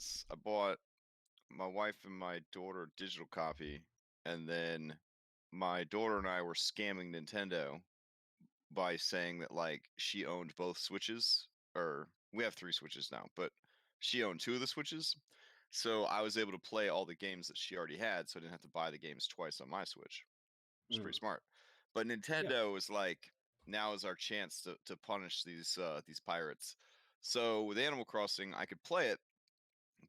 was I bought my wife and my daughter a digital copy, and then my daughter and I were scamming Nintendo by saying that like she owned both Switches, or we have 3 Switches now, but she owned 2 of the Switches. So I was able to play all the games that she already had, so I didn't have to buy the games twice on my Switch, which is pretty smart. But Nintendo is like, now is our chance to punish these pirates. So with Animal Crossing, I could play it,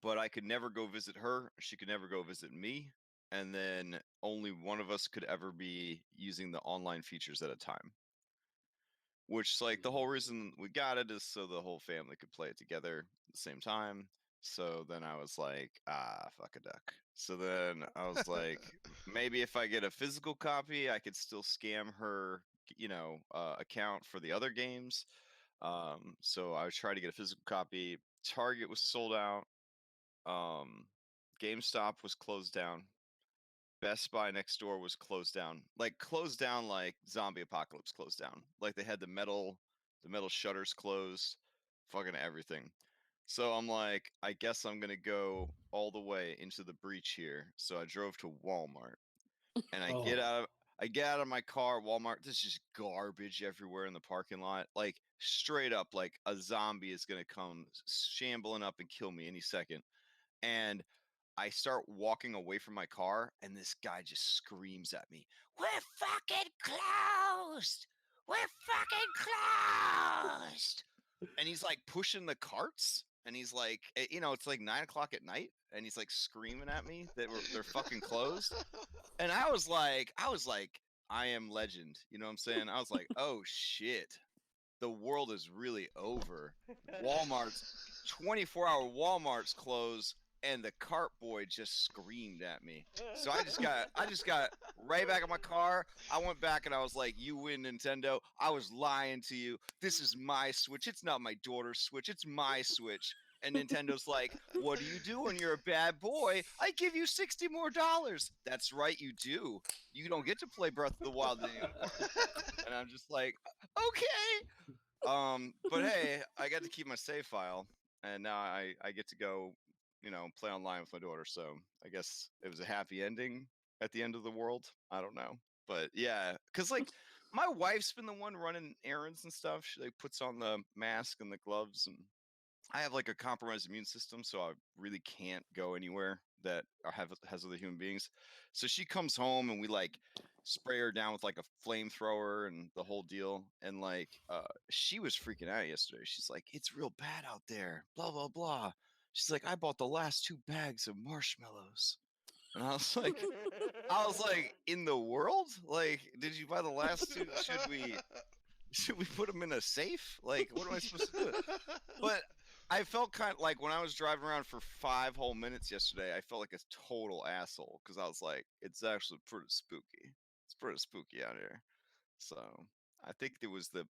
but I could never go visit her. She could never go visit me, and then only one of us could ever be using the online features at a time. Which, like, the whole reason we got it is so the whole family could play it together at the same time. So then I was like, fuck a duck. So then I was like, maybe if I get a physical copy, I could still scam her, account for the other games. So I was trying to get a physical copy. Target was sold out. GameStop was closed down. Best Buy next door was closed down. Like closed down like zombie apocalypse closed down. Like they had the metal shutters closed, fucking everything. So I'm like, I guess I'm gonna go all the way into the breach here. So I drove to Walmart and I get out of my car, Walmart, there's just garbage everywhere in the parking lot. Like straight up, like a zombie is gonna come shambling up and kill me any second. And I start walking away from my car, and this guy just screams at me, "We're fucking closed! We're fucking closed!" And he's like pushing the carts, and he's like, it's like 9 o'clock at night, and he's like screaming at me that they're fucking closed. And I was like, I am legend. You know what I'm saying? I was like, oh shit, the world is really over. Walmart's 24-hour Walmart's closed, and the cart boy just screamed at me. So I just got right back in my car. I went back and I was like, "You win, Nintendo. I was lying to you. This is my Switch. It's not my daughter's Switch. It's my Switch." And Nintendo's like, "What do you do when you're a bad boy? I give you $60 more. That's right, you do. You don't get to play Breath of the Wild anymore." And I'm just like, "Okay." But hey, I got to keep my save file, and now I get to go, play online with my daughter. So I guess it was a happy ending at the end of the world. I don't know, but yeah, because like my wife's been the one running errands and stuff. She like puts on the mask and the gloves, and I have like a compromised immune system, so I really can't go anywhere that has other human beings. So she comes home and we like spray her down with like a flamethrower and the whole deal. And like she was freaking out yesterday. She's like, "It's real bad out there, blah blah blah." She's like, "I bought the last 2 bags of marshmallows." And I was like, "In the world? Like, did you buy the last 2? Should we put them in a safe? Like, what am I supposed to do?" But I felt kind of like when I was driving around for 5 whole minutes yesterday, I felt like a total asshole because I was like, it's actually pretty spooky. It's pretty spooky out here. So I think it was the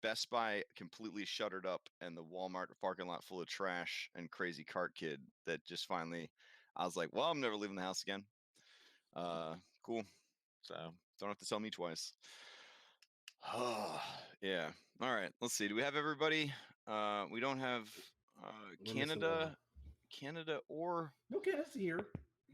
Best Buy completely shuttered up and the Walmart parking lot full of trash and crazy cart kid that just finally I was like, well, I'm never leaving the house again. Cool. So don't have to tell me twice. Yeah. All right. Let's see. Do we have everybody? We don't have Canada, or No, Candace here.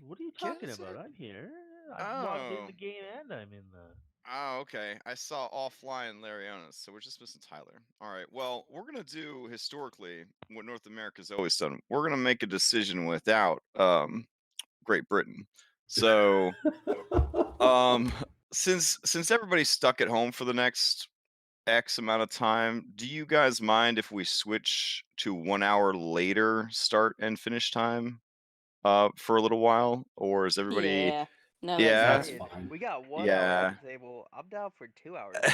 What are you talking Canada's about? here. I'm here. I've logged in Oh. the game and I'm in the. Oh, okay. I saw offline Larionis, so we're just missing Tyler. All right. Well, we're gonna do historically what North America's always done. We're gonna make a decision without Great Britain. So um since everybody's stuck at home for the next X amount of time, do you guys mind if we switch to 1 hour later start and finish time for a little while? Or is everybody Yeah. No, that's yeah? That's fine. fine. We got 1 hour on Yeah. the table. I'm down for 2 hours later.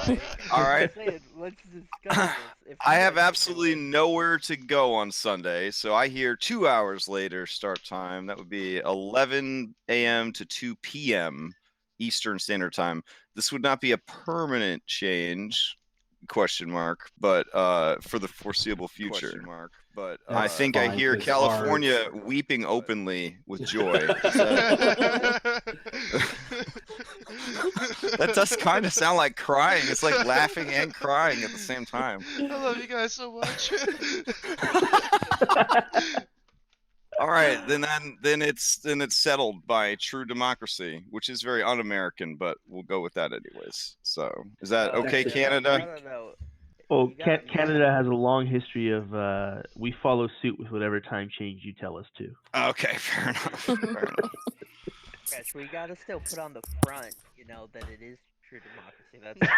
Like, All I'm right. just saying, let's discuss this. If I you have guys can do absolutely it, nowhere to go on Sunday, so I hear 2 hours later start time. That would be 11 a.m. to 2 p.m. Eastern Standard Time. This would not be a permanent change, question mark, but for the foreseeable future. But I That's think I fine hear because our California weeping openly with joy. Is that... That does kind of sound like crying. It's like laughing and crying at the same time. I love you guys so much. All right, then it's settled by true democracy, which is very un-American, but we'll go with that anyways. So, is that okay, That's Canada? No. Well, You gotta- Canada has a long history of we follow suit with whatever time change you tell us to. Okay, fair enough. Fair enough. Crash, we gotta still put on the front, that it is true democracy. That's the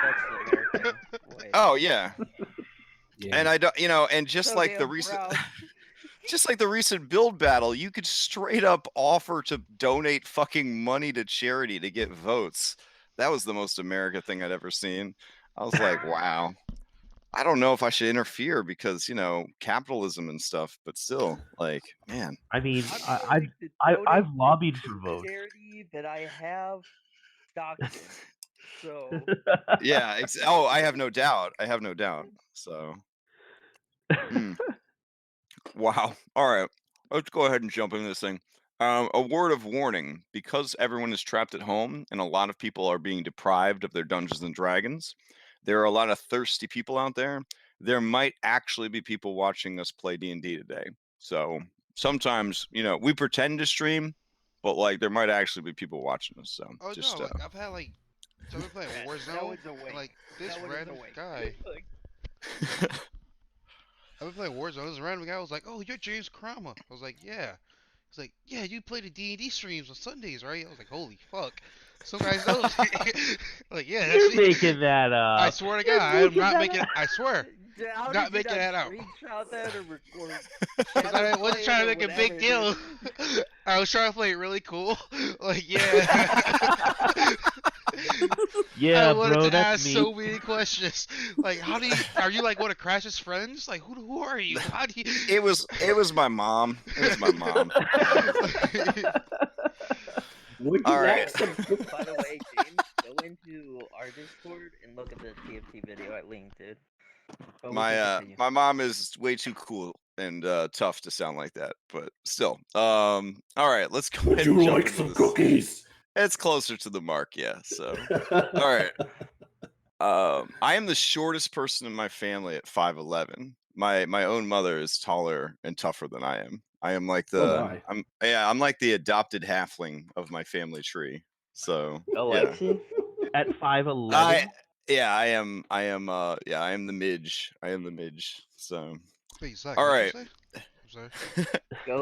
American way. Oh yeah, Yeah. and I don't, and just So like the damn recent. proud. Just like the recent build battle, you could straight up offer to donate fucking money to charity to get votes. That was the most America thing I'd ever seen. I was like, wow. I don't know if I should interfere because, capitalism and stuff, but still, like, man. I mean, I'm willing to I've donate lobbied to for votes. charity that I have stock in. So Yeah, I have no doubt. I have no doubt. So, wow. All right. Let's go ahead and jump into this thing. A word of warning, because everyone is trapped at home and a lot of people are being deprived of their Dungeons and Dragons, there are a lot of thirsty people out there. There might actually be people watching us play D&D today. So sometimes, we pretend to stream, but like there might actually be people watching us. So Oh just no, like I've had so I've been playing that Warzone, was a and wink. like this That was a random wink. guy. I've been playing Warzone. This random guy was like, "Oh, you're James Crama." I was like, "Yeah." He's like, "Yeah, you play the D&D streams on Sundays, right?" I was like, "Holy fuck!" Some guys know. Like, yeah, that's You're me. making that up. I swear to You're God, I am making not that making. up. I swear, How not did you making that out. screenshot that or record? Because I wasn't trying to make a big deal. I was trying to play it really cool. Like, yeah. Yeah, I wanted bro, to that's ask me. so many questions. Like, are you like one of Crash's friends? Like, who are you? How do you? It was my mom. It was my mom. All right. By the way, James, go into our Discord and look at the TFT video I linked, dude. But we can continue. My mom is way too cool and tough to sound like that, but still. All right, let's go Would ahead and you jump like into some this. cookies? It's closer to the mark, yeah. So, all right. I am the shortest person in my family at 5'11". My own mother is taller and tougher than I am. I am like my. I'm like the adopted halfling of my family tree. So Alexi? At 5'11"? I am I am the midge. I am the midge. So Wait, Zach, all what'd right. you say? I'm sorry.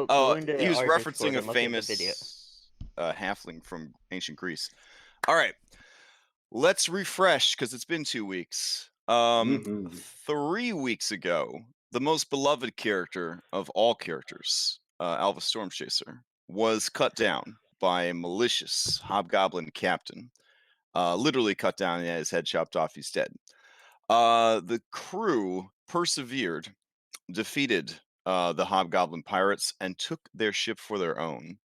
Go into he was our referencing Discord a and look at the video. famous halfling from ancient Greece. All right. Let's refresh because it's been 2 weeks. 3 weeks ago, the most beloved character of all characters, Alva Stormchaser, was cut down by a malicious hobgoblin captain. Literally cut down and had his head chopped off. He's dead. The crew persevered, defeated the hobgoblin pirates, and took their ship for their own.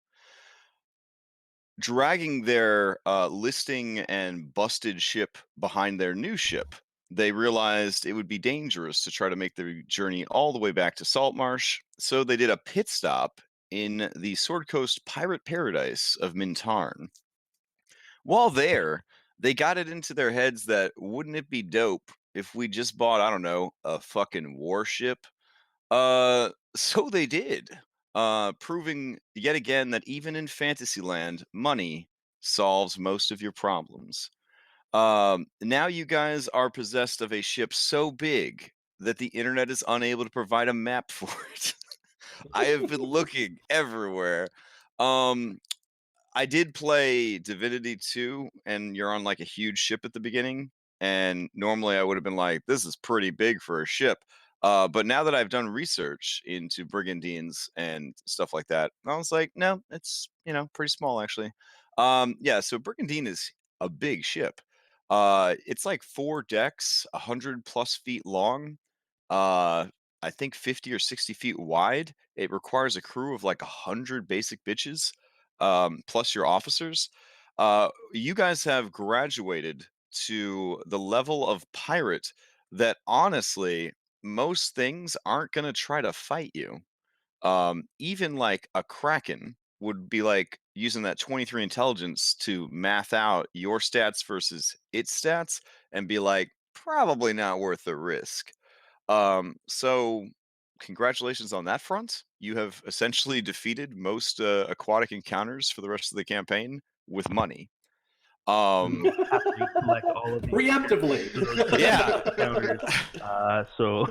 Dragging their listing and busted ship behind their new ship, they realized it would be dangerous to try to make the journey all the way back to Saltmarsh, so they did a pit stop in the Sword Coast pirate paradise of Mintarn. While there, they got it into their heads that wouldn't it be dope if we just bought, I don't know, a fucking warship? So they did, proving yet again that even in Fantasyland, money solves most of your problems. Now you guys are possessed of a ship so big that the internet is unable to provide a map for it. I have been looking everywhere. I did play Divinity 2, and you're on like a huge ship at the beginning. And normally I would have been like, this is pretty big for a ship. But now that I've done research into brigandines and stuff like that, I was like, no, it's pretty small actually. Yeah, so brigandine is a big ship. It's like 4 decks, 100+ feet long. I think 50 or 60 feet wide. It requires a crew of like 100 basic bitches, plus your officers. You guys have graduated to the level of pirate that honestly, most things aren't going to try to fight you. Even like a kraken would be like, using that 23 intelligence to math out your stats versus its stats and be like, probably not worth the risk. So congratulations on that front. You have essentially defeated most aquatic encounters for the rest of the campaign with money. Happily collect all of the Preemptively. Yeah. encounters. So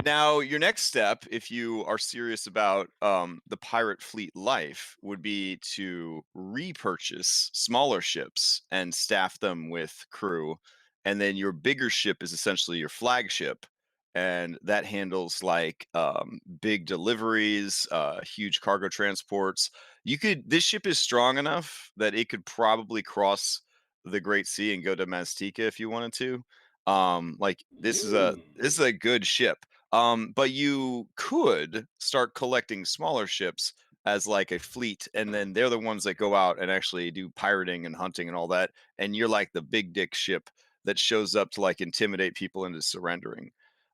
Now, your next step, if you are serious about the pirate fleet life, would be to repurchase smaller ships and staff them with crew. And then your bigger ship is essentially your flagship. And that handles like big deliveries, huge cargo transports. This ship is strong enough that it could probably cross the Great Sea and go to Maztica if you wanted to. This is a good ship. But you could start collecting smaller ships as like a fleet, and then they're the ones that go out and actually do pirating and hunting and all that. And you're like the big dick ship that shows up to like intimidate people into surrendering.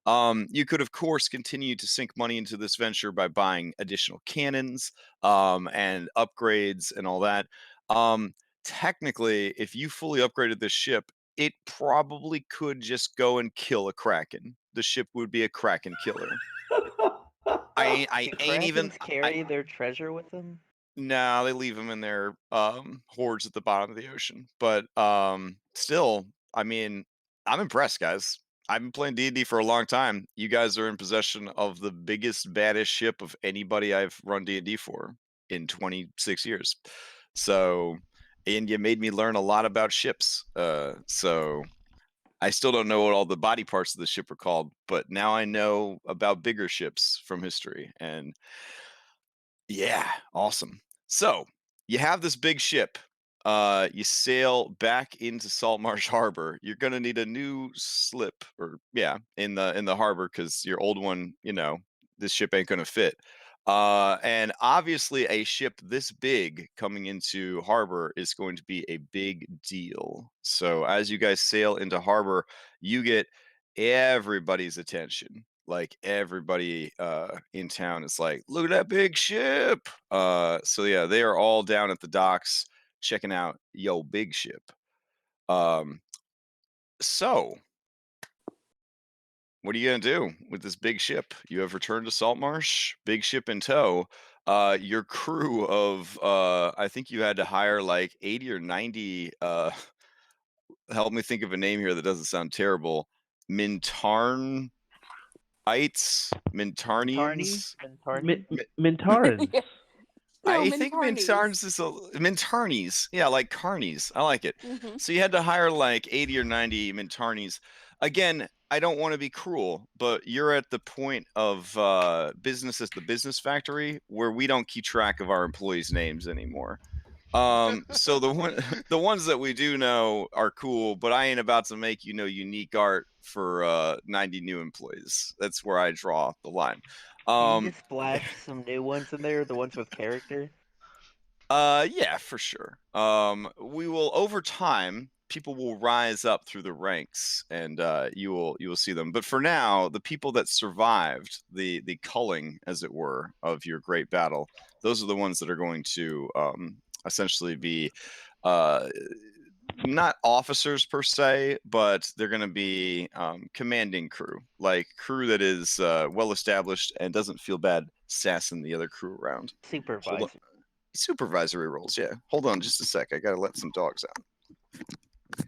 You could, of course, continue to sink money into this venture by buying additional cannons and upgrades and all that. Technically, if you fully upgraded this ship, it probably could just go and kill a kraken. The ship would be a kraken killer. I Do ain't even. krakens carry their treasure with them? No, they leave them in their hoards at the bottom of the ocean. But still, I mean, I'm impressed, guys. I've been playing D&D for a long time. You guys are in possession of the biggest, baddest ship of anybody I've run D&D for in 26 years. So, and you made me learn a lot about ships. So I still don't know what all the body parts of the ship are called, but now I know about bigger ships from history. And yeah, awesome. So you have this big ship. You sail back into Saltmarsh Harbor. You're gonna need a new slip, or yeah, in the harbor because your old one, this ship ain't gonna fit. And obviously, a ship this big coming into harbor is going to be a big deal. So as you guys sail into harbor, you get everybody's attention. Like everybody in town is like, look at that big ship. So yeah, they are all down at the docks checking out yo big ship. Um, so what are you gonna do with this big ship? You have returned to Saltmarsh, big ship in tow. Your crew of I think you had to hire like 80 or 90 help me think of a name here that doesn't sound terrible. Mintarnians? Mintarnians? Mintarni? Mintarans. No, I think Mintarnies. Mintarns is Mintarnies. Yeah, like carnies. I like it. Mhm. So you had to hire like 80 or 90 Mintarnies. Again, I don't want to be cruel, but you're at the point of business as the business factory where we don't keep track of our employees' names anymore. So the ones that we do know are cool, but I ain't about to make unique art for 90 new employees. That's where I draw the line. Can you just splash some new ones in there? The ones with character? Yeah, for sure. We will over time, people will rise up through the ranks, and you will see them. But for now, the people that survived the culling, as it were, of your great battle, those are the ones that are going to essentially be not officers per se, but they're going to be commanding crew, like crew that is well established and doesn't feel bad sassing the other crew around. Hold on. Supervisor. Supervisory roles, yeah. Hold on just a sec. I gotta let some dogs out. They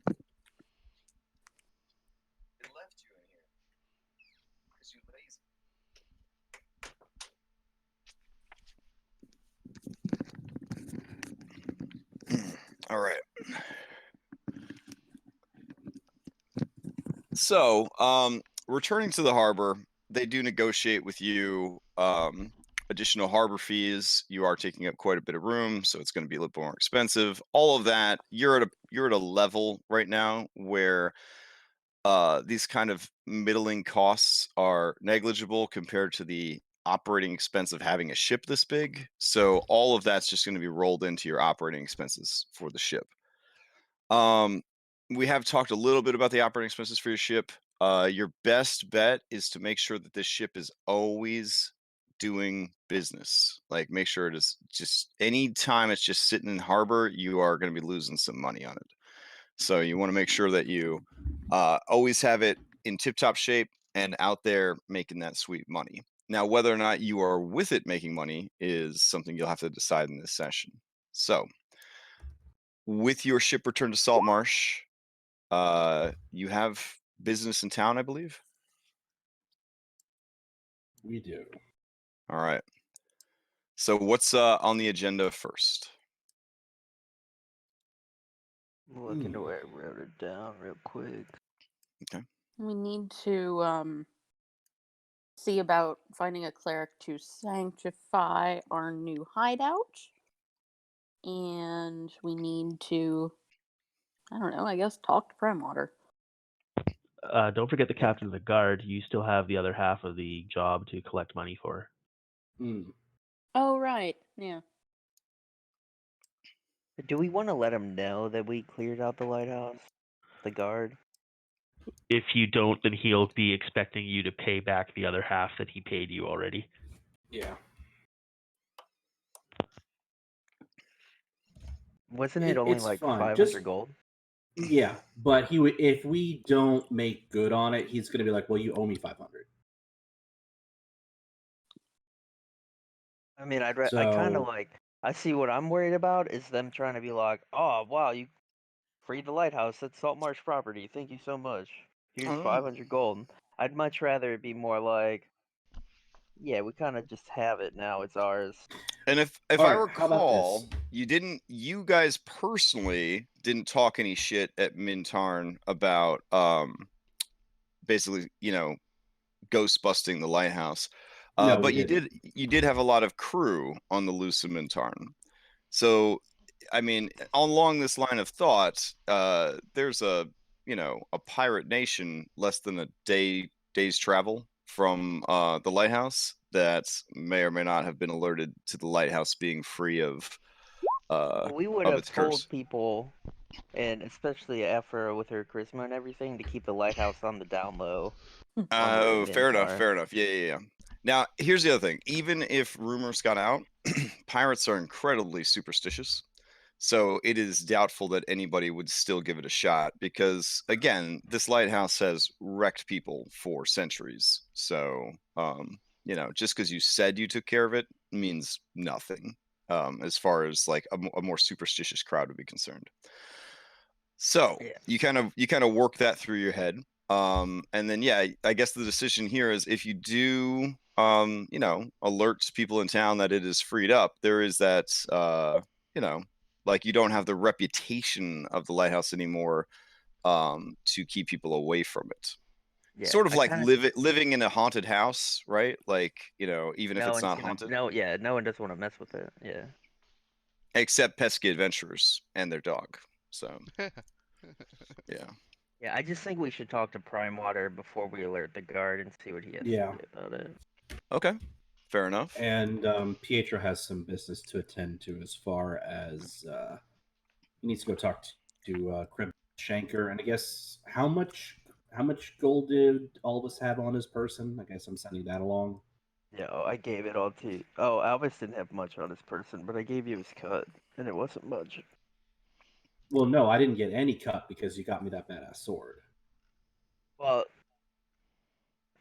left you in here because you're lazy. All right. So, returning to the harbor, they do negotiate with you additional harbor fees. You are taking up quite a bit of room, so it's going to be a little more expensive. All of that, you're at a level right now where these kind of middling costs are negligible compared to the operating expense of having a ship this big. So all of that's just going to be rolled into your operating expenses for the ship. We have talked a little bit about the operating expenses for your ship. Your best bet is to make sure that this ship is always doing business. Like, make sure it is just any time it's just sitting in harbor, you are going to be losing some money on it. So you want to make sure that you always have it in tip-top shape and out there making that sweet money. Now, whether or not you are with it making money is something you'll have to decide in this session. So, with your ship returned to Saltmarsh, you have business in town, I believe? We do. All right. So what's on the agenda first? Looking to where I wrote it down real quick. Okay. We need to see about finding a cleric to sanctify our new hideout. And we need to, I don't know, I guess talk to Primewaters. Don't forget the captain of the guard. You still have the other half of the job to collect money for. Oh, right. Yeah. Do we want to let him know that we cleared out the lighthouse? The guard? If you don't, then he'll be expecting you to pay back the other half that he paid you already. Yeah. Wasn't it only it's like fine. 500 gold? Yeah, but he would, if we don't make good on it, he's going to be like, well, you owe me 500. I mean, I kind of like, I see what I'm worried about is them trying to be like, oh, wow, you freed the lighthouse. That's Saltmarsh property. Thank you so much. Here's 500 gold. I'd much rather it be more like, yeah, we kind of just have it now. It's ours. And if All I right, how about recall, this? you guys personally didn't talk any shit at Mintarn about basically, ghost busting the lighthouse. No, but we didn't. you did have a lot of crew on the loose in Mintarn. So, I mean, along this line of thought, there's a pirate nation less than a day's travel from the lighthouse that may or may not have been alerted to the lighthouse being free of We would of have its told curse. people, and especially Afra with her charisma and everything, to keep the lighthouse on the down low. Oh, fair enough. Mintar. Fair enough. Yeah. Now, here's the other thing. Even if rumors got out, pirates are incredibly superstitious. So it is doubtful that anybody would still give it a shot because, again, this lighthouse has wrecked people for centuries. So, just because you said you took care of it means nothing as far as like a more superstitious crowd would be concerned. So Yeah. you kind of work that through your head. And then, I guess the decision here is if you do, alert people in town that it is freed up, there is that, like you don't have the reputation of the lighthouse anymore to keep people away from it. Yeah, sort of like living in a haunted house, right? Like, even if it's not haunted. No one does want to mess with it. Yeah. Except pesky adventurers and their dog. So, yeah. Yeah, I just think we should talk to Primewater before we alert the guard and see what he has to say about it. Okay, fair enough. And Pietro has some business to attend to as far as he needs to go talk to Crim Shanker. And I guess how much gold did all of us have on his person? I guess I'm sending that along. Yeah, I gave it all to. Oh, Albus didn't have much on his person, but I gave you his cut, and it wasn't much. Well, no, I didn't get any cut because you got me that badass sword. Well,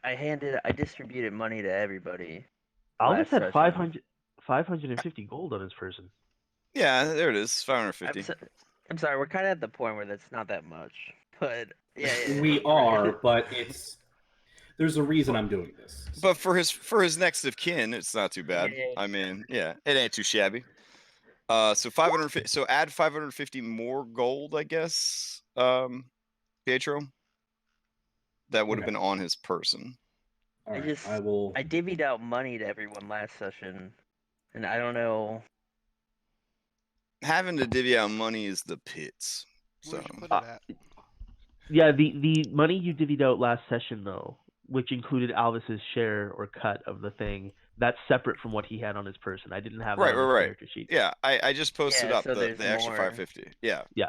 I distributed money to everybody. Albus had 550 gold on his person. Yeah, there it is, 550. I'm sorry, we're kind of at the point where that's not that much, but yeah. We are, but there's a reason I'm doing this. But for his next of kin, it's not too bad. Yeah. I mean, it ain't too shabby. So 550. So add 550 more gold, I guess. Pietro. That would have been on his person. All right, I will. I divvied out money to everyone last session, and I don't know. Having to divvy out money is the pits. Where'd So. you put it at? Yeah, the money you divvied out last session though, which included Alvis's share or cut of the thing, that's separate from what he had on his person. I didn't have that on his character sheet. Yeah, I just posted up the extra 550. Yeah. Yeah.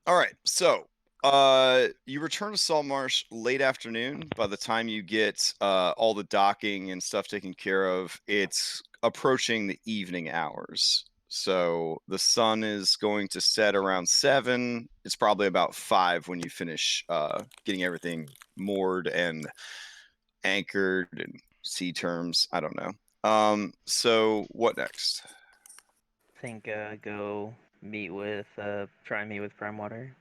All right, so You return to Saltmarsh late afternoon. By the time you get all the docking and stuff taken care of, it's approaching the evening hours. So the sun is going to set around 7. It's probably about 5 when you finish getting everything moored and anchored and sea terms. I don't know. So what next? I think go meet with try and meet with Primewater.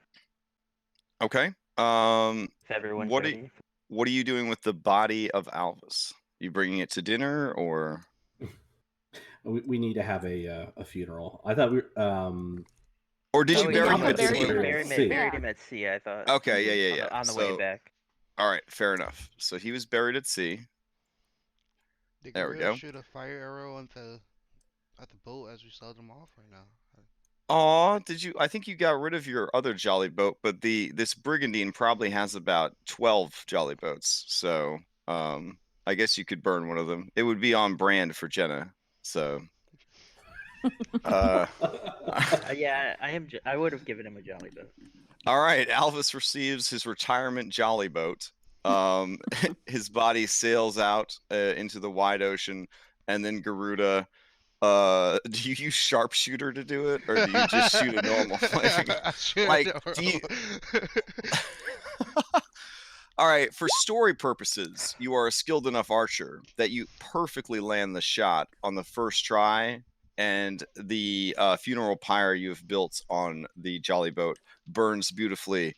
Okay. If everyone's What ready. are you doing with the body of Alvis? You bringing it to dinner or? We need to have a funeral. I thought we Or did you we bury him also at buried sea? him at Buried sea. him at sea, I thought. Okay, yeah. On the way So, back. all right, fair enough. So he was buried at sea. The There we gorilla go. shoot a fire arrow at the boat as we sell them off right now. Aw, did you? I think you got rid of your other jolly boat, but this brigandine probably has about 12 jolly boats. So, I guess you could burn one of them. It would be on brand for Jenna. So, Yeah, I would have given him a jolly boat. all right, Alvis receives his retirement jolly boat. His body sails out into the wide ocean, and then Garuda. Do you use sharpshooter to do it, or do you just shoot a normal thing? Like, do you? All right, for story purposes, you are a skilled enough archer that you perfectly land the shot on the first try, and the funeral pyre you have built on the jolly boat burns beautifully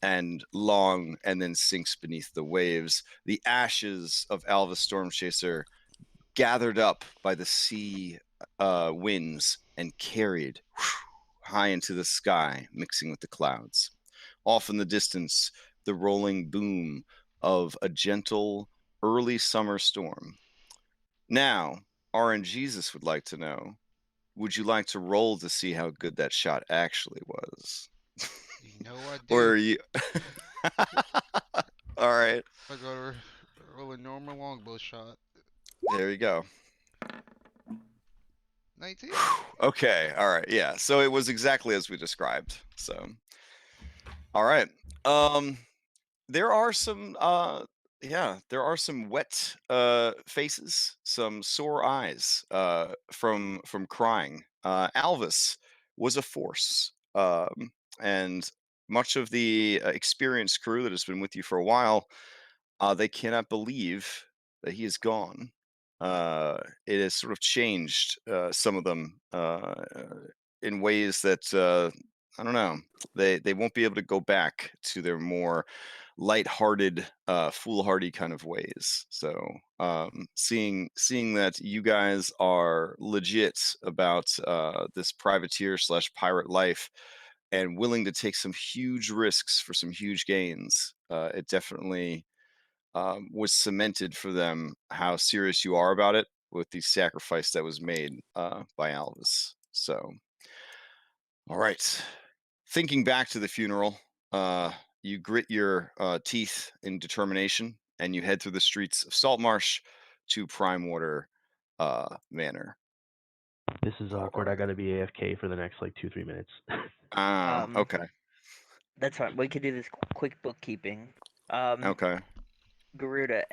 and long and then sinks beneath the waves. The ashes of Alva Stormchaser gathered up by the sea winds and carried high into the sky, mixing with the clouds. Off in the distance, the rolling boom of a gentle early summer storm. Now, RNGesus would like to know, would you like to roll to see how good that shot actually was? You know I do. Or are you... All right. I go to roll a normal longbow shot. There you go. 19? Okay, all right, yeah. So it was exactly as we described. So, all right. There are some wet faces, some sore eyes from crying. Alvis was a force, and much of the experienced crew that has been with you for a while, they cannot believe that he is gone. It has sort of changed some of them in ways that I don't know. They won't be able to go back to their more lighthearted, foolhardy kind of ways. So seeing that you guys are legit about this privateer / pirate life and willing to take some huge risks for some huge gains, it definitely was cemented for them how serious you are about it with the sacrifice that was made by Alvis. So, all right. Thinking back to the funeral, you grit your teeth in determination and you head through the streets of Saltmarsh to Primewater Manor. This is awkward. I gotta be AFK for the next like 2-3 minutes. Okay. That's fine. We could do this quick bookkeeping. Okay. Garuda,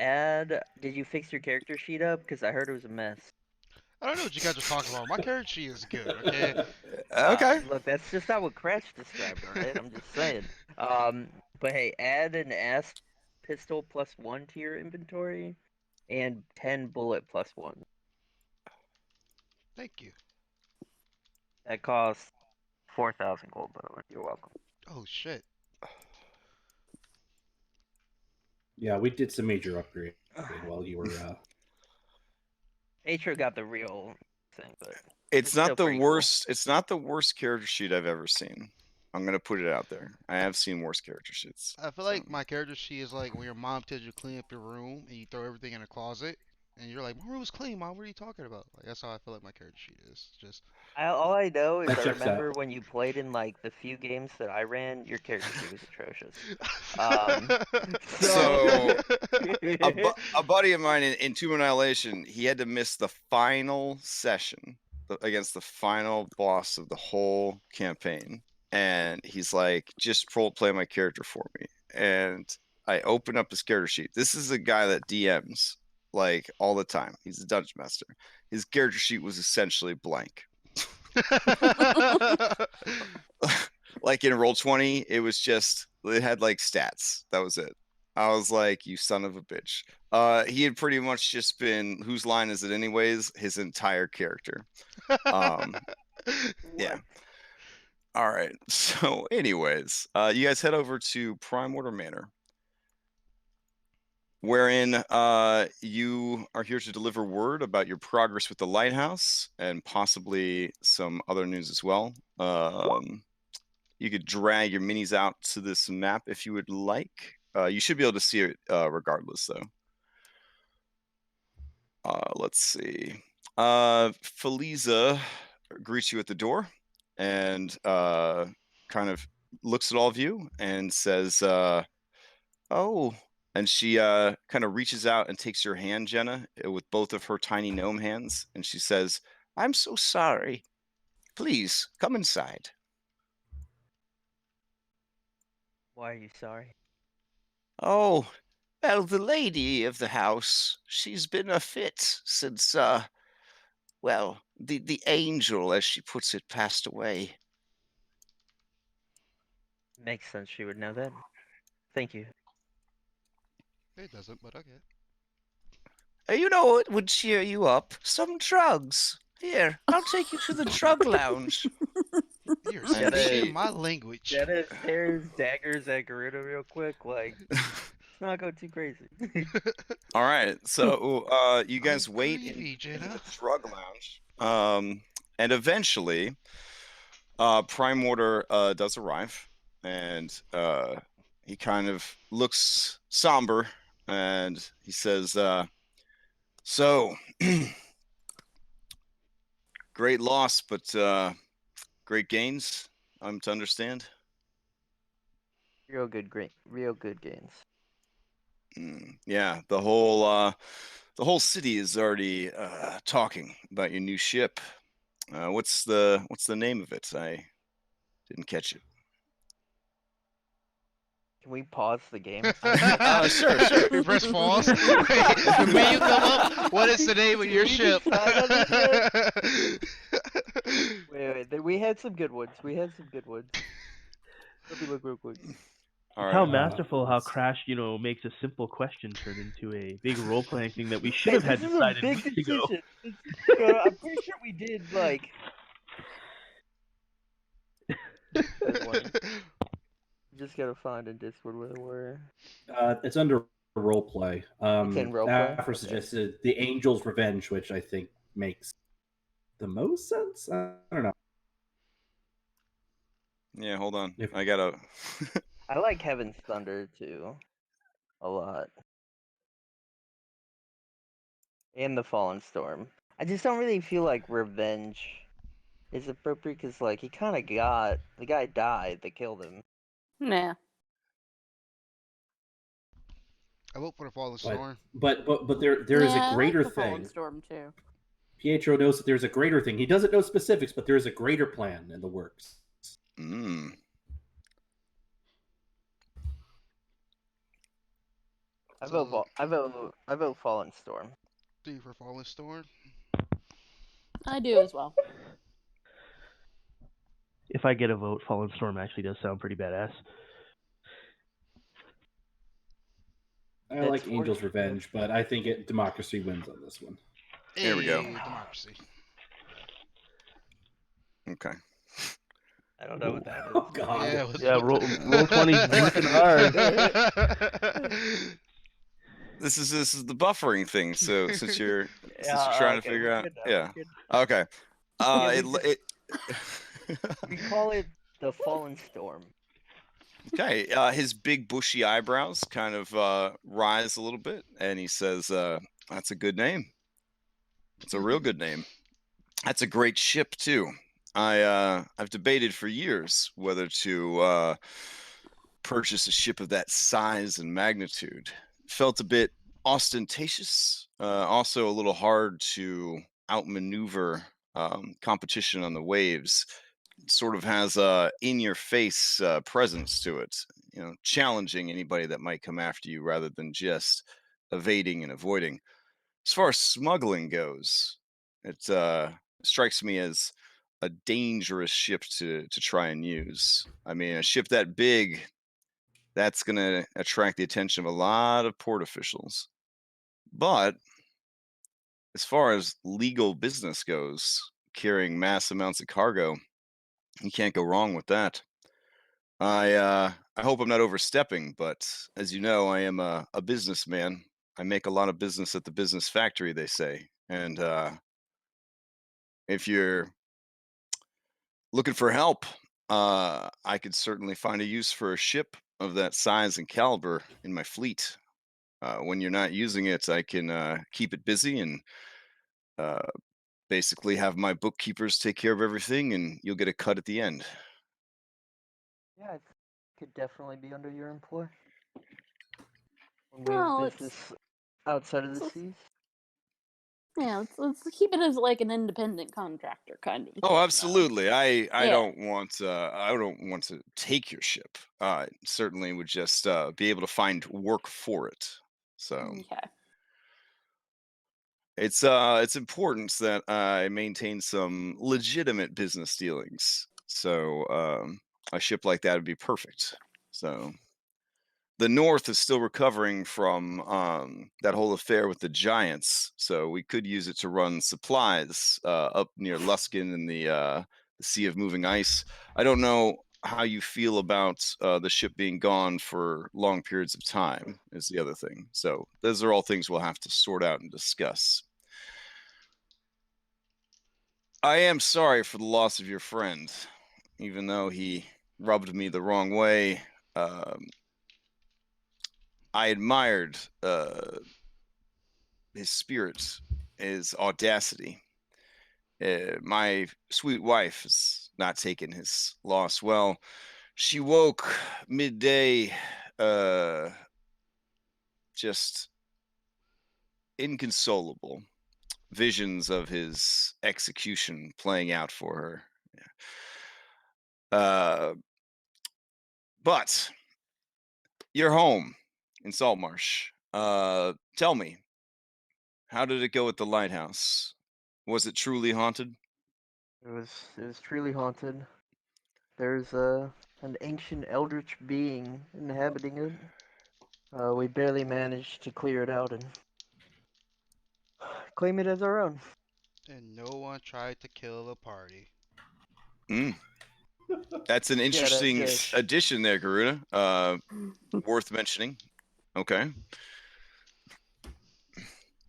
did you fix your character sheet up? Because I heard it was a mess. I don't know what you guys are talking about. My character sheet is good, okay? Okay. Look, that's just not what Crash described, alright? I'm just saying. But hey, add an S pistol +1 to your inventory, and 10 bullet +1. Thank you. That costs 4,000 gold, by the way. You're welcome. Oh shit. Yeah, we did some major upgrade while you were. Atro got the real thing, but It's not still the pretty cool. worst. It's not the worst character sheet I've ever seen. I'm gonna put it out there. I have seen worse character sheets. I feel like my character sheet is like when your mom tells you to clean up your room and you throw everything in a closet and you're like, my room's clean, mom. What are you talking about? Like that's how I feel like my character sheet is. Just All I know is That I checks remember out. when you played in like the few games that I ran, your character sheet was atrocious. So a buddy of mine in Tomb Annihilation, he had to miss the final session against the final boss of the whole campaign and he's like, just play my character for me. And I open up his character sheet. This is a guy that DMs like all the time. He's a dungeon master. His character sheet was essentially blank. Like in Roll20, it was just, it had like stats. That was it. I was like, you son of a bitch. He had pretty much just been, whose line is it anyways, his entire character. Yeah. All right. So anyways, you guys head over to Primewaters Manor, wherein you are here to deliver word about your progress with the lighthouse and possibly some other news as well. You could drag your minis out to this map if you would like. You should be able to see it regardless, though. Let's see. Feliza greets you at the door and kind of looks at all of you and says, oh. And she kind of reaches out and takes your hand, Jenna, with both of her tiny gnome hands. And she says, I'm so sorry. Please, come inside. Why are you sorry? Oh, well, the lady of the house, she's been a fit since, well, the angel, as she puts it, passed away. Makes sense she would know that. Thank you. It doesn't, but okay. You know what would cheer you up? Some drugs. Here, I'll take you to the drug lounge. You're Jenna- speaking my language. Jenna stares daggers at Garuda real quick, like, let's not go too crazy. All right, so you guys I'm wait greedy, in the Jenna. drug lounge, and eventually, Primewater does arrive, and he kind of looks somber, and he says, "So, great loss, but great gains. I'm to understand." Real good gains. Yeah, the whole city is already talking about your new ship. What's the name of it? I didn't catch it. Can we pause the game? Sure. We press pause. The menu come up. What is the name of your Did we ship? decide on this Wait, we had some good ones. Let me look real quick. All It's how right. masterful how Crash, makes a simple question turn into a big role-playing thing that we should have had This decided is a big weeks ago. decision. I'm pretty sure we did, like... Just gotta find in Discord where they were. It's under roleplay. It's in roleplay? Afra Okay. suggested the Angel's Revenge, which I think makes the most sense. I don't know. Yeah, hold on. If- I gotta. I like Heaven's Thunder too, a lot. And the Fallen Storm. I just don't really feel like Revenge is appropriate because, like, he kind of the guy died. They killed him. Nah. I vote for the Fallen Storm. But there is Yeah, a greater I like the Fallen thing. Storm too. Pietro knows that there's a greater thing. He doesn't know specifics, but there is a greater plan in the works. Mm. I vote Fallen Storm. 3 for Fallen Storm. I do as well. If I get a vote, Fallen Storm actually does sound pretty badass. I like Angel's Revenge, but I think democracy wins on this one. Here we go. Hey, democracy. Okay. I don't know what that is. Oh God! Yeah, Roll20's working hard. This is the buffering thing. So since you're Yeah, trying to okay, figure we're out, good now, yeah. we're good. Okay. Yeah, It We call it the Fallen Storm. Okay, his big bushy eyebrows kind of rise a little bit, and he says, "That's a good name. It's a real good name. That's a great ship too. I've debated for years whether to purchase a ship of that size and magnitude. Felt a bit ostentatious, also a little hard to outmaneuver competition on the waves. sort of has a in-your-face presence to it. You know, challenging anybody that might come after you rather than just evading and avoiding. As far as smuggling goes, it strikes me as a dangerous ship to try and use. I mean, a ship that big, that's going to attract the attention of a lot of port officials. But as far as legal business goes, carrying mass amounts of cargo, you can't go wrong with that. I hope I'm not overstepping, but as you know, I am a businessman. I make a lot of business at the business factory, they say. And if you're looking for help, I could certainly find a use for a ship of that size and caliber in my fleet. When you're not using it, I can keep it busy and uh, basically have my bookkeepers take care of everything, and you'll get a cut at the end. Yeah, I could definitely be under your employ when we Well, have business outside of the seas. Yeah, let's keep it as like an independent contractor kind of. Oh, absolutely. I Yeah. don't want to take your ship. Certainly would just be able to find work for it. So Okay. it's important that I maintain some legitimate business dealings. So a ship like that would be perfect. So the North is still recovering from that whole affair with the giants, so we could use it to run supplies up near Luskin in the Sea of Moving Ice. I don't know how you feel about the ship being gone for long periods of time, is the other thing. So those are all things we'll have to sort out and discuss. I am sorry for the loss of your friend, even though he rubbed me the wrong way. I admired his spirit, his audacity. My sweet wife has not taken his loss well. She woke midday, just inconsolable. Visions of his execution playing out for her. But you're home in Saltmarsh. Tell me, how did it go at the lighthouse? Was it truly haunted? It was truly haunted. There's an ancient eldritch being inhabiting it. We barely managed to clear it out and claim it as our own. And no one tried to kill the party. Mm. That's an Yeah, that interesting dish. addition there, Garuda. Worth mentioning. Okay.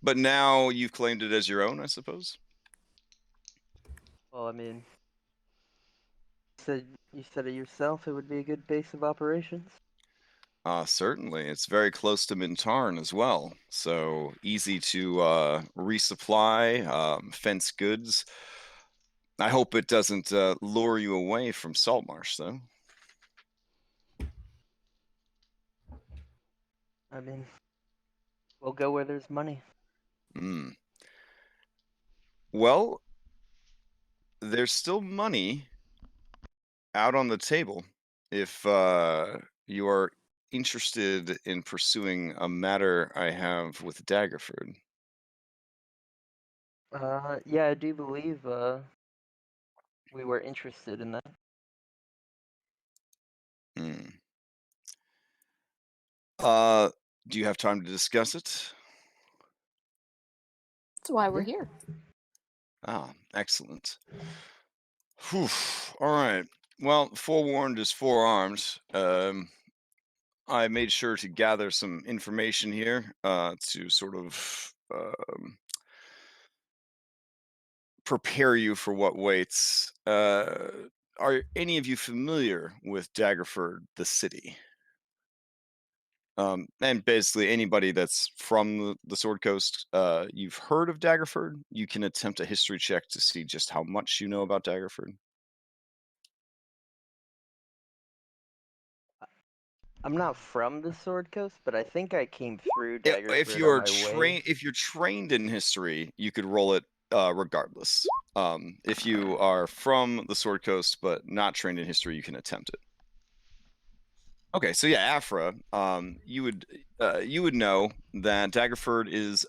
But now you've claimed it as your own, I suppose? Well, I mean, you said it yourself. It would be a good base of operations. Certainly. It's very close to Mintarn as well. So easy to resupply, fence goods. I hope it doesn't lure you away from Saltmarsh, though. I mean, we'll go where there's money. Mm. Well, there's still money out on the table if you are interested in pursuing a matter I have with Daggerford. Yeah, I do believe we were interested in that. Mm. Do you have time to discuss it? That's why we're Yeah. here. Ah, excellent. Whew. All right. Well, forewarned is forearmed. I made sure to gather some information here to sort of prepare you for what waits. Are any of you familiar with Daggerford, the city? And basically anybody that's from the Sword Coast, you've heard of Daggerford. You can attempt a history check to see just how much you know about Daggerford. I'm not from the Sword Coast, but I think I came through If Daggerford on you're my way. trained in history, you could roll it regardless. If you are from the Sword Coast but not trained in history, you can attempt it. Okay, so yeah, Afra, you would know that Daggerford is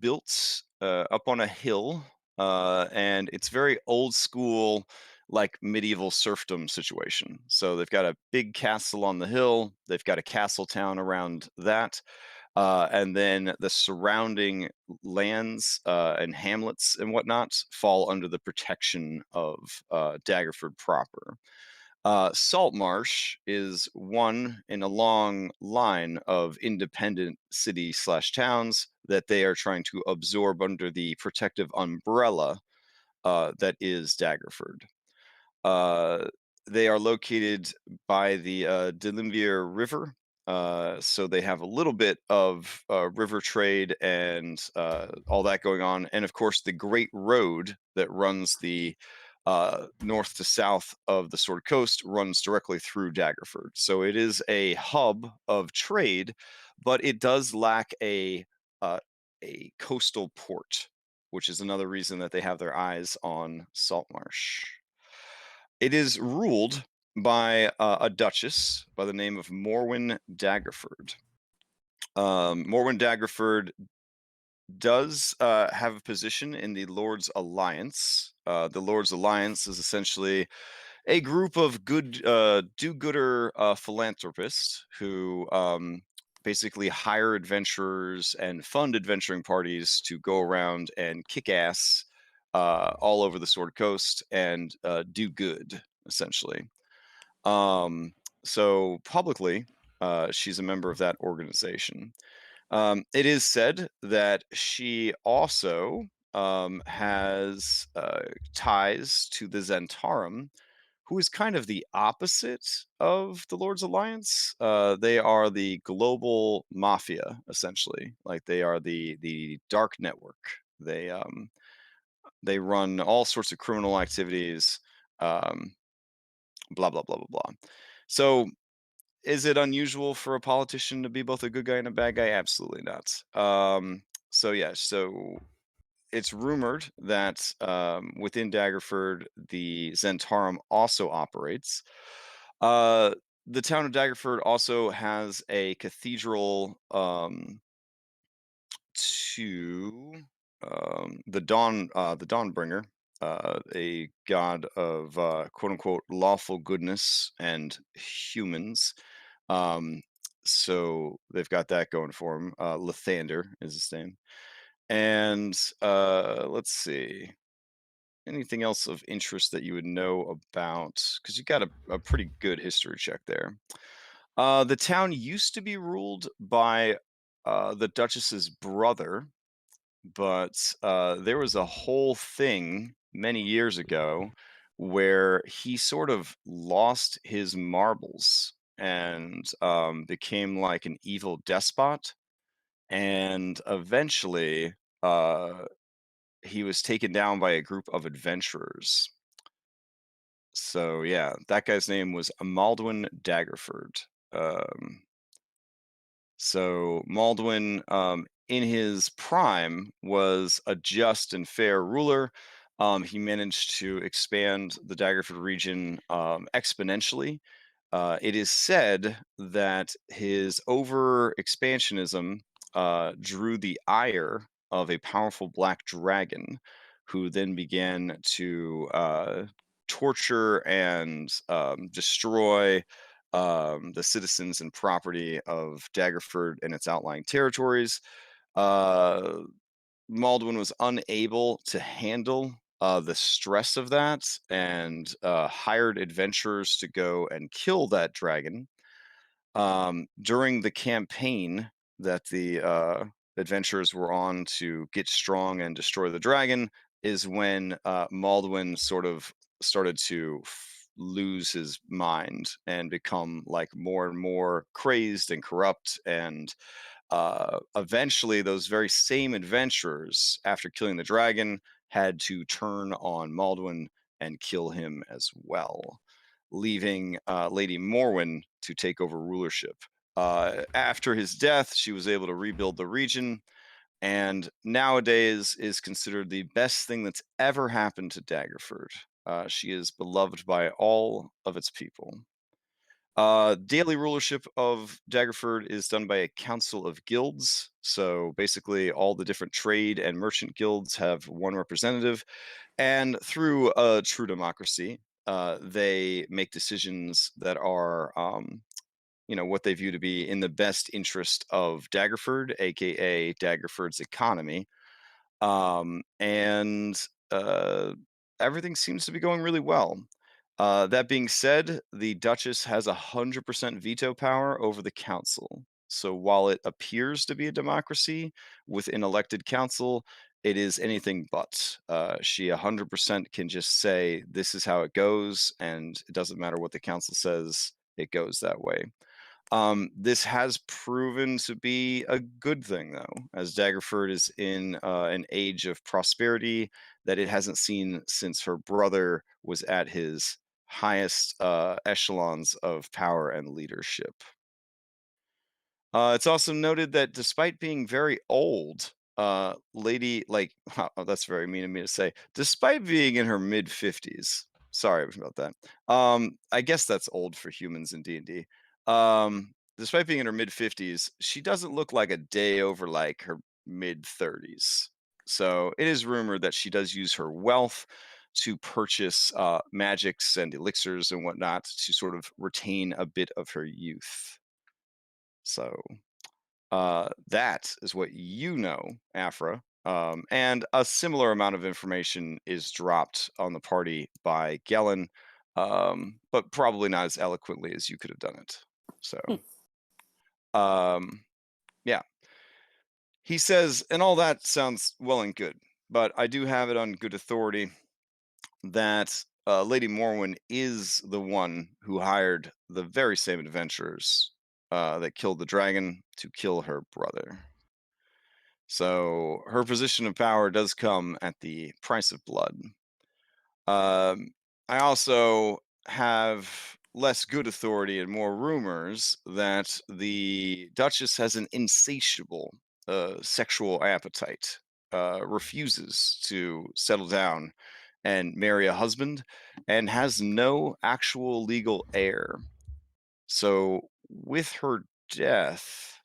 built up on a hill, and it's very old school, like medieval serfdom situation. So they've got a big castle on the hill, they've got a castle town around that, and then the surrounding lands and hamlets and whatnot fall under the protection of Daggerford proper. Saltmarsh is one in a long line of independent city/towns that they are trying to absorb under the protective umbrella that is Daggerford. They are located by the Delimvier River, so they have a little bit of river trade and all that going on, and of course the Great Road that runs the north to south of the Sword Coast runs directly through Daggerford. So it is a hub of trade, but it does lack a coastal port, which is another reason that they have their eyes on Saltmarsh. It is ruled by a duchess by the name of Morwen Daggerford. Morwen Daggerford does have a position in the Lord's Alliance. The Lord's Alliance is essentially a group of good do-gooder philanthropists who basically hire adventurers and fund adventuring parties to go around and kick ass all over the Sword Coast and do good, essentially. So publicly, she's a member of that organization. It is said that she also has ties to the Zentarum, who is kind of the opposite of the Lord's Alliance. They are the global mafia, essentially. Like they are the dark network. They run all sorts of criminal activities. Blah blah blah blah blah. So is it unusual for a politician to be both a good guy and a bad guy? Absolutely not. So yeah, so it's rumored that within Daggerford, the Zentarum also operates. The town of Daggerford also has a cathedral to the Dawnbringer, a god of quote unquote lawful goodness and humans. So they've got that going for him. Lathander is his name. And let's see. Anything else of interest that you would know about? Because you got a pretty good history check there. The town used to be ruled by the Duchess's brother, but there was a whole thing many years ago where he sort of lost his marbles and became like an evil despot, and eventually he was taken down by a group of adventurers. So yeah, that guy's name was Maldwin Daggerford. So Maldwin, in his prime, was a just and fair ruler. He managed to expand the Daggerford region exponentially. It is said that his over expansionism drew the ire of a powerful black dragon, who then began to torture and destroy the citizens and property of Daggerford and its outlying territories. Maldwin was unable to handle the stress of that and hired adventurers to go and kill that dragon. During the campaign that the adventurers were on to get strong and destroy the dragon is when Maldwin sort of started to lose his mind and become like more and more crazed and corrupt, and eventually those very same adventurers, after killing the dragon, had to turn on Maldwin and kill him as well, leaving Lady Morwen to take over rulership. After his death, she was able to rebuild the region, and nowadays is considered the best thing that's ever happened to Daggerford. She is beloved by all of its people. Daily rulership of Daggerford is done by a council of guilds. So basically, all the different trade and merchant guilds have one representative, and through a true democracy, they make decisions that are, what they view to be in the best interest of Daggerford, aka Daggerford's economy. And everything seems to be going really well. That being said, the Duchess has 100% veto power over the council. So while it appears to be a democracy with an elected council, it is anything but. She 100% can just say, this is how it goes, and it doesn't matter what the council says, it goes that way. This has proven to be a good thing, though, as Daggerford is in an age of prosperity that it hasn't seen since her brother was at his highest echelons of power and leadership. It's also noted that despite being very old, lady, that's very mean of me to say, despite being in her mid 50s, sorry about that. I guess that's old for humans in D&D. Despite being in her mid 50s, she doesn't look like a day over like her mid 30s. So it is rumored that she does use her wealth to purchase magics and elixirs and whatnot to sort of retain a bit of her youth. So that is what you know, Afra. And a similar amount of information is dropped on the party by Gellin, but probably not as eloquently as you could have done it. So, yeah. He says, and all that sounds well and good, but I do have it on good authority that Lady Morwen is the one who hired the very same adventurers that killed the dragon to kill her brother. So her position of power does come at the price of blood. I also have less good authority and more rumors that the Duchess has an insatiable sexual appetite, refuses to settle down and marry a husband, and has no actual legal heir. So with her death,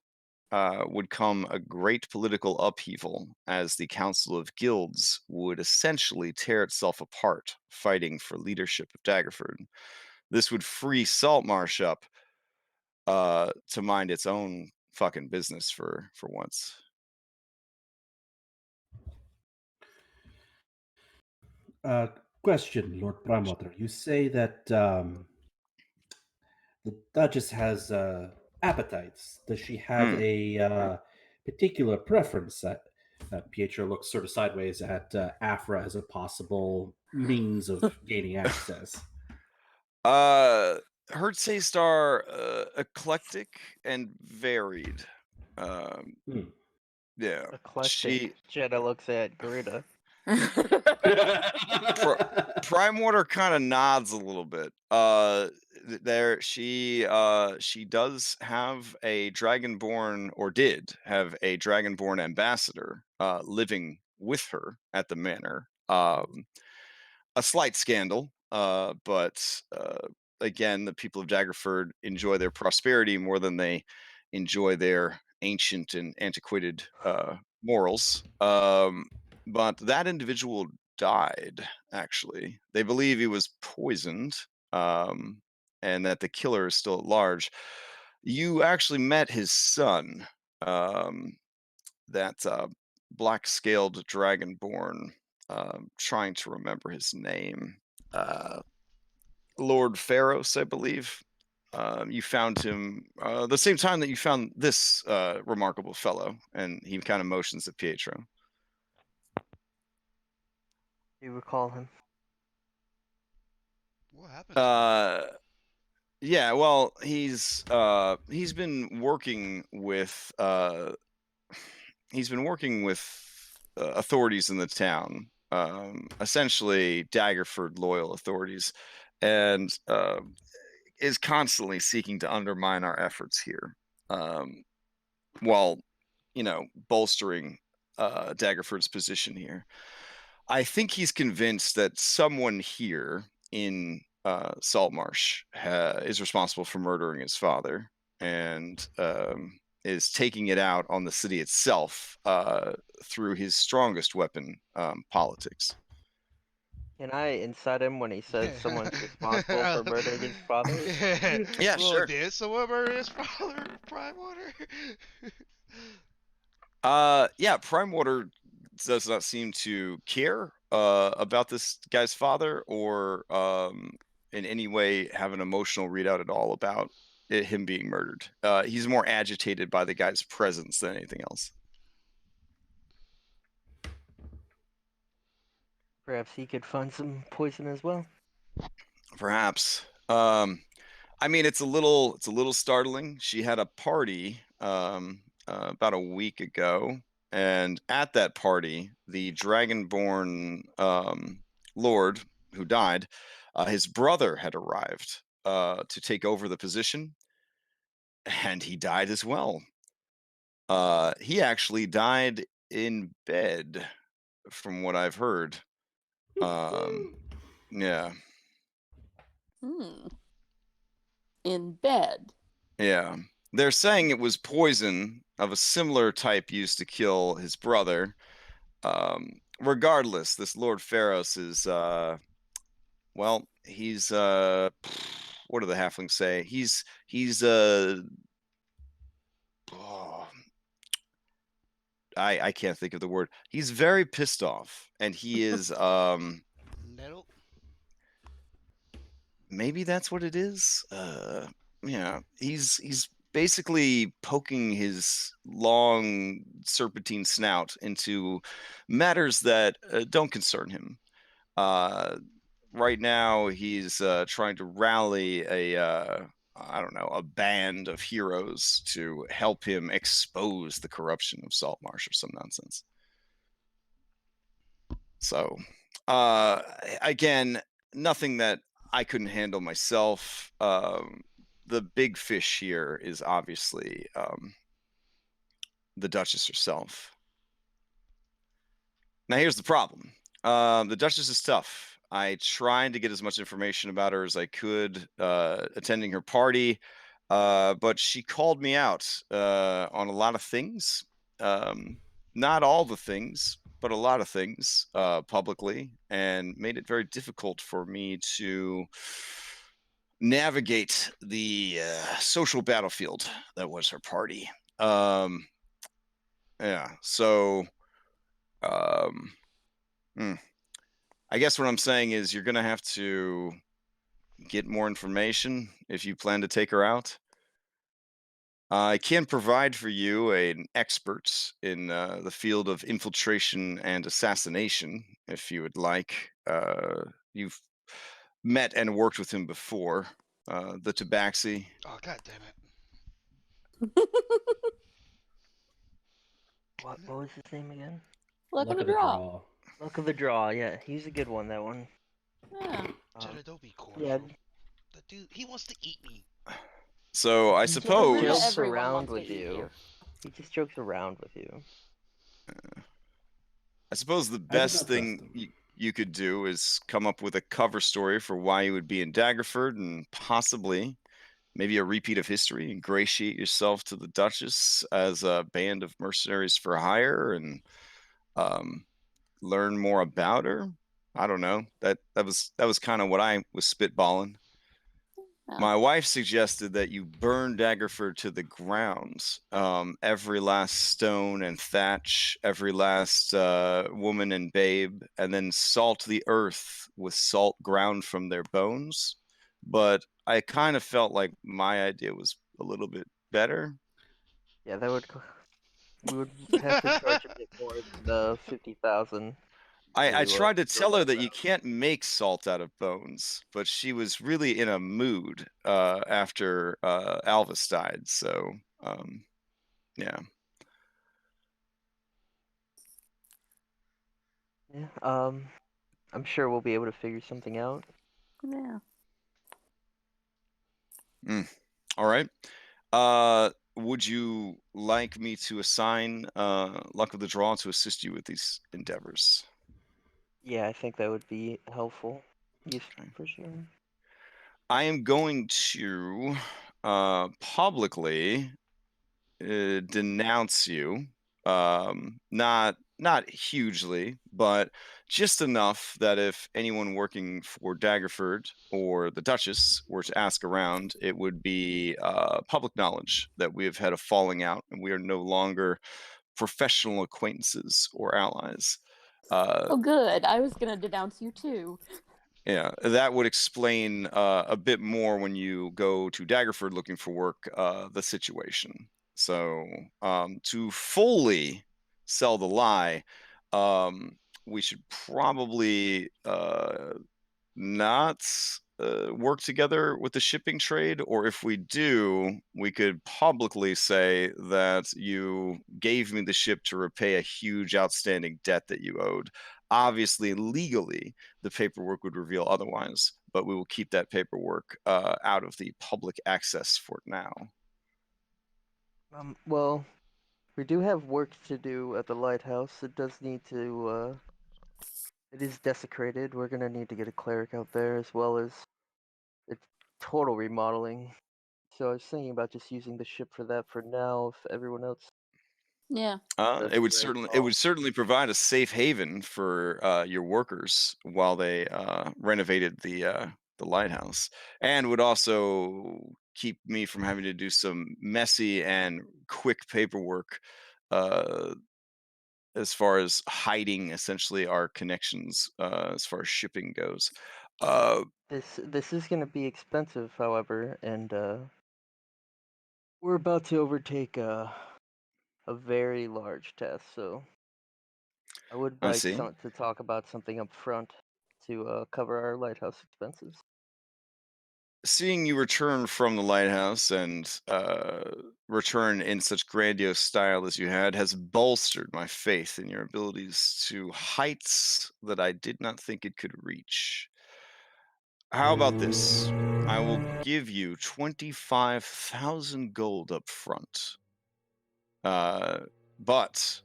would come a great political upheaval as the Council of Guilds would essentially tear itself apart, fighting for leadership of Daggerford. This would free Saltmarsh up to mind its own fucking business for once. Question, Lord Primewater. You say that the Duchess has appetites. Does she have a particular preference? Pietro looks sort of sideways at Afra as a possible means of gaining access. Her tastes are eclectic and varied. Yeah. Eclectic. Jenna looks at Greta. Primewater kind of nods a little bit. She does have a dragonborn, or did have a dragonborn ambassador living with her at the manor. A slight scandal, but again, the people of Daggerford enjoy their prosperity more than they enjoy their ancient and antiquated morals. But that individual died, actually. They believe he was poisoned, and that the killer is still at large. You actually met his son, that black-scaled dragonborn. Trying to remember his name. Lord Pharos, I believe. You found him the same time that you found this remarkable fellow, and he kind of motions at Pietro. You recall him? What happened to him? Yeah, well, he's been working with authorities in the town, essentially Daggerford loyal authorities, and is constantly seeking to undermine our efforts here, while bolstering Daggerford's position here. I think he's convinced that someone here in Saltmarsh is responsible for murdering his father, and is taking it out on the city itself through his strongest weapon, politics. Can I incite him when he says someone's responsible for murdering his father? Yeah, well, sure. did someone murder his father, Primewater? Yeah, Primewater does not seem to care about this guy's father, or in any way have an emotional readout at all about him being murdered. He's more agitated by the guy's presence than anything else. Perhaps he could find some poison as well. Perhaps. I mean, it's a little startling. She had a party about a week ago, and at that party, the dragonborn lord who died, his brother had arrived to take over the position, and he died as well. He actually died in bed, from what I've heard. Yeah. In bed. Yeah. They're saying it was poison of a similar type used to kill his brother. Regardless, this Lord Pharos is well, he's what do the halflings say? He's oh, I can't think of the word. He's very pissed off, and he is Nettle? maybe that's what it is. Yeah, he's basically poking his long serpentine snout into matters that don't concern him. Right now, he's trying to rally I don't know, a band of heroes to help him expose the corruption of Saltmarsh or some nonsense. So, again, nothing that I couldn't handle myself. The big fish here is obviously the Duchess herself. Now, here's the problem. The Duchess is tough. I tried to get as much information about her as I could, attending her party, but she called me out on a lot of things. Not all the things, but a lot of things publicly, and made it very difficult for me to navigate the social battlefield that was her party. Yeah, so I guess what I'm saying is you're going to have to get more information if you plan to take her out. I can provide for you an expert in the field of infiltration and assassination, if you would like. You've met and worked with him before, the Tabaxi. Oh, god damn it. What was his name again? Luck of the draw. Luck of the Draw. Yeah, he's a good one. That one. Yeah. Jeddah, don't be cordial. Yeah. The dude, he wants to eat me. So I He just suppose jokes Everyone around wants to with eat you. He just jokes around with you. I suppose the I did best not trust thing him. you could do is come up with a cover story for why you would be in Daggerford, and possibly maybe a repeat of history. Ingratiate yourself to the Duchess as a band of mercenaries for hire, and learn more about her. I don't know. That was kind of what I was spitballing. My wife suggested that you burn Daggerford to the ground. Every last stone and thatch, every last woman and babe, and then salt the earth with salt ground from their bones. But I kind of felt like my idea was a little bit better. Yeah, that would. We would have to charge a bit more than the 50,000. I tried to throw tell her that that you around. can't make salt out of bones, but she was really in a mood after Alvis died. So, yeah. Yeah. I'm sure we'll be able to figure something out. Yeah. All right. would you like me to assign Luck of the Draw to assist you with these endeavors? Yeah, I think that would be helpful. Yes, Okay. for sure. I am going to publicly denounce you. Not hugely, but just enough that if anyone working for Daggerford or the Duchess were to ask around, it would be public knowledge that we have had a falling out and we are no longer professional acquaintances or allies. Oh, good. I was gonna denounce you too. Yeah, that would explain a bit more when you go to Daggerford looking for work, the situation. So, to fully sell the lie, we should probably not work together with the shipping trade, or if we do, we could publicly say that you gave me the ship to repay a huge outstanding debt that you owed. Obviously, legally, the paperwork would reveal otherwise, but we will keep that paperwork out of the public access for now. Well, we do have work to do at the lighthouse. It does need to, it is desecrated. We're gonna need to get a cleric out there as well as it's total remodeling. So I was thinking about just using the ship for that for now. If everyone else, Yeah. that's It a would great certainly call. provide a safe haven for your workers while they renovated the lighthouse, and would also keep me from having to do some messy and quick paperwork uh, as far as hiding essentially our connections as far as shipping goes. This is gonna be expensive, however, and we're about to overtake a very large task. So I would I like see. to talk about something up front to cover our lighthouse expenses. Seeing you return from the lighthouse and return in such grandiose style as you had has bolstered my faith in your abilities to heights that I did not think it could reach. How about this? I will give you 25,000 gold up front. But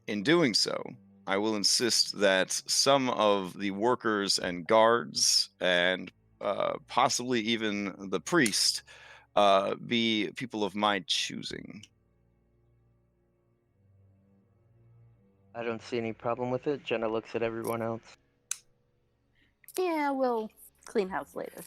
in doing so, I will insist that some of the workers and guards and possibly even the priest be people of my choosing. I don't see any problem with it. Jenna looks at everyone else. Yeah, we'll clean house later.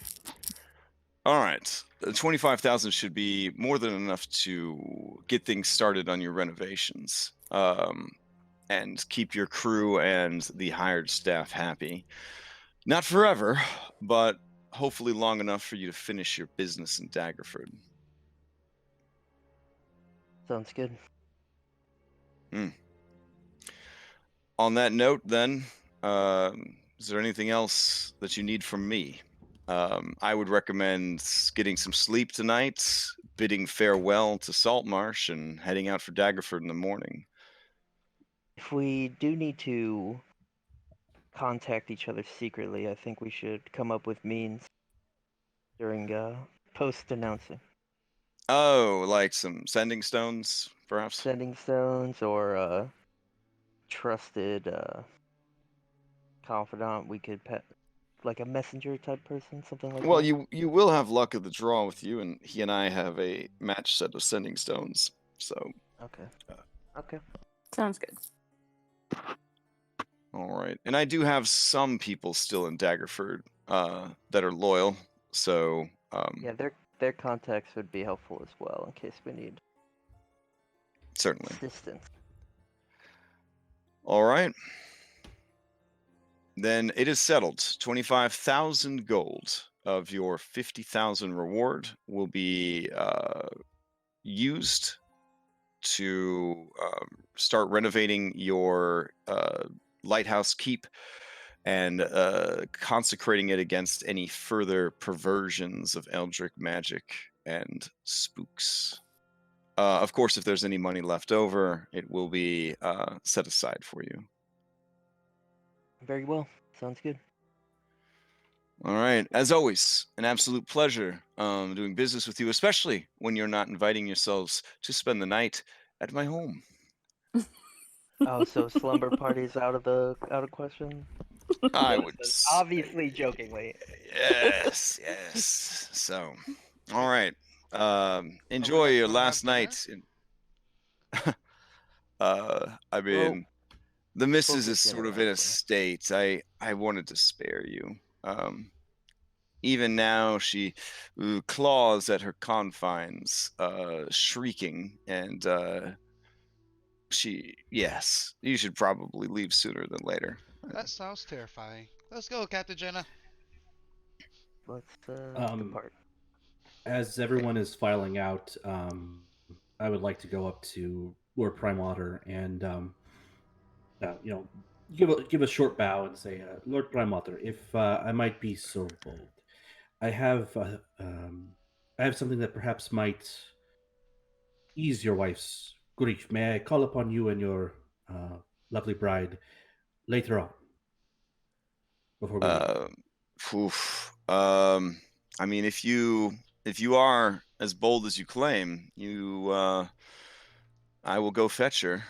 All right. 25,000 should be more than enough to get things started on your renovations and keep your crew and the hired staff happy. Not forever, but hopefully long enough for you to finish your business in Daggerford. Sounds good. On that note, then, is there anything else that you need from me? I would recommend getting some sleep tonight, bidding farewell to Saltmarsh, and heading out for Daggerford in the morning. If we do need to contact each other secretly, I think we should come up with means during post announcing. Oh, like some sending stones, perhaps? Sending stones or trusted confidant we could like a messenger type person, something like Well, that. you will have luck of the draw with you, and he and I have a match set of sending stones. So, Okay. Okay. Sounds good. all right. And I do have some people still in Daggerford that are loyal. So, Yeah, their contacts would be helpful as well in case we need certainly. assistance. All right. Then it is settled. 25,000 gold of your 50,000 reward will be used to start renovating your lighthouse keep and consecrating it against any further perversions of eldritch magic and spooks. Of course, if there's any money left over, it will be set aside for you. Very well. Sounds good. All right. As always, an absolute pleasure doing business with you, especially when you're not inviting yourselves to spend the night at my home. Oh, so slumber party's out of question? I would. Obviously, jokingly. Yes, yes. So, all right. Enjoy not your gonna have last dinner? night. I Well, mean, the missus is focus sort dinner, of in a actually. state. I wanted to spare you. Even now, she claws at her confines, shrieking, and yes, you should probably leave sooner than later. That sounds terrifying. Let's go, Captain Jenna. Let's Um, depart. as everyone is filing out, I would like to go up to Lord Primewater and give a short bow and say, Lord Primewater, if I might be so bold, I have I have something that perhaps might ease your wife's grief. May I call upon you and your lovely bride later on before we leave? Uh, Oof. I mean, if you are as bold as you claim, I will go fetch her,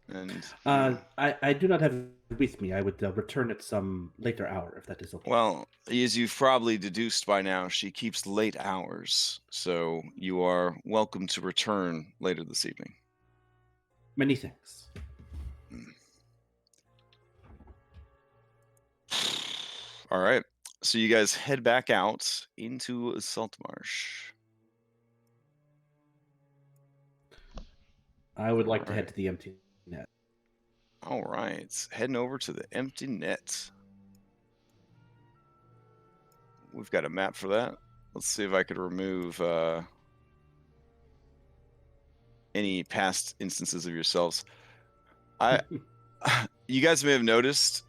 and I do not have it with me. I would return at some later hour if that is okay. well, as you've probably deduced by now, she keeps late hours, so you are welcome to return later this evening. Many thanks. Mm. All right, so you guys head back out into Saltmarsh. I would like All to right. head to the empty net. All right, heading over to the empty net. We've got a map for that. Let's see if I could remove any past instances of yourselves. You guys may have noticed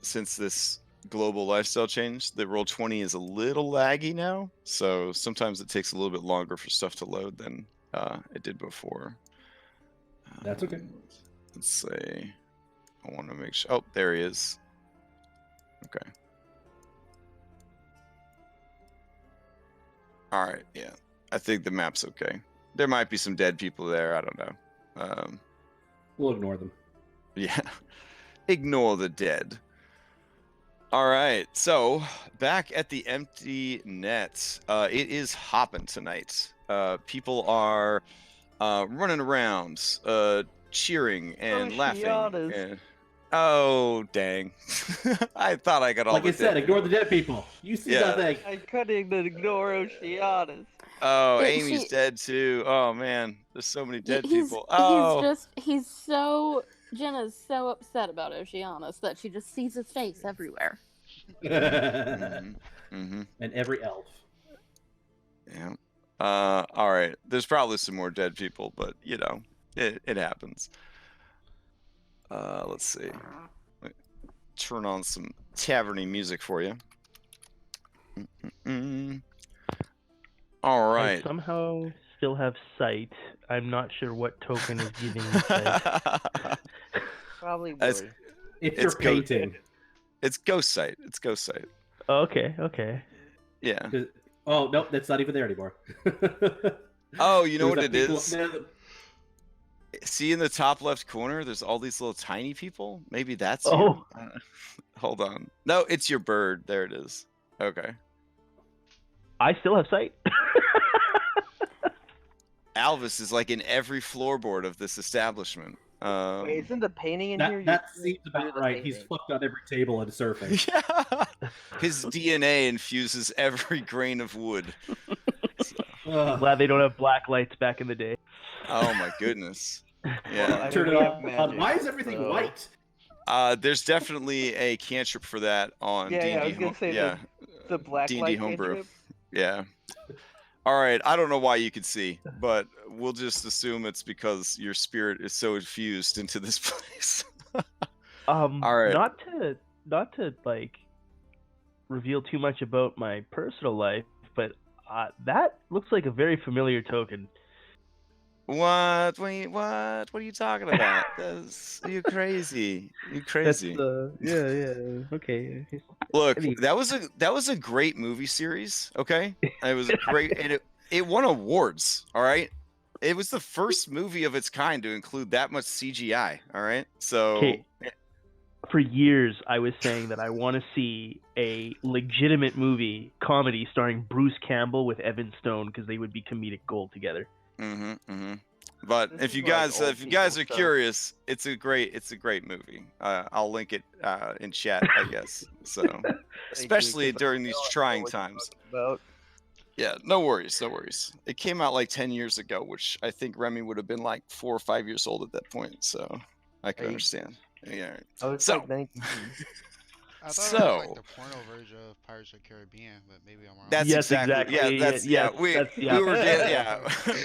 since this global lifestyle change that Roll20 is a little laggy now, so sometimes it takes a little bit longer for stuff to load than it did before. That's okay. Let's see. I want to make sure. Oh, there he is. Okay. All right. Yeah, I think the map's okay. There might be some dead people there. I don't know. We'll ignore them. Yeah. Ignore the dead. All right, so back at the empty net, it is hopping tonight. People are running around, cheering and laughing. Oceanus. And... Oh, dang. I thought I got all Like the I said, dead ignore people. the dead people. You see Yeah. nothing. I couldn't ignore Oceanus. Oh, It- Amy's she- dead too. Oh, man. There's so many dead He's people. Oh. Jenna's so upset about Oceanus that she just sees his face everywhere. And every elf. Yeah. All right. There's probably some more dead people, but it happens. Let's see. Turn on some taverny music for you. All right. I somehow still have sight. I'm not sure what token is giving me sight. Probably It's- Willy. If It's you're go- painting. It's ghost sight. It's ghost sight. Okay. Yeah. Oh, no, that's not even there anymore. Oh, you know There's what that it people is? up there that- See in the top left corner, there's all these little tiny people. Maybe that's Oh. you. Hold on. No, it's your bird. There it is. Okay. I still have sight. Alvis is like in every floorboard of this establishment. Wait, isn't the painting in here? That You're seems through about the right. He's painting. flipped on every table and surfing. Yeah. His DNA infuses every grain of wood. Ugh. Glad they don't have black lights back in the day. Oh my goodness. Well, Yeah. I Turn mean, it we have on. magic, Why is everything so- white? There's definitely a cantrip for that on Yeah, D&D. I was gonna say yeah. the black D&D light homebrew. cantrip. Yeah. All right. I don't know why you could see, but we'll just assume it's because your spirit is so infused into this place. All right. Not to like reveal too much about my personal life, but that looks like a very familiar token. What? What are you talking about? You crazy. You crazy. Yeah. Okay. Look, Anyway. that was a great movie series. Okay, it was great, and it won awards. All right, it was the first movie of its kind to include that much CGI. All right, so Okay. For years, I was saying that I want to see a legitimate movie comedy starring Bruce Campbell with Evan Stone because they would be comedic gold together. But This if is you like guys old people are stuff. curious, it's a great movie. I'll link it in chat, I guess. So especially during these trying times. About. Yeah, no worries. It came out like 10 years ago, which I think Remy would have been like 4 or 5 years old at that point, so I can understand. Yeah. I was So, like 19. I thought it was like so the porno version of Pirates of the Caribbean, but maybe I'm wrong. that's Yes, exactly. Yeah, that's yes, we yeah. were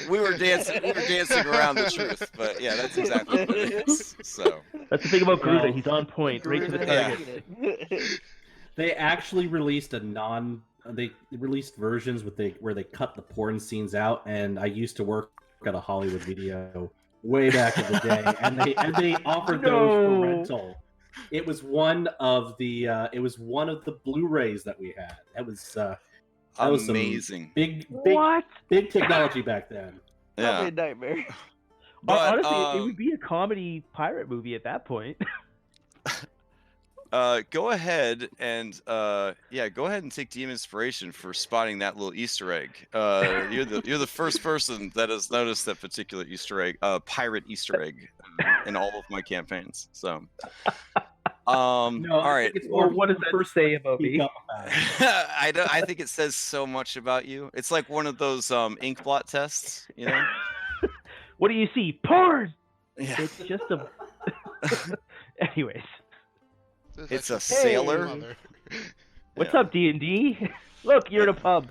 we were dancing around the truth, but yeah, that's exactly what it is. So that's the thing about Well, Garuda. He's on point, right to the target. They actually released they released versions where they cut the porn scenes out, and I used to work at a Hollywood video way back in the day, and they offered those for rental. It was one of the Blu-rays that we had. That was amazing. Some big technology back then. Probably a nightmare. But honestly, it would be a comedy pirate movie at that point. go ahead and take deep inspiration for spotting that little Easter egg. You're the first person that has noticed that particular Easter egg, pirate Easter egg, in all of my campaigns. So, all right. What does that say about me? I think it says so much about you. It's like one of those ink blot tests, you know. What do you see? Porn. Yeah. It's just a. Anyways. It's a sailor. What's up, D&D? Look, you're in a pub.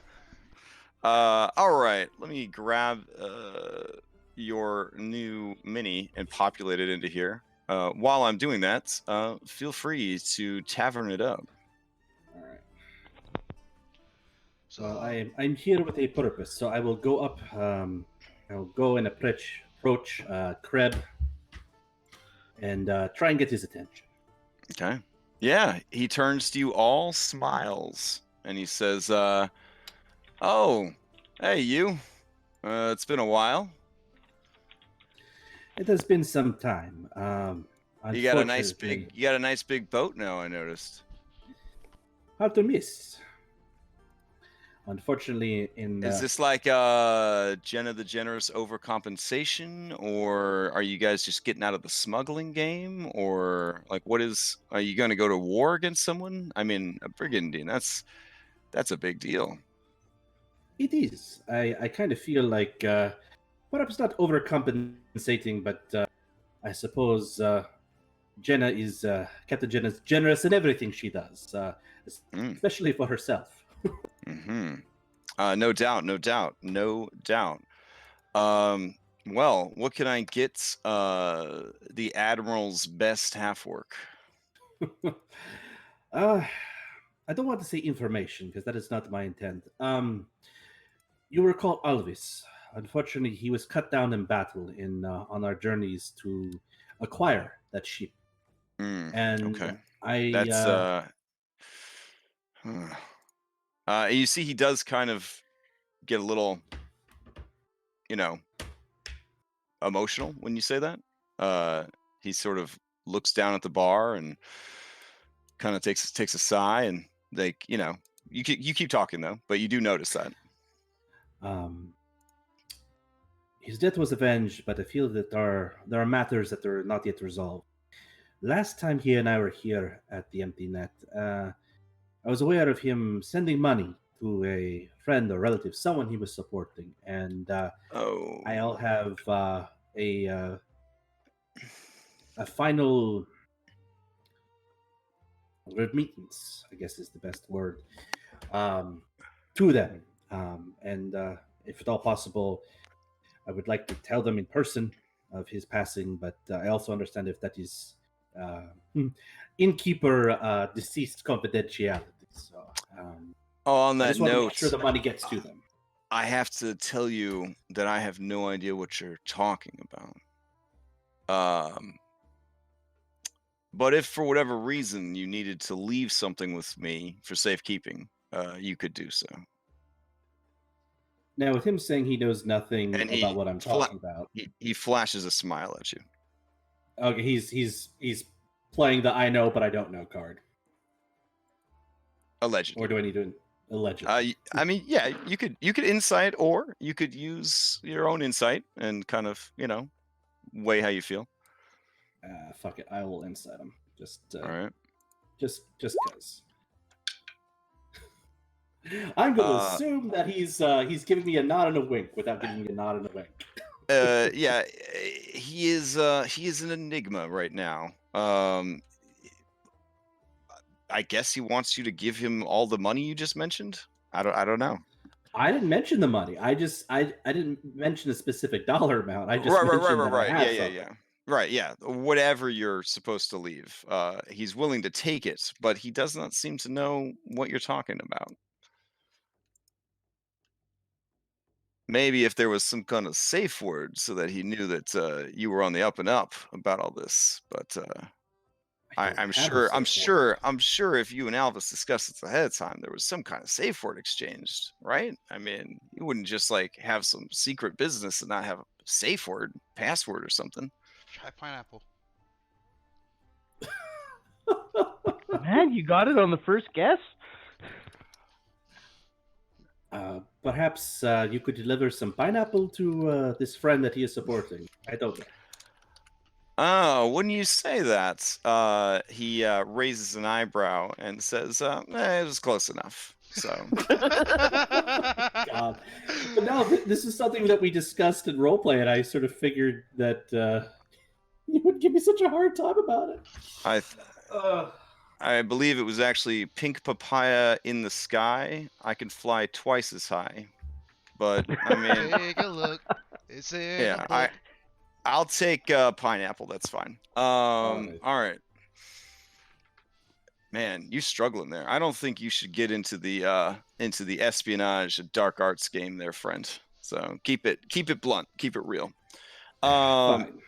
All right. Let me grab your new mini and populate it into here. While I'm doing that, feel free to tavern it up. All right. So I'm here with a purpose. So I will go up. I'll go and approach Kreb and try and get his attention. Okay. Yeah, he turns to you all, smiles, and he says, "Oh, hey, you. It's been a while. It has been some time. You got a nice big boat now, I noticed. Hard to miss. Unfortunately, is this like Jenna the Generous overcompensation, or are you guys just getting out of the smuggling game, or like are you going to go to war against someone? I mean, a brigandine, that's a big deal. It is. I kind of feel like perhaps not overcompensating, but I suppose Jenna is Captain Jenna's generous in everything she does, especially for herself. No doubt. Well, what can I get the Admiral's best half work? I don't want to say information because that is not my intent. You recall Alvis. Unfortunately, he was cut down in battle on our journeys to acquire that ship. And okay. You see, he does kind of get a little, emotional when you say that. He sort of looks down at the bar and kind of takes a sigh, and you keep talking though, but you do notice that. His death was avenged, but I feel that there are matters that are not yet resolved. Last time he and I were here at the Empty Net, I was aware of him sending money to a friend or relative, someone he was supporting, and I'll have a final remittance, I guess is the best word, to them, and if at all possible, I would like to tell them in person of his passing, but I also understand if that is innkeeper deceased confidentiality. So, on that I just want to note, make sure the money gets to them. I have to tell you that I have no idea what you're talking about. But if for whatever reason you needed to leave something with me for safekeeping, you could do so. Now, with him saying he knows nothing And about what I'm talking about, he flashes a smile at you. okay, he's playing the I know but I don't know card. Allegedly. Or do I need to allegedly? I mean, yeah, you could insight, or you could use your own insight and kind of, weigh how you feel. Fuck it, I will insight him. All right. Just because. I'm going to assume that he's giving me a nod and a wink without giving me a nod and a wink. Yeah, he is an enigma right now. I guess he wants you to give him all the money you just mentioned. I don't know. I didn't mention the money. I didn't mention a specific dollar amount. I just mentioned that I have something. Yeah. Right, yeah. Whatever you're supposed to leave, he's willing to take it, but he does not seem to know what you're talking about. Maybe if there was some kind of safe word so that he knew that you were on the up and up about all this. But I'm sure if you and Alvis discussed this ahead of time, there was some kind of safe word exchanged, right? I mean, you wouldn't just like have some secret business and not have a safe word, password or something. Try pineapple. Man, you got it on the first guess. Perhaps you could deliver some pineapple to this friend that he is supporting. I don't know. Oh, wouldn't you say that? He raises an eyebrow and says, it was close enough. So. God. But no, this is something that we discussed in roleplay, and I sort of figured that you would give me such a hard time about it. I believe it was actually pink papaya in the sky. I can fly twice as high. But, I mean... Take a look. It's in the book. I'll take pineapple. That's fine. All right. Man, you struggling there. I don't think you should get into the espionage dark arts game there, friend. So keep it blunt. Keep it real. Fine.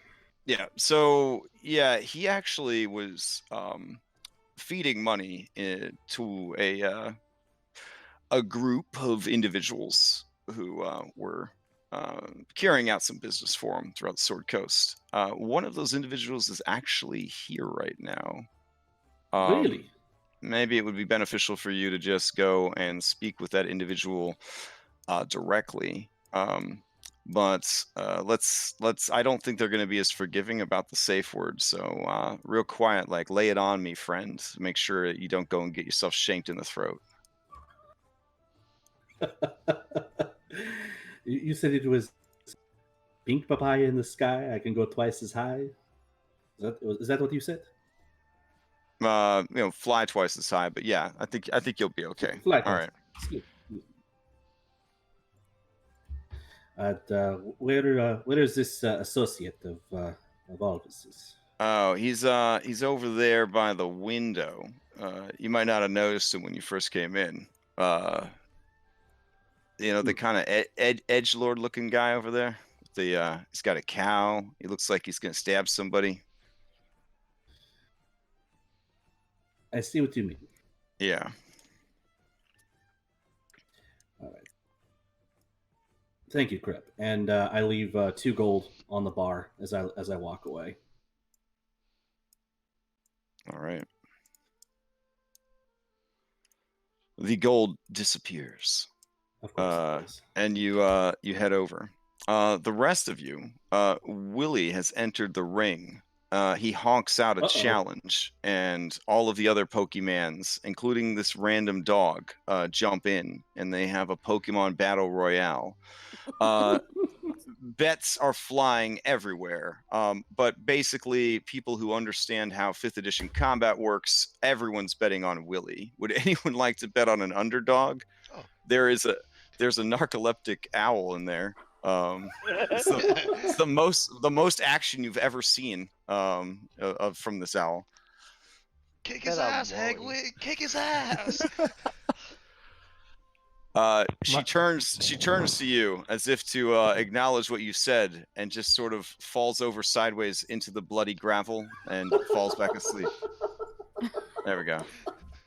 Yeah. So yeah, he actually was feeding money to a group of individuals who were carrying out some business for him throughout the Sword Coast. One of those individuals is actually here right now. Really? Maybe it would be beneficial for you to just go and speak with that individual directly. But let's. I don't think they're going to be as forgiving about the safe word. So real quiet, like lay it on me, friend. Make sure you don't go and get yourself shanked in the throat. You said it was pink papaya in the sky. I can go twice as high. Is that what you said? Fly twice as high. But yeah, I think you'll be okay. Fly All right. Where is this associate of Alvis's? Oh, he's over there by the window. You might not have noticed him when you first came in. The kind of edgelord looking guy over there. He's got a cow. He looks like he's gonna stab somebody. I see what you mean. Yeah. All right. Thank you, Crip. And I leave 2 gold on the bar as I walk away. All right. The gold disappears. Of course it does. And you head over. The rest of you, Willie has entered the ring. He honks out a challenge, and all of the other Pokemans, including this random dog, jump in, and they have a Pokemon Battle Royale. Bets are flying everywhere, but basically people who understand how 5th edition combat works, everyone's betting on Willie. Would anyone like to bet on an underdog? Oh. There's a narcoleptic owl in there. It's the most action you've ever seen from this owl. Kick his ass, Hagwig! Kick his ass! She turns to you as if to acknowledge what you said, and just sort of falls over sideways into the bloody gravel and falls back asleep. There we go.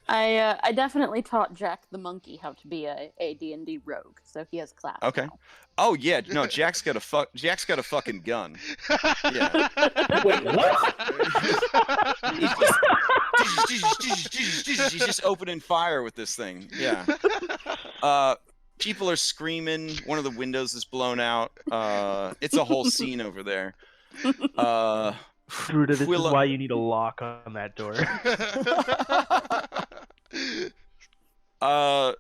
I definitely taught Jack the monkey how to be a D&D rogue, so he has class. Okay. Now. Oh yeah, no, Jack's got a fucking gun. Yeah. Wait, what? He's just opening fire with this thing. Yeah. People are screaming. One of the windows is blown out. It's a whole scene over there. Druida, this is why you need a lock on that door.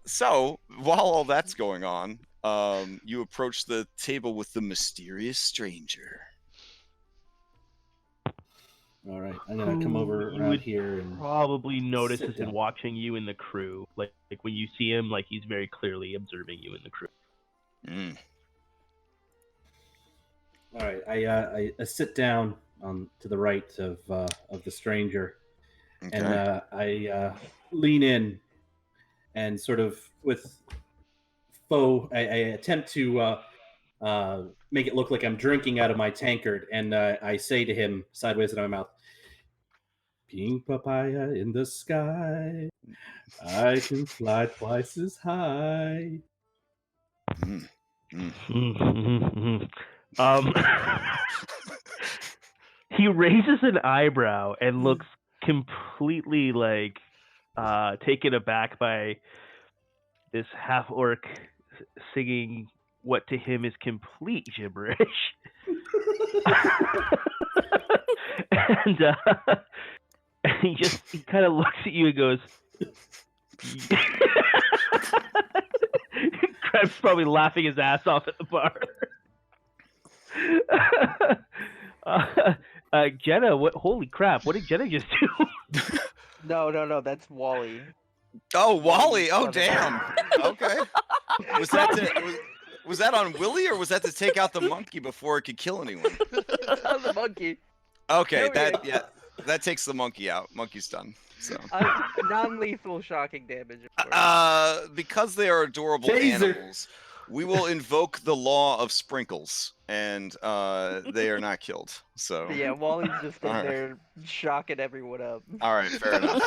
So while all that's going on, you approach the table with the mysterious stranger. All right, I'm gonna come over around here and probably notices in watching you and the crew. Like when you see him, like he's very clearly observing you and the crew. Mm. All right, I sit down to the right of the stranger, Okay. and I lean in and sort of with I attempt to make it look like I'm drinking out of my tankard, and I say to him sideways in my mouth, "Pink papaya in the sky, I can fly twice as high." Mm. Mm. He raises an eyebrow and looks completely like taken aback by this half orc singing what to him is complete gibberish. and he kind of looks at you and goes, Krebs probably laughing his ass off at the bar. Jenna, holy crap, what did Jenna just do? No, that's Wally. Oh, Wally! Oh, damn! Okay. Was that on Willie, or was that to take out the monkey before it could kill anyone? The monkey. Okay, that takes the monkey out. Monkey's done. So non-lethal shocking damage. Of course. Because they are adorable animals, we will invoke the law of sprinkles, and they are not killed. So yeah, Wally's just in there shocking everyone up. All right, fair enough.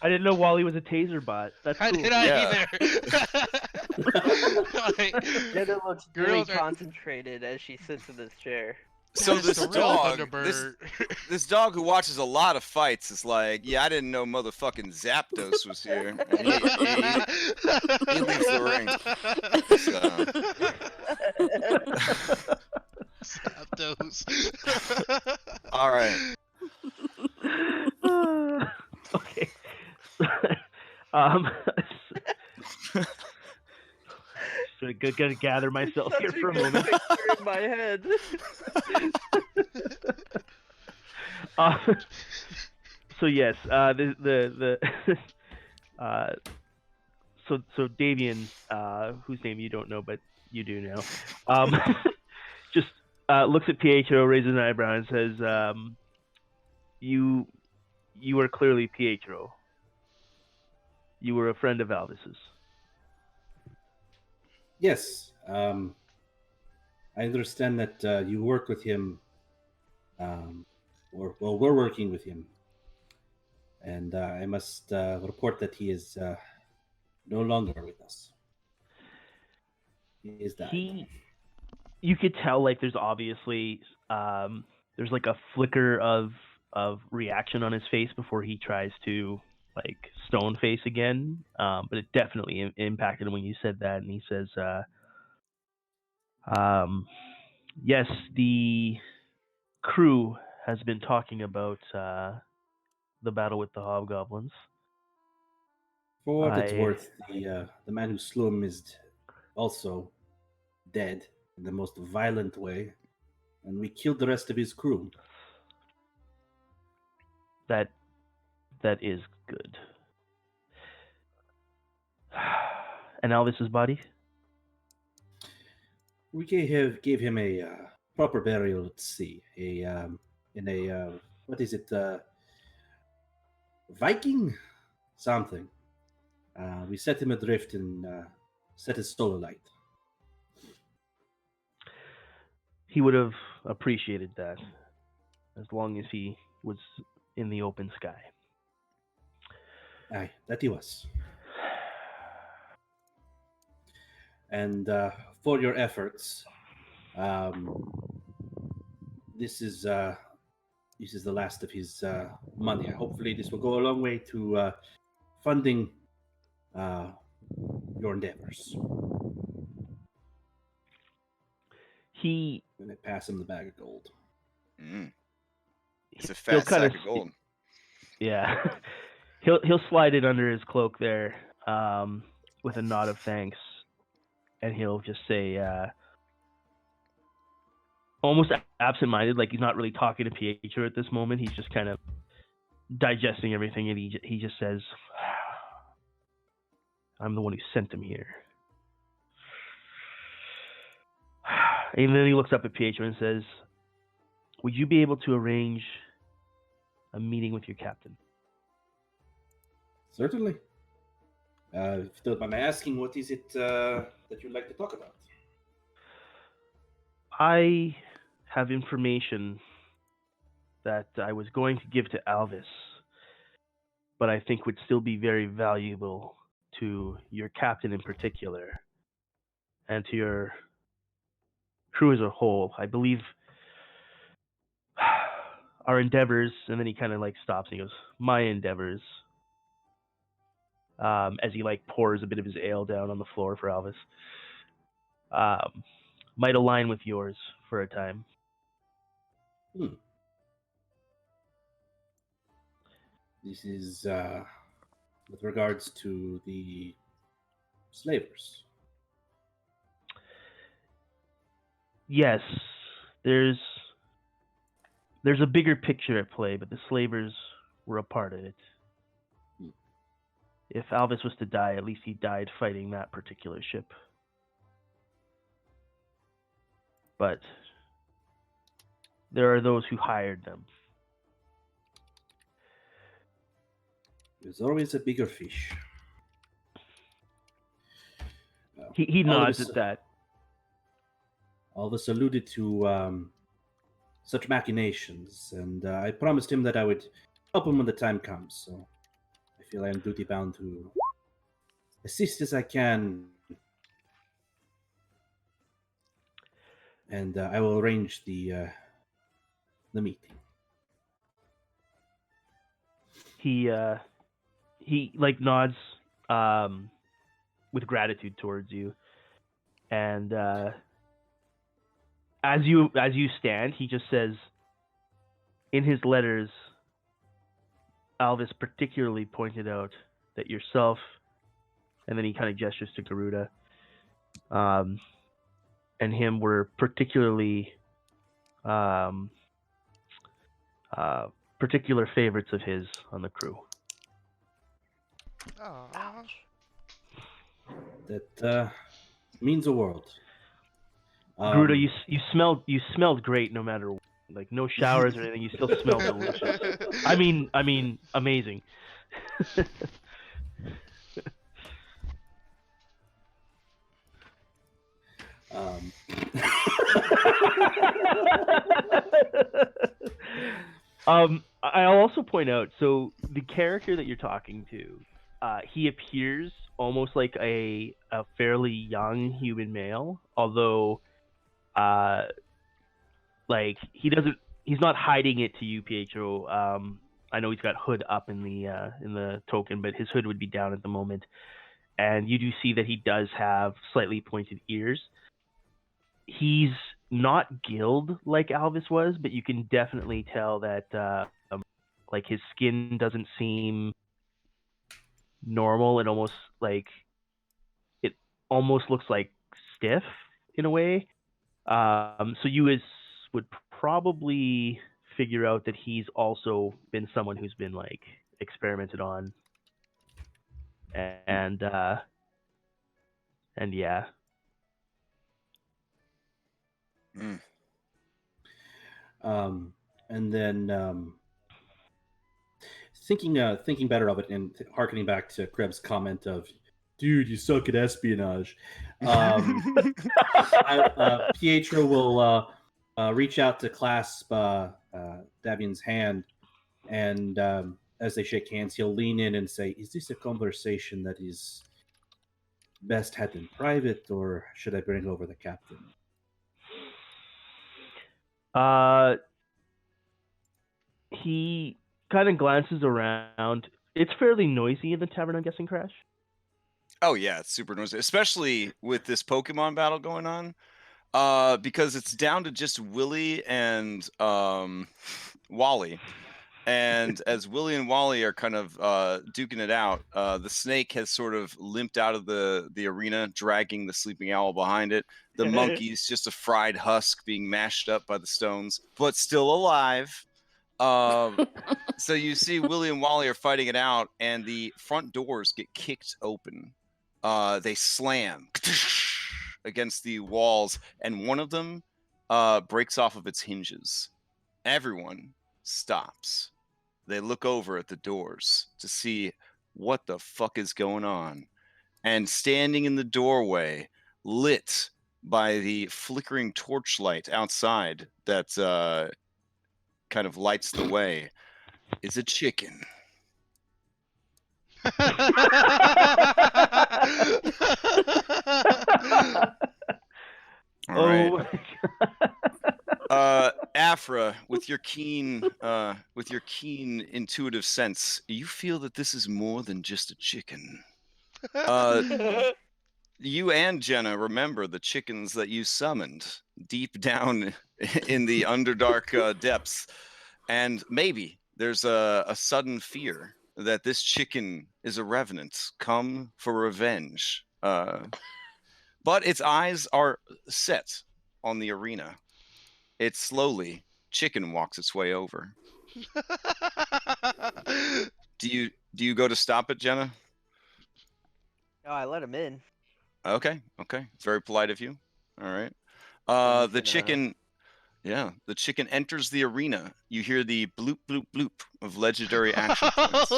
I didn't know Wally was a taser bot. That's cool. I didn't either. Jenna looks really concentrated as she sits in this chair. So this dog who watches a lot of fights is like, yeah, I didn't know motherfucking Zapdos was here. And he leaves the ring. So. Zapdos. All right. Okay. So I'm gonna gather myself here for a moment. In my head. So yes, so Davian, whose name you don't know but you do know, just looks at Pietro, raises an eyebrow, and says, "You are clearly Pietro. You were a friend of Alvis's." Yes, I understand that you work with him. We're working with him, and I must report that he is no longer with us. He is died. You could tell, like, there's obviously there's like a flicker of reaction on his face before he tries to like stone face again, but it definitely impacted him when you said that, and he says, yes, the crew has been talking about the battle with the hobgoblins. For what it's worth, the man who slew him is also dead in the most violent way, and we killed the rest of his crew. That is good. And Alvis's body? We gave him a proper burial at sea. What is it? Viking something. We set him adrift and set his soul alight. He would have appreciated that, as long as he was in the open sky. Aye, that he was. And for your efforts, this is the last of his money. Hopefully, this will go a long way to funding your endeavors. He And I pass him the bag of gold. It's a he'll fat kinda sack of gold. Yeah. he'll slide it under his cloak there, with a nod of thanks, and he'll just say, almost absent-minded, like he's not really talking to Pietro at this moment. He's just kind of digesting everything, and he just says, "I'm the one who sent him here." And then he looks up at Pietro and says, "Would you be able to arrange a meeting with your captain?" Certainly. If you don't mind my asking, what is it that you'd like to talk about? I have information that I was going to give to Alvis, but I think would still be very valuable to your captain in particular, and to your crew as a whole. I believe our endeavors, and then he kind of like stops and he goes, "My endeavors," as he like pours a bit of his ale down on the floor for Alvis, might align with yours for a time. This is with regards to the slavers. Yes, there's a bigger picture at play, but the slavers were a part of it. If Alvis was to die, at least he died fighting that particular ship. But there are those who hired them. There's always a bigger fish. He nods at that. Alvis alluded to such machinations, and I promised him that I would help him when the time comes. So I feel I am duty bound to assist as I can, and I will arrange the meeting. He like nods with gratitude towards you, and as you stand, he just says, in his letters, Alvis particularly pointed out that yourself, and then he kind of gestures to Garuda, and him were particularly particular favorites of his on the crew. Aww. That means a world. Garuda, you smelled great no matter what. Like no showers or anything, you still smell delicious. I mean amazing. I'll also point out, so the character that you're talking to, he appears almost like a fairly young human male, although like he's not hiding it to you, Pietro. I know he's got hood up in the token, but his hood would be down at the moment. And you do see that he does have slightly pointed ears. He's not gilled like Alvis was, but you can definitely tell that like his skin doesn't seem normal. It almost looks like stiff in a way. So you would probably figure out that he's also been someone who's been like experimented on, and yeah. And then thinking better of it and harkening back to Krebs' comment of, "Dude, you suck at espionage." Pietro will reach out to clasp Davian's hand, and as they shake hands, he'll lean in and say, "Is this a conversation that is best had in private, or should I bring over the captain?" He kind of glances around. It's fairly noisy in the tavern, I'm guessing, Crash? Oh yeah, it's super noisy, especially with this Pokemon battle going on. Because it's down to just Willie and Wally. And as Willie and Wally are kind of duking it out, the snake has sort of limped out of the arena, dragging the sleeping owl behind it. The monkey's just a fried husk being mashed up by the stones, but still alive. So you see Willie and Wally are fighting it out, and the front doors get kicked open. They slam against the walls, and one of them breaks off of its hinges. Everyone stops. They look over at the doors to see what the fuck is going on. And standing in the doorway, lit by the flickering torchlight outside that kind of lights the way, is a chicken. All right. Afra, with your keen intuitive sense, you feel that this is more than just a chicken. You and Jenna remember the chickens that you summoned deep down in the underdark depths, and maybe there's a sudden fear that this chicken is a revenant come for revenge. But its eyes are set on the arena. It slowly chicken walks its way over. Do you go to stop it, Jenna? No, I let him in. Okay. Very polite of you. All right. The chicken enters the arena. You hear the bloop bloop bloop of legendary action points.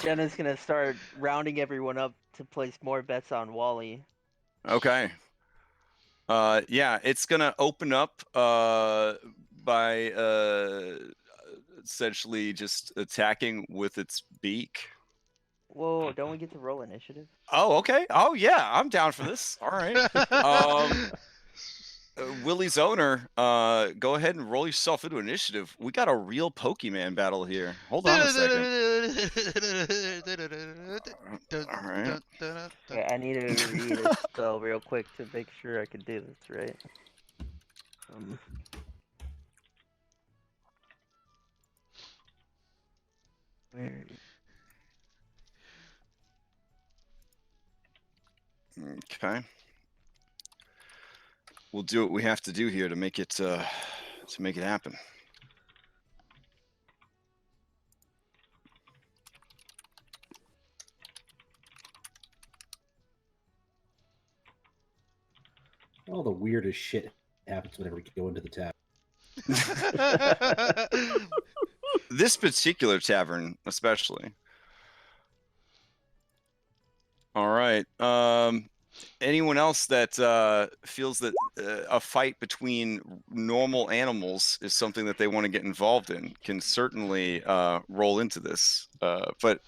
Jenna's gonna start rounding everyone up to place more bets on Wally. Okay. Yeah, it's gonna open up by essentially just attacking with its beak. Whoa, don't we get to roll initiative? Oh, okay. Oh, yeah, I'm down for this. All right. Willie's owner, go ahead and roll yourself into initiative. We got a real Pokemon battle here. Hold on a second. All right. Okay, I need to read a spell real quick to make sure I can do this right. Where? Okay. We'll do what we have to do here to make it happen. All the weirdest shit happens whenever we go into the tavern. This particular tavern, especially. All right. Anyone else that feels that a fight between normal animals is something that they want to get involved in can certainly roll into this. But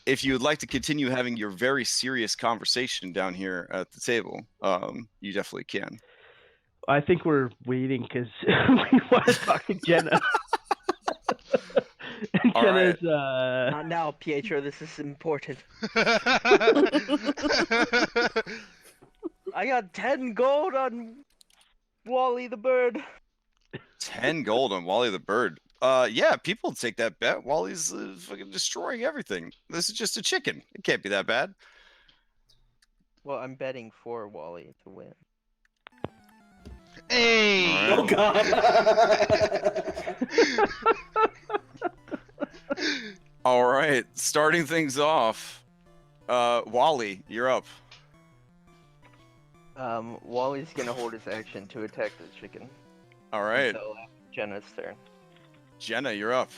if you would like to continue having your very serious conversation down here at the table, you definitely can. I think we're waiting because we want to talk to Jenna. And All Jenna's, Not now, Pietro. This is important. I got 10 gold on Wally the bird. 10 gold on Wally the bird. Yeah, people take that bet. Wally's fucking destroying everything. This is just a chicken. It can't be that bad. Well, I'm betting for Wally to win. Hey! All Oh God! All right, starting things off. Wally, you're up. Wally's gonna hold his action to attack the chicken. All right. Until Jenna's turn. Jenna, you're up.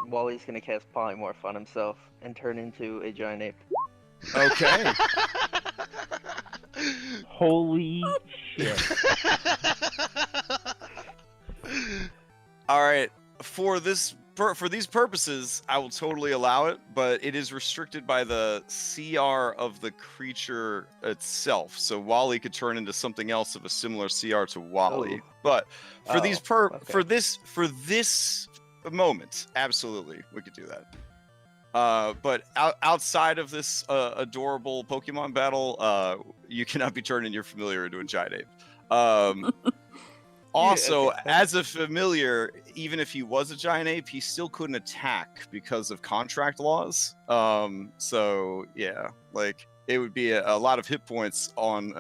Wally's gonna cast polymorph on himself and turn into a giant ape. Okay. Holy shit. All right. For these purposes, I will totally allow it, but it is restricted by the CR of the creature itself. So Wally could turn into something else of a similar CR to Wally. Ooh. But for Okay. for this moment, absolutely, we could do that. But outside of this adorable Pokemon battle, you cannot be turning your familiar into a giant ape. Also, okay. as a familiar, even if he was a giant ape, he still couldn't attack because of contract laws. So yeah, like it would be a lot of hit points on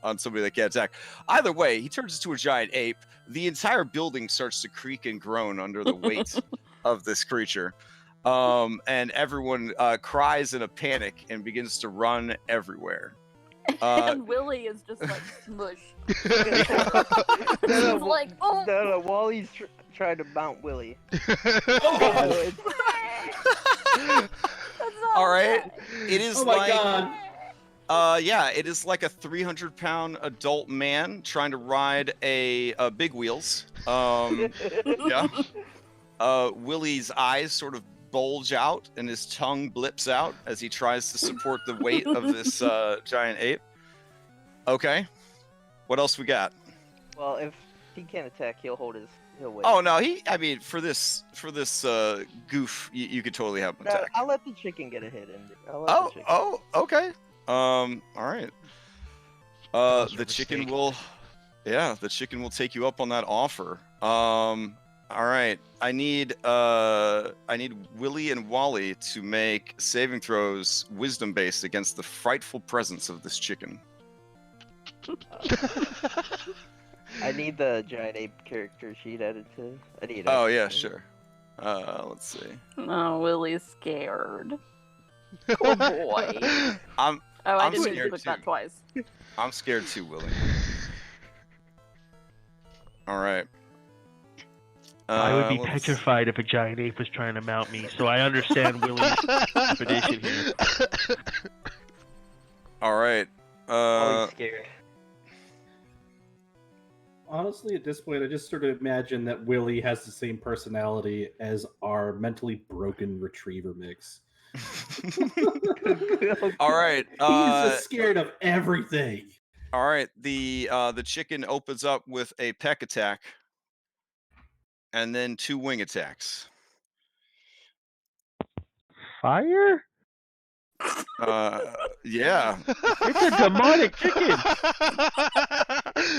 on somebody that can't attack. Either way, he turns into a giant ape. The entire building starts to creak and groan under the weight of this creature. And everyone cries in a panic and begins to run everywhere. And Willie is just like smush. No, He's like, oh. No, Wally's trying to mount Willy. Oh. All right, it is my God. Yeah, it is like a 300-pound adult man trying to ride a big wheels. Yeah. Willie's eyes sort of bulge out and his tongue blips out as he tries to support the weight of this giant ape. Okay. What else we got? Well, if he can't attack, he'll win. Oh no, for this goof, you could totally have him No, attack. I'll let the chicken get a hit in. Oh, okay. All right. The chicken will take you up on that offer. All right. I need Willie and Wally to make saving throws wisdom based against the frightful presence of this chicken. I need the giant ape character sheet added to. Oh yeah, sure. Let's see. Oh, Willie's scared. Oh boy. I'm I didn't scared click too. that twice. I'm scared too, Willie. All right. I would be let's- petrified if a giant ape was trying to mount me, so I understand Willie's expedition here. All right. Wally's scared. Honestly, at this point, I just sort of imagine that Willie has the same personality as our mentally broken retriever mix. All right. He's just scared of everything. All right. The chicken opens up with a peck attack, and then 2 wing attacks. Fire? Yeah. It's a demonic chicken.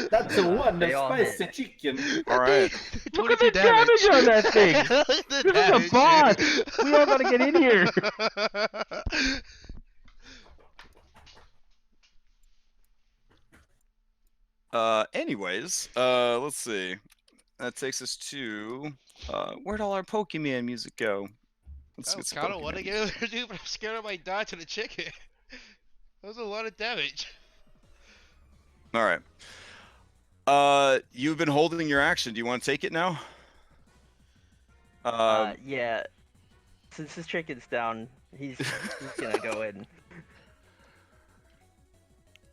That's the one, the They all spicy chicken. All right. Look at the damage on that thing. The This is a damage, boss. dude. We all gotta get in here. Anyways, let's see. That takes us to where'd all our Pokemon music go? Let's I get some kind of want to Pokemon get in there, dude, but I'm scared I might die to the chicken. That was a lot of damage. All right. You've been holding your action. Do you want to take it now? Yeah. Since his chicken's down, he's gonna go in.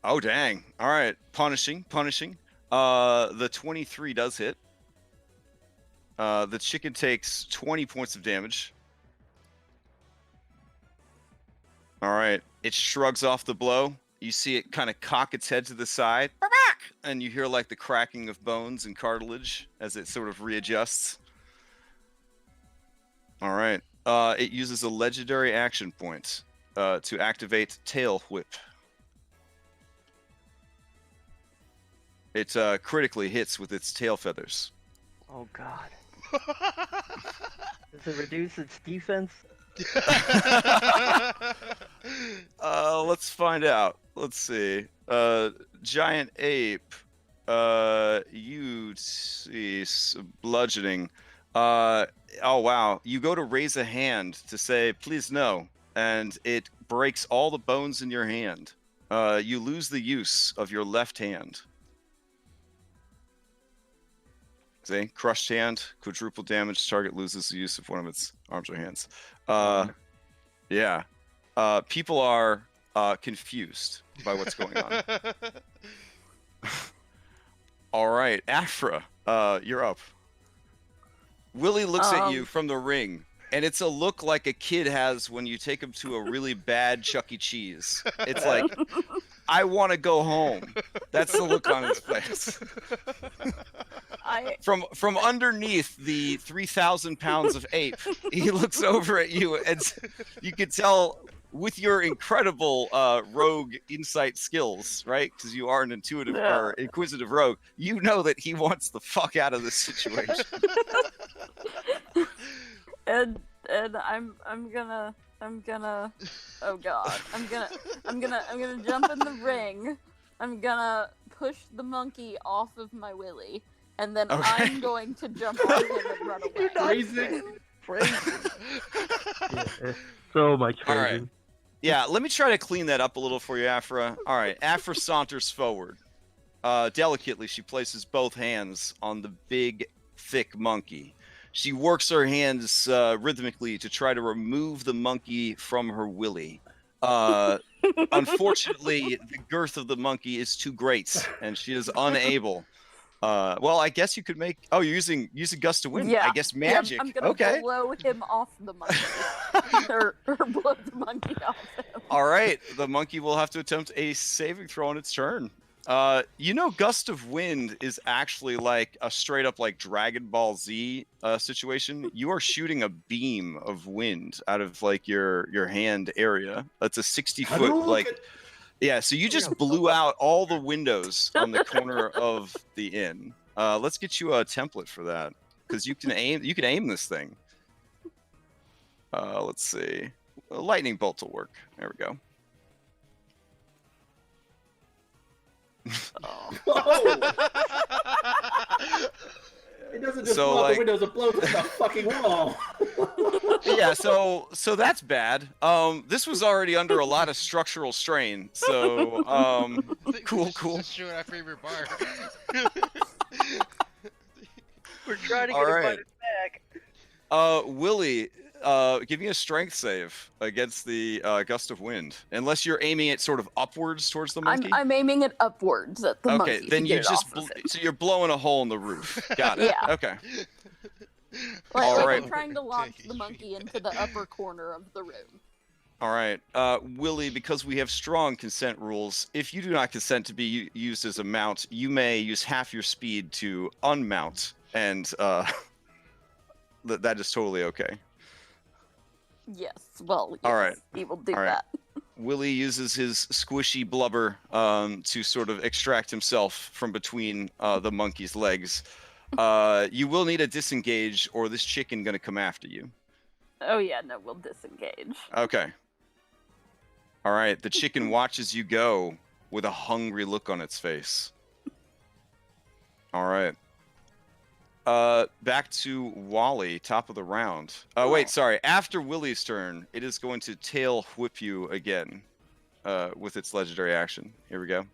Oh dang! All right, punishing. The 23 does hit. The chicken takes 20 points of damage. All right, it shrugs off the blow. You see it kind of cock its head to the side, and you hear like the cracking of bones and cartilage as it sort of readjusts. All right, it uses a legendary action point to activate Tail Whip. It critically hits with its tail feathers. Oh god. Does it reduce its defense? Let's find out. Let's see. Giant ape. You see bludgeoning. Oh wow. You go to raise a hand to say please no, and it breaks all the bones in your hand. You lose the use of your left hand. See, crushed hand, quadruple damage. Target loses the use of one of its arms or hands. Yeah. People are confused by what's going on. All right, Afra, you're up. Willie looks at you from the ring, and it's a look like a kid has when you take him to a really bad Chuck E. Cheese. It's like, I want to go home. That's the look on his face. From underneath the 3,000 pounds of ape, he looks over at you, and you can tell with your incredible rogue insight skills, right? Because you are an intuitive or inquisitive rogue, you know that he wants the fuck out of this situation. and I'm gonna oh god, I'm gonna jump in the ring. I'm gonna push the monkey off of my willy, and then I'm going to jump on him and run away. Phrasing. So much All right. phrasing. Yeah, let me try to clean that up a little for you, Afra. All right, Afra saunters forward. Delicately, she places both hands on the big, thick monkey. She works her hands rhythmically to try to remove the monkey from her willy. Unfortunately, the girth of the monkey is too great, and she is unable. Well, I guess you could make. Oh, you're using gust of wind. Yeah. I guess magic. I'm gonna okay. blow him off the monkey, or blow the monkey off him. All right, the monkey will have to attempt a saving throw on its turn. Gust of wind is actually like a straight up like Dragon Ball Z situation. You are shooting a beam of wind out of like your hand area. That's a 60-foot like. Yeah, so you just blew out all the windows on the corner of the inn. Let's get you a template for that, because you can aim this thing. Let's see. A lightning bolt will work. There we go. It doesn't just blow out the windows, it blows out the fucking wall. Yeah, so that's bad. This was already under a lot of structural strain, so cool. Just showing our favorite bar. We're trying to get him on his back. Willie, give me a strength save against the gust of wind. Unless you're aiming it sort of upwards towards the monkey. I'm aiming it upwards at the monkey. Okay, then you just so you're blowing a hole in the roof. Got it. Yeah. Okay. Like right. I'm trying to launch the monkey into the upper corner of the room. All right, Willie, because we have strong consent rules, if you do not consent to be used as a mount, you may use half your speed to unmount, and that is totally okay. Yes, well, yes, all right. He will do all right. that. Willie uses his squishy blubber to sort of extract himself from between the monkey's legs. You will need a disengage, or this chicken gonna come after you. Oh yeah, no, we'll disengage. Okay. All right, the chicken watches you go with a hungry look on its face. All right. Back to Wally, top of the round. Wait, sorry. After Willie's turn, it is going to tail whip you again with its legendary action. Here we go.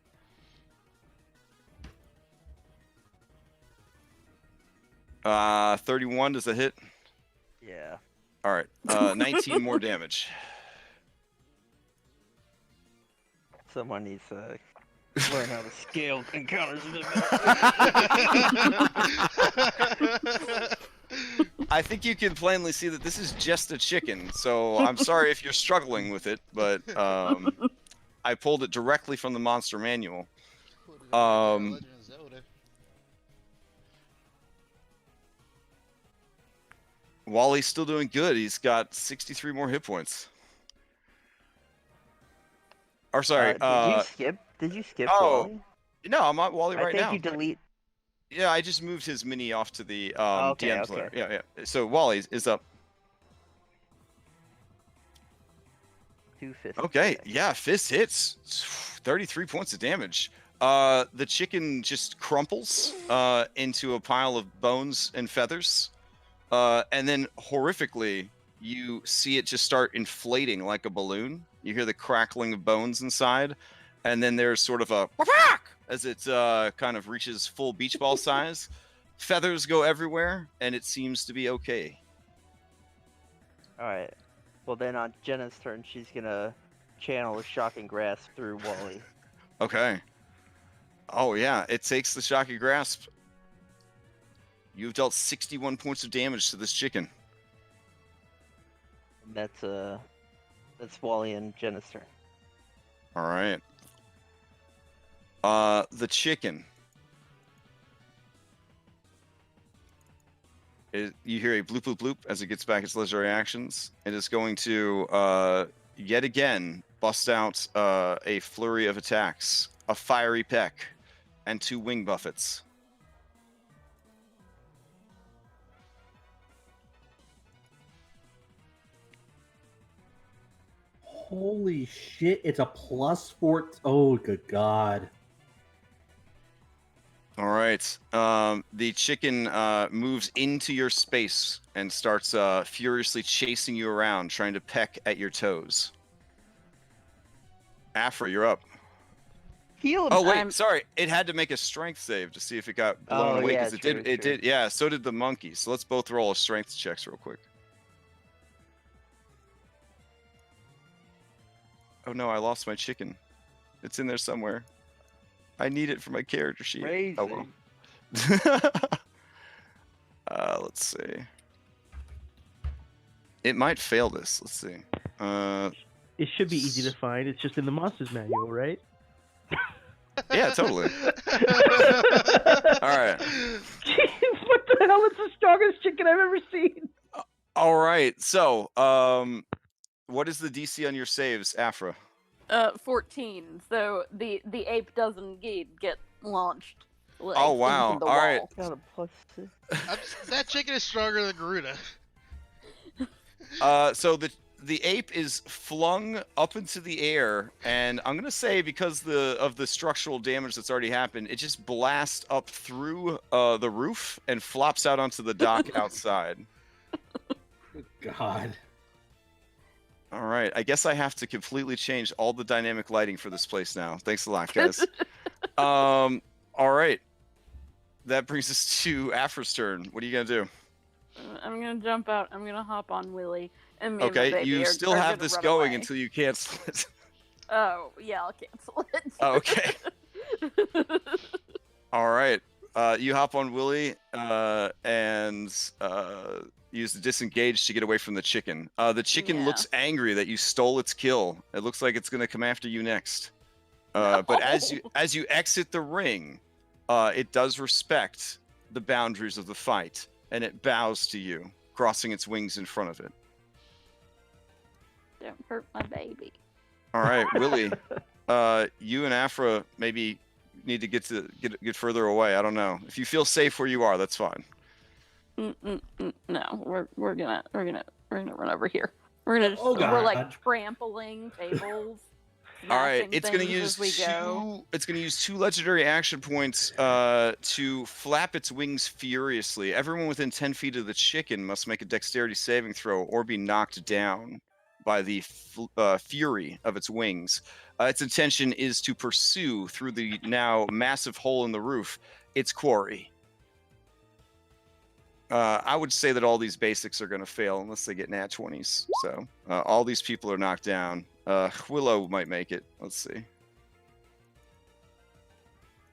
Uh, 31, does that hit? Yeah. All right, 19 more damage. Someone needs to learn how to scale encounters. I think you can plainly see that this is just a chicken, so I'm sorry if you're struggling with it, but I pulled it directly from the monster manual. Wally's still doing good. He's got 63 more hit points. Or sorry, Did you skip oh, Wally? No, I'm on Wally right now. I think you delete. Yeah, I just moved his mini off to the Okay, DM player. Yeah. So Wally is up. 2 fists. Okay, yeah, fist hits. 33 points of damage. The chicken just crumples into a pile of bones and feathers. And then horrifically, you see it just start inflating like a balloon. You hear the crackling of bones inside. And then there's sort of a as it kind of reaches full beach ball size. feathers go everywhere, and it seems to be okay. Alright. Well, then on Jenna's turn, she's gonna channel a shocking grasp through Wally. Okay. Oh, yeah. It takes the shocking grasp. You've dealt 61 points of damage to this chicken. And that's Wally and Jenna's turn. All right. The chicken. You hear a bloop, bloop, bloop as it gets back its legendary actions. It is going to, yet again, bust out a flurry of attacks, a fiery peck, and 2 wing buffets. Holy shit, it's a +4. Oh, good God. All right. The chicken moves into your space and starts furiously chasing you around, trying to peck at your toes. Afra, you're up. Heal him! Oh wait, sorry. It had to make a strength save to see if it got blown away yeah, because it true, did. true. It did. Yeah. So did the monkey. So let's both roll a strength checks real quick. Oh no, I lost my chicken. It's in there somewhere. I need it for my character sheet. Crazy. Oh well. Let's see. It might fail this. Let's see. It should be easy to find. It's just in the monsters manual, right? Yeah, totally. All right. Jeez, what the hell? It's the strongest chicken I've ever seen. All right. So, what is the DC on your saves, Afra? 14. So the ape does indeed get launched. Like, Oh, wow. Into the All wall. right. Got a +6. That chicken is stronger than Garuda. So the ape is flung up into the air, and I'm gonna say because of the structural damage that's already happened, it just blasts up through the roof and flops out onto the dock outside. Good God. All right, I guess I have to completely change all the dynamic lighting for this place now. Thanks a lot, guys. All right, that brings us to Afra's turn. What are you gonna do? I'm gonna jump out. I'm gonna hop on Willy. And me and my Okay, baby you are still gonna have this run going away. until you cancel it. Oh, yeah, I'll cancel it. Oh, okay. All right. You hop on Willy and use the disengage to get away from the chicken. The chicken Yeah. looks angry that you stole its kill. It looks like it's going to come after you next. No. But as you exit the ring, it does respect the boundaries of the fight, and it bows to you, crossing its wings in front of it. Don't hurt my baby. All right, Willy, you and Afra maybe need to get further away. I don't know. If you feel safe where you are, that's fine. No, we're gonna run over here. We're gonna Oh, we're like God. trampling tables. All right, smashing it's gonna things use as we go. It's gonna use 2 legendary action points to flap its wings furiously. Everyone within 10 feet of the chicken must make a dexterity saving throw or be knocked down by the fury of its wings. Its intention is to pursue through the now massive hole in the roof its quarry. I would say that all these basics are going to fail unless they get nat 20s. So all these people are knocked down. Willow might make it. Let's see.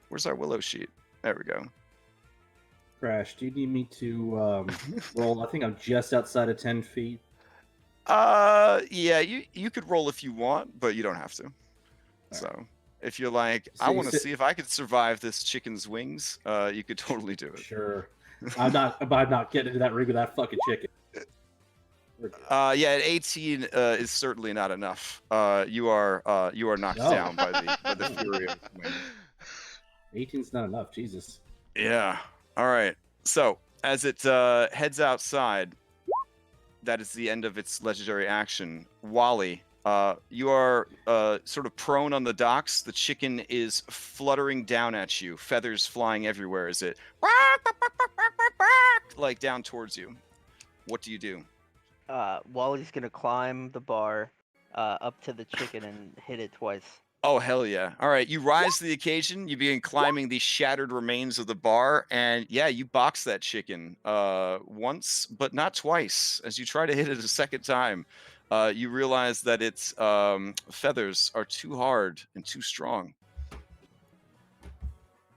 Where's our Willow sheet? There we go. Crash, do you need me to roll? I think I'm just outside of 10 feet. Yeah, you could roll if you want, but you don't have to. So if you're like, I want to see if I could survive this chicken's wings, you could totally do it. Sure. I'm not getting into that ring with that fucking chicken. Yeah, at 18 is certainly not enough. You are knocked No. down by the fury of the wind. 18's not enough, Jesus. Yeah. All right. So as it heads outside, that is the end of its legendary action. Wally, you are sort of prone on the docks. The chicken is fluttering down at you, feathers flying everywhere as it like down towards you. What do you do? Wally's gonna climb the bar up to the chicken and hit it twice. Oh, hell yeah. All right, you rise to the occasion. You begin climbing the shattered remains of the bar, and yeah, you box that chicken once, but not twice. As you try to hit it a second time, you realize that its feathers are too hard and too strong.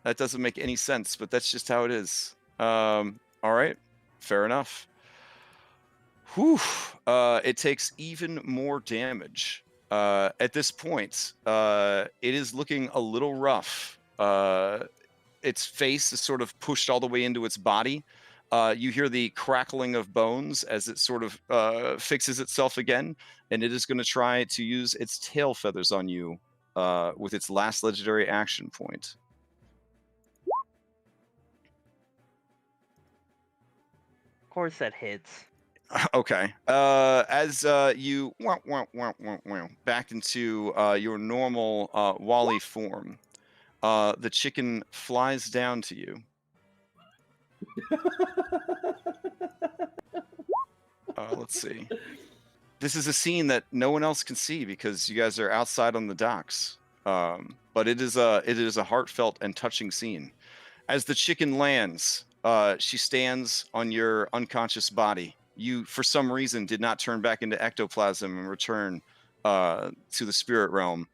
That doesn't make any sense, but that's just how it is. All right, fair enough. Whew. It takes even more damage. At this point, it is looking a little rough. Its face is sort of pushed all the way into its body. You hear the crackling of bones as it sort of fixes itself again, and it is going to try to use its tail feathers on you with its last legendary action point. Of course that hits. Okay. As you back into your normal Wally form, the chicken flies down to you. Let's see. This is a scene that no one else can see because you guys are outside on the docks. But it is a heartfelt and touching scene. As the chicken lands, she stands on your unconscious body. You, for some reason, did not turn back into ectoplasm and return to the spirit realm.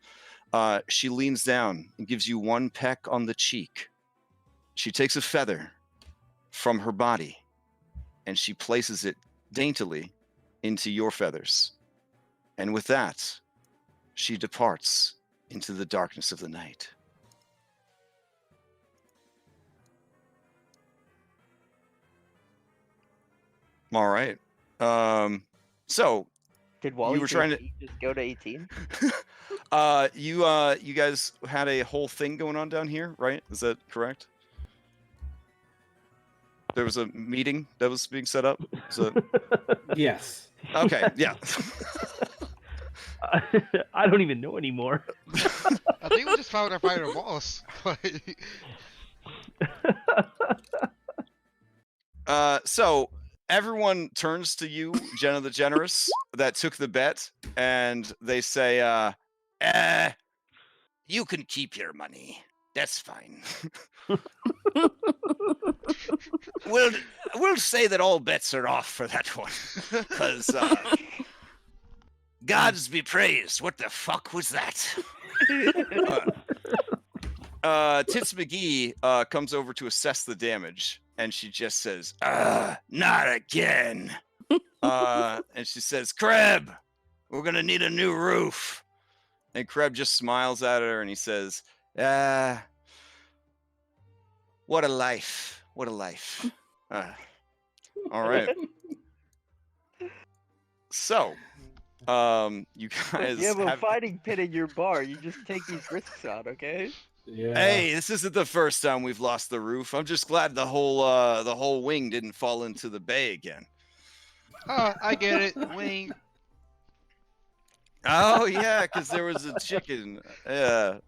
She leans down and gives you one peck on the cheek. She takes a feather from her body and she places it daintily into your feathers. And with that, she departs into the darkness of the night. All right. So Did Wally were trying to just go to 18? you guys had a whole thing going on down here, right? Is that correct? There was a meeting that was being set up. So Yes. okay, yeah. I don't even know anymore. I think we just found our final boss. So everyone turns to you, Jenna the Generous, that took the bet, and they say, you can keep your money. That's fine. We'll say that all bets are off for that one. Because gods be praised. What the fuck was that? Tits McGee comes over to assess the damage, and she just says, not again. And she says, Kreb, we're going to need a new roof. And Kreb just smiles at her, and he says, what a life. What a life. All right. So, you guys You have a fighting pit in your bar. You just take these risks on, okay? Yeah. Hey, this isn't the first time we've lost the roof. I'm just glad the whole wing didn't fall into the bay again. Oh, I get it. Wing. Oh yeah, because there was a chicken. Yeah.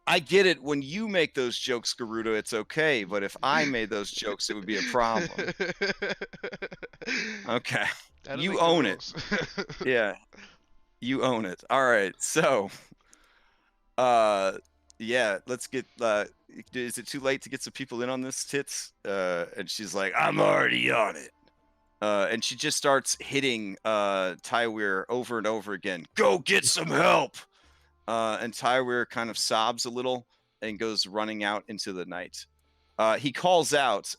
I get it. When you make those jokes, Garuda, it's okay. But if I made those jokes, it would be a problem. Okay. You own it. Yeah. You own it. All right. So, yeah, let's get, is it too late to get some people in on this, Tits? And she's like, I'm already on it. And she just starts hitting Tywir over and over again. Go get some help. And Tywir kind of sobs a little and goes running out into the night. He calls out,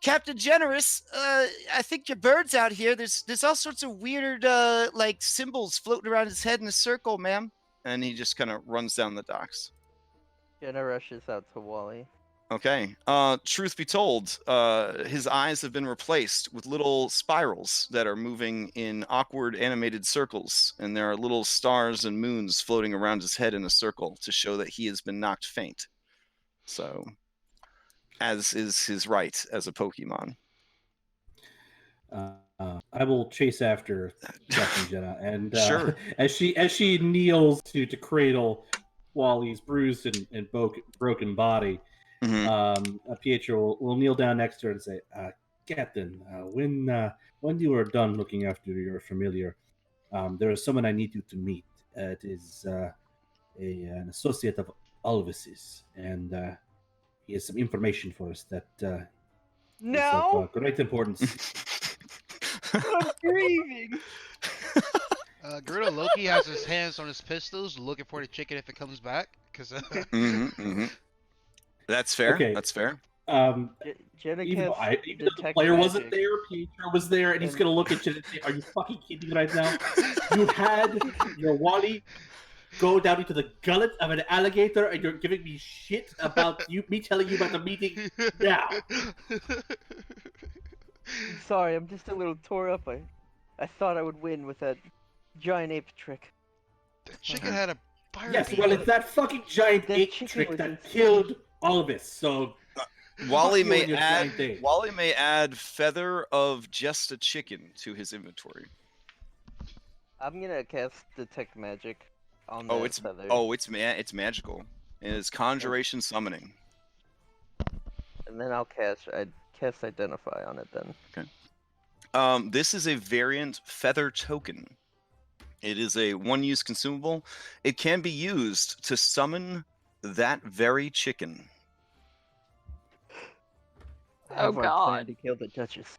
Captain Generous, I think your bird's out here. There's all sorts of weird like symbols floating around his head in a circle, ma'am. And he just kind of runs down the docks. Jenna rushes out to Wally. Okay. Truth be told, his eyes have been replaced with little spirals that are moving in awkward animated circles, and there are little stars and moons floating around his head in a circle to show that he has been knocked faint. So, as is his right as a Pokemon. I will chase after Captain Jenna, and Sure. as she kneels to cradle Wally's bruised and broken body, Pietro will kneel down next to her and say, Captain, when you are done looking after your familiar, there is someone I need you to meet. It is an associate of Alvis's, and he has some information for us that is No, of great importance. I'm grieving. Gerudo Loki has his hands on his pistols, looking for the chicken if it comes back. Cause That's fair. Okay. That's fair. Jenna Even though, casts even though the detect player wasn't magic. there, Pietro was there, and he's And- gonna look at you and say, "Are you fucking kidding me right now? You had your Wally go down into the gullet of an alligator, and you're giving me shit about me telling you about the meeting now." I'm sorry, I'm just a little tore up. I thought I would win with that giant ape trick. The chicken had a pirate. Yes, well, it's that fucking giant That ape chicken trick was that insane. killed Alvis. So Wally you and may your add giant ape. feather of just a chicken to his inventory. I'm gonna cast detect magic on Oh, that it's feather. it's magical. It is conjuration summoning. And then I'll cast identify on it then. This is a variant feather token. It is a one-use consumable. It can be used to summon that very chicken. I have Oh, our God. plan to kill the Duchess.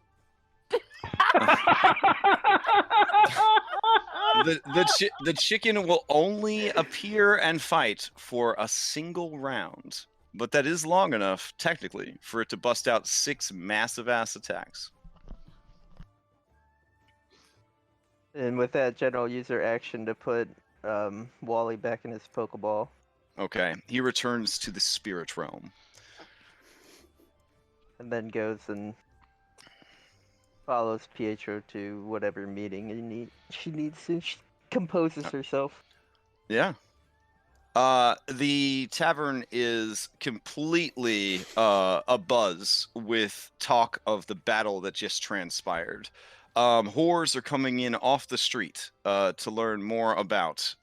The chicken will only appear and fight for a single round, but that is long enough, technically, for it to bust out 6 massive-ass attacks. And with that, Jen will use her action to put Wally back in his Pokeball. Okay, he returns to the spirit realm. And then goes and follows Pietro to whatever meeting she needs to. She composes herself. Yeah. The tavern is completely abuzz with talk of the battle that just transpired. Whores are coming in off the street to learn more about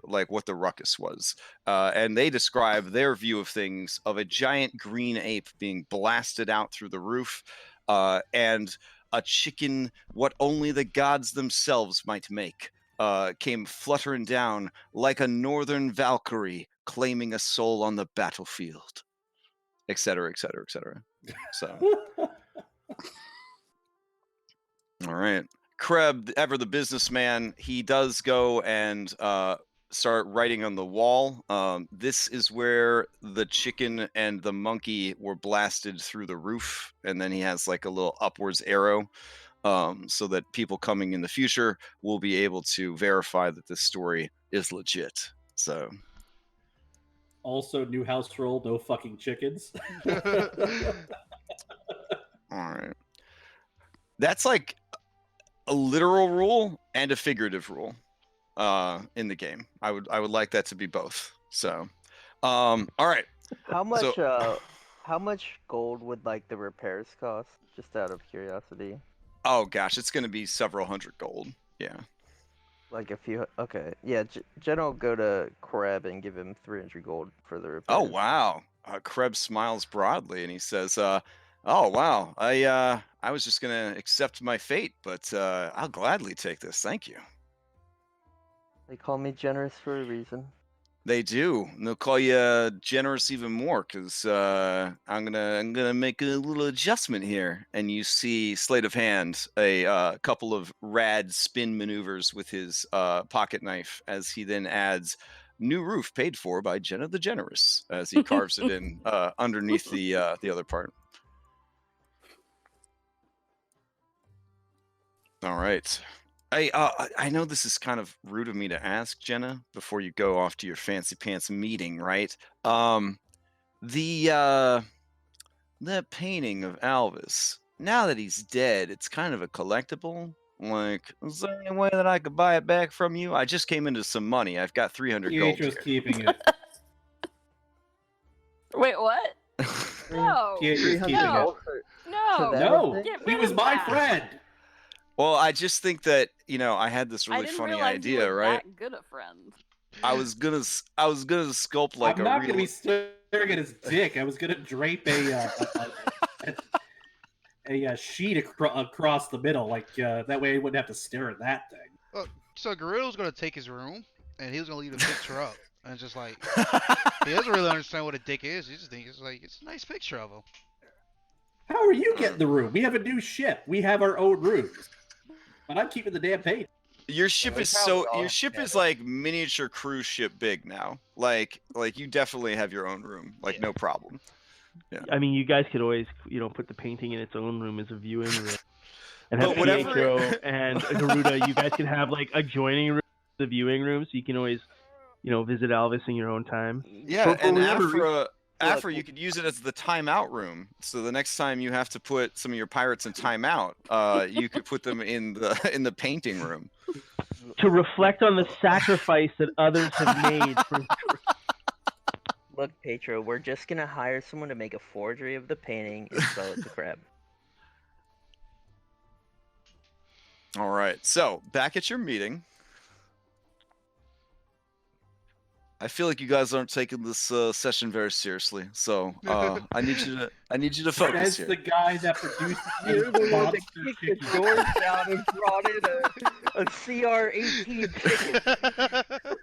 like what the ruckus was, and they describe their view of things of a giant green ape being blasted out through the roof, and a chicken what only the gods themselves might make. Came fluttering down like a northern Valkyrie, claiming a soul on the battlefield, etc., etc., etc. So, all right, Kreb, ever the businessman, he does go and start writing on the wall. This is where the chicken and the monkey were blasted through the roof, and then he has like a little upwards arrow. So that people coming in the future will be able to verify that this story is legit. So, Also, new house rule: no fucking chickens. all right, that's like a literal rule and a figurative rule in the game. I would like that to be both. So, all right. How much gold would like the repairs cost? Just out of curiosity. Oh gosh, it's going to be several hundred gold. Yeah. Like a few. Okay, yeah. Jen will go to Crab and give him 300 gold for the repairs. Oh wow. Krebs smiles broadly and he says, "Oh wow, I was just gonna accept my fate, but I'll gladly take this. Thank you." They call me generous for a reason. They do. And they'll call you generous even more because I'm gonna make a little adjustment here. And you see sleight of hand a couple of rad spin maneuvers with his pocket knife as he then adds new roof paid for by Jenna the Generous as he carves it in underneath the other part. All right. I know this is kind of rude of me to ask, Jenna, before you go off to your fancy pants meeting, right? The painting of Alvis, now that he's dead, it's kind of a collectible. Like, is there any way that I could buy it back from you? I just came into some money. I've got 300 gold Pietro's here. keeping it. Wait, what? No. Pietro's keeping No. it. No. that No, thing? Get he rid was of my that. friend. Well, I just think that, I had this I really didn't funny realize you idea, were right? that good a friend. I was gonna sculpt like I'm a not real. gonna be staring at his dick. I was gonna drape a sheet across the middle, like that way I wouldn't have to stare at that thing. So Gerudo's gonna take his room and he was gonna leave the picture up, and just like he doesn't really understand what a dick is. He just thinks it's like it's a nice picture of him. How are you getting the room? We have a new ship. We have our own rooms. But I'm keeping the damn page. Your ship is like miniature cruise ship big now. Like you definitely have your own room. Like no problem. Yeah. I mean, you guys could always, put the painting in its own room as a viewing room, and have But whatever- Pietro and Garuda. You guys can have like adjoining rooms, the viewing room, so you can always, visit Alvis in your own time. Yeah, For and whatever Afra, you could use it as the timeout room. So the next time you have to put some of your pirates in timeout, you could put them in the painting room. To reflect on the sacrifice that others have made for. Look, Petro, we're just gonna hire someone to make a forgery of the painting and sell it to Crab. All right. So back at your meeting. I feel like you guys aren't taking this session very seriously, so I need you to focus As here. the guy that produced You're the one that monster kicked the chicken. doors down and brought in a CR-18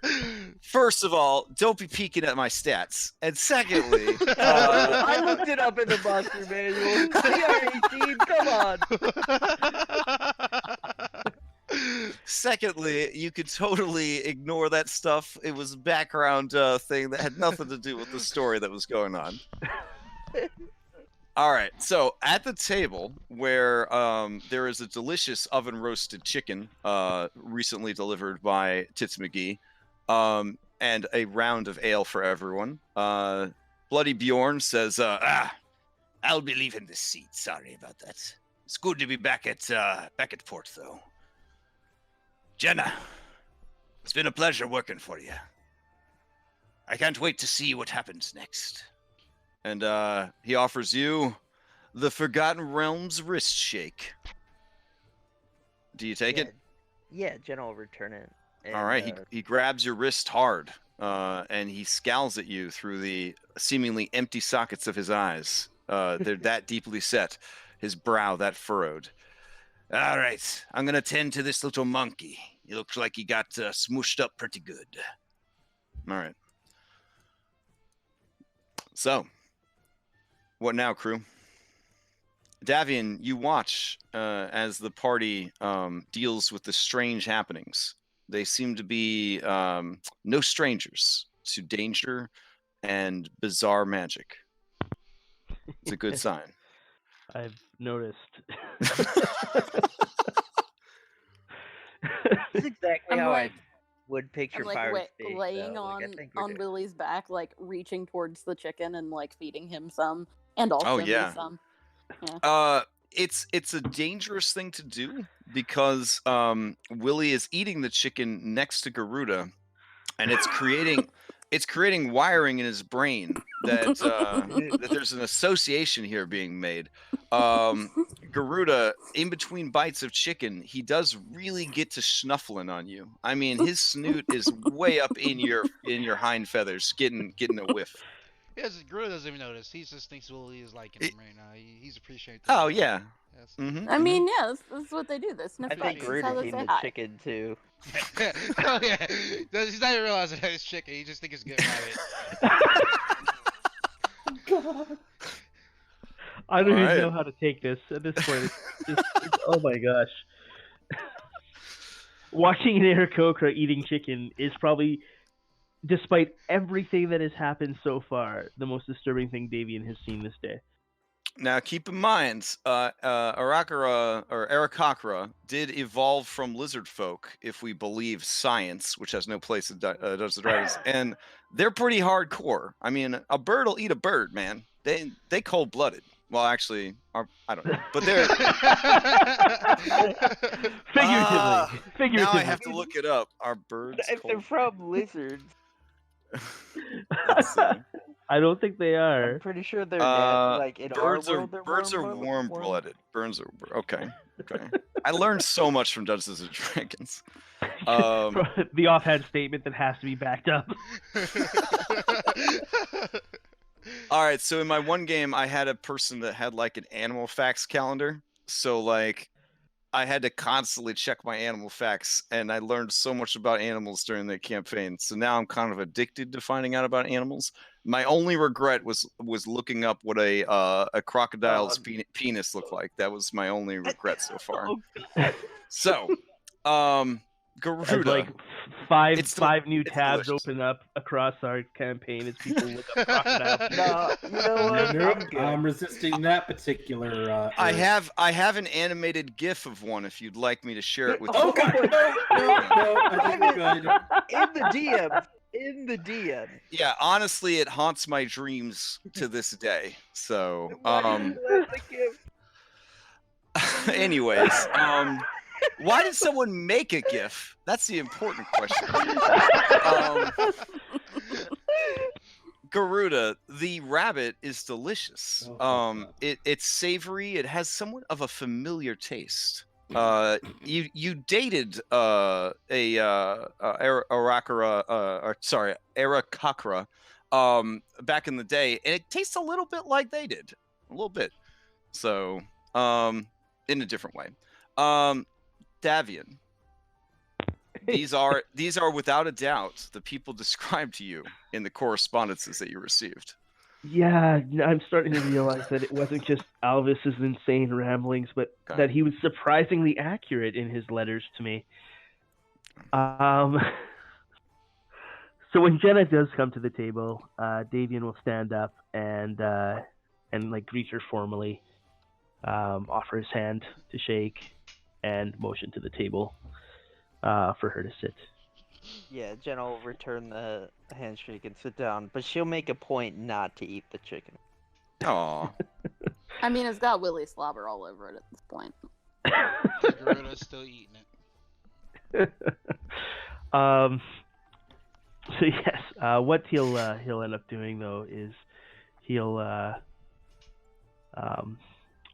chicken. First of all, don't be peeking at my stats, and secondly, I looked it up in the monster manual. CR-18, come on. Secondly, you could totally ignore that stuff. It was a background thing that had nothing to do with the story that was going on. All right, so at the table where there is a delicious oven roasted chicken recently delivered by Tits McGee, and a round of ale for everyone. Bloody Bjorn says, I'll be leaving this seat. Sorry about that. It's good to be back at port, though. Jenna, it's been a pleasure working for you. I can't wait to see what happens next. And he offers you the Forgotten Realms wrist shake. Do you take it? Yeah, Jenna will return it. And, All right, he grabs your wrist hard, and he scowls at you through the seemingly empty sockets of his eyes. They're that deeply set, his brow that furrowed. All right, I'm going to tend to this little monkey. He looks like he got smooshed up pretty good. All right. So, what now, crew? Davian, you watch as the party deals with the strange happenings. They seem to be no strangers to danger and bizarre magic. It's a good sign. I've noticed. This is exactly I'm how like- I would picture I'm like pirates being. laying so, like, I think we're on good. Willie's back, like reaching towards the chicken and like feeding him some, and also me yeah. some. It's a dangerous thing to do because Willie is eating the chicken next to Garuda, and it's creating wiring in his brain that that there's an association here being made. Garuda, in between bites of chicken, he does really get to snuffling on you. I mean, his snoot is way up in your hind feathers, getting a whiff. Garuda doesn't even notice. He just thinks Willie is liking him right now. He's appreciating. Oh yeah. Yes. Mm-hmm, I mean, yeah, that's what they do. They sniff I think butts. That's how Garuda's they eating say the hi. chicken too. Oh yeah. He's not even realizing that it's chicken. He just thinks it's good rabbit. God. I don't All even right. know how to take this at this point. Oh my gosh. Watching an Aarakocra eating chicken is probably, despite everything that has happened so far, the most disturbing thing Davian has seen this day. Now, keep in mind, Aarakocra did evolve from lizard folk, if we believe science, which has no place in Dungeons and Dragons, and they're pretty hardcore. I mean, a bird will eat a bird, man. They cold-blooded. Well, actually, I don't know, but they're Figuratively. now I have to look it up. Are birds If they're cold? from lizards, Let's see. I don't think they are. I'm pretty sure they're like in Birds our are world, they're warm-blooded. Birds are okay. I learned so much from Dungeons and Dragons. The offhand statement that has to be backed up. All right, so in my one game, I had a person that had like an animal facts calendar. So like, I had to constantly check my animal facts, and I learned so much about animals during the campaign. So now I'm kind of addicted to finding out about animals. My only regret was looking up what a crocodile's penis looked like. That was my only regret so far. So, Garuda. As like five new tabs delicious. open up across our campaign as people look up crocodile. No, you know what? Nope, I'm good. I'm resisting that particular. I urge. have an animated GIF of one if you'd like me to share it with you. Oh God, no, I think we're good. In the DM. In the DM. Yeah, honestly, it haunts my dreams to this day. So, Why did you let the GIF? anyways, why did someone make a GIF? That's the important question. Garuda, the rabbit is delicious. It's savory. It has somewhat of a familiar taste. You dated Arakakra back in the day, and it tastes a little bit like they did, a little bit. So, in a different way. Davian, these are without a doubt the people described to you in the correspondences that you received. Yeah, I'm starting to realize that it wasn't just Alvis's insane ramblings, but that he was surprisingly accurate in his letters to me. So when Jenna does come to the table, Davian will stand up and like greet her formally, offer his hand to shake, and motion to the table for her to sit. Yeah, Jenna will return the handshake and sit down, but she'll make a point not to eat the chicken. Aw. I mean, it's got Willy slobber all over it at this point. Garuda's still eating it. So yes, what he'll end up doing though is he'll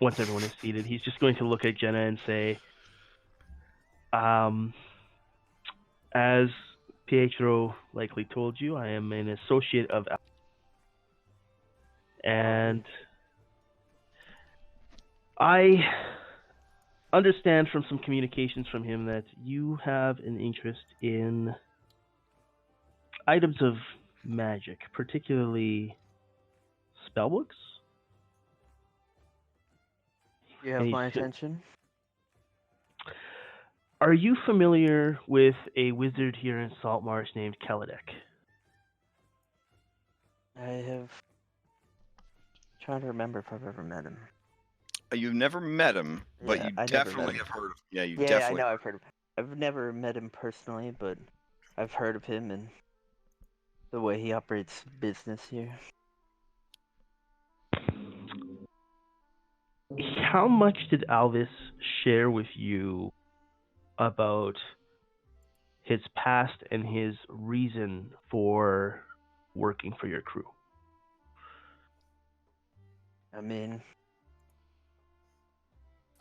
once everyone is seated, he's just going to look at Jenna and say, as Pietro likely told you, I am an associate of and I understand from some communications from him that you have an interest in items of magic, particularly spellbooks. You have my attention? Are you familiar with a wizard here in Saltmarsh named Kaladek? I have... trying to remember if I've ever met him. You've never met him, but Yeah, you I never definitely met him. have heard of him. Yeah, you Yeah, definitely. I know I've heard of him. I've never met him personally, but I've heard of him and the way he operates business here. How much did Alvis share with you about his past and his reason for working for your crew? I mean...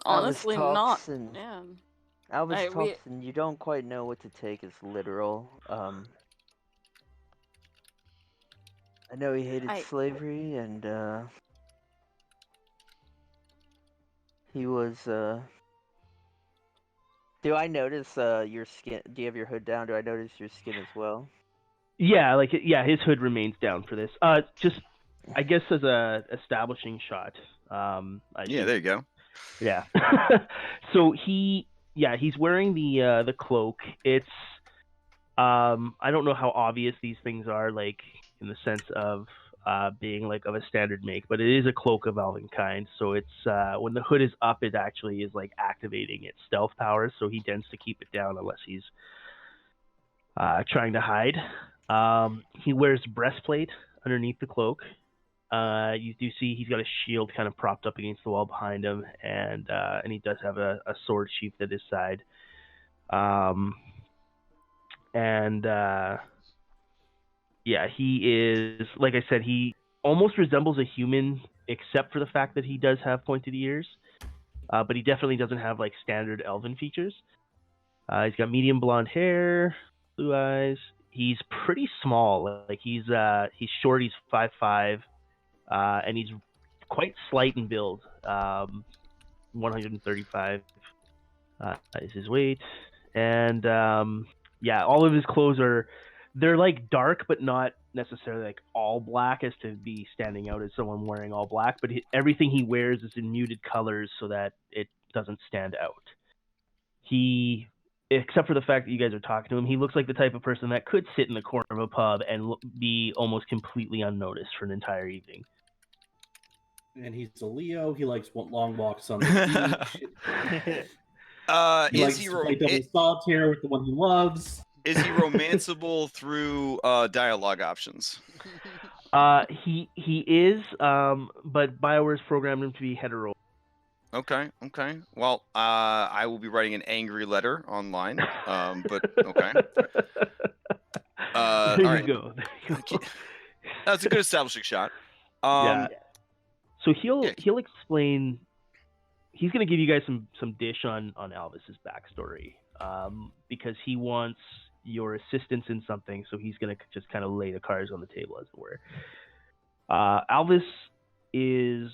Honestly, not. And, yeah. Alvis talks and you don't quite know what to take as literal. I know he hated slavery and he was Do I notice your skin? Do you have your hood down? Do I notice your skin as well? Yeah, his hood remains down for this. Just I guess as a establishing shot. There you go. Yeah. So he's wearing the cloak. It's I don't know how obvious these things are, like in the sense of being like of a standard make, but it is a cloak of elven kind. So it's when the hood is up, it actually is like activating its stealth powers. So he tends to keep it down unless he's trying to hide. He wears breastplate underneath the cloak. You do see he's got a shield kind of propped up against the wall behind him, and he does have a sword sheathed at his side. He is, like I said, he almost resembles a human, except for the fact that he does have pointed ears. But he definitely doesn't have like standard elven features. He's got medium blonde hair, blue eyes. He's pretty small. Like he's short. He's 5'5", and he's quite slight in build. 135 is his weight. And all of his clothes they're like dark, but not necessarily like all black as to be standing out as someone wearing all black. But everything he wears is in muted colors so that it doesn't stand out. He, except for the fact that you guys are talking to him, he looks like the type of person that could sit in the corner of a pub and be almost completely unnoticed for an entire evening. And he's a Leo. He likes long walks on the beach. He likes to play double solitaire with the one he loves. Is he romanceable through dialogue options? He is, but BioWare's programmed him to be hetero. Okay. Well, I will be writing an angry letter online. But okay. There you go. That's a good establishing shot. Yeah. So he'll explain. He's going to give you guys some dish on Alvis's backstory, because he wants your assistance in something. So he's going to just kind of lay the cards on the table, as it were. Alvis is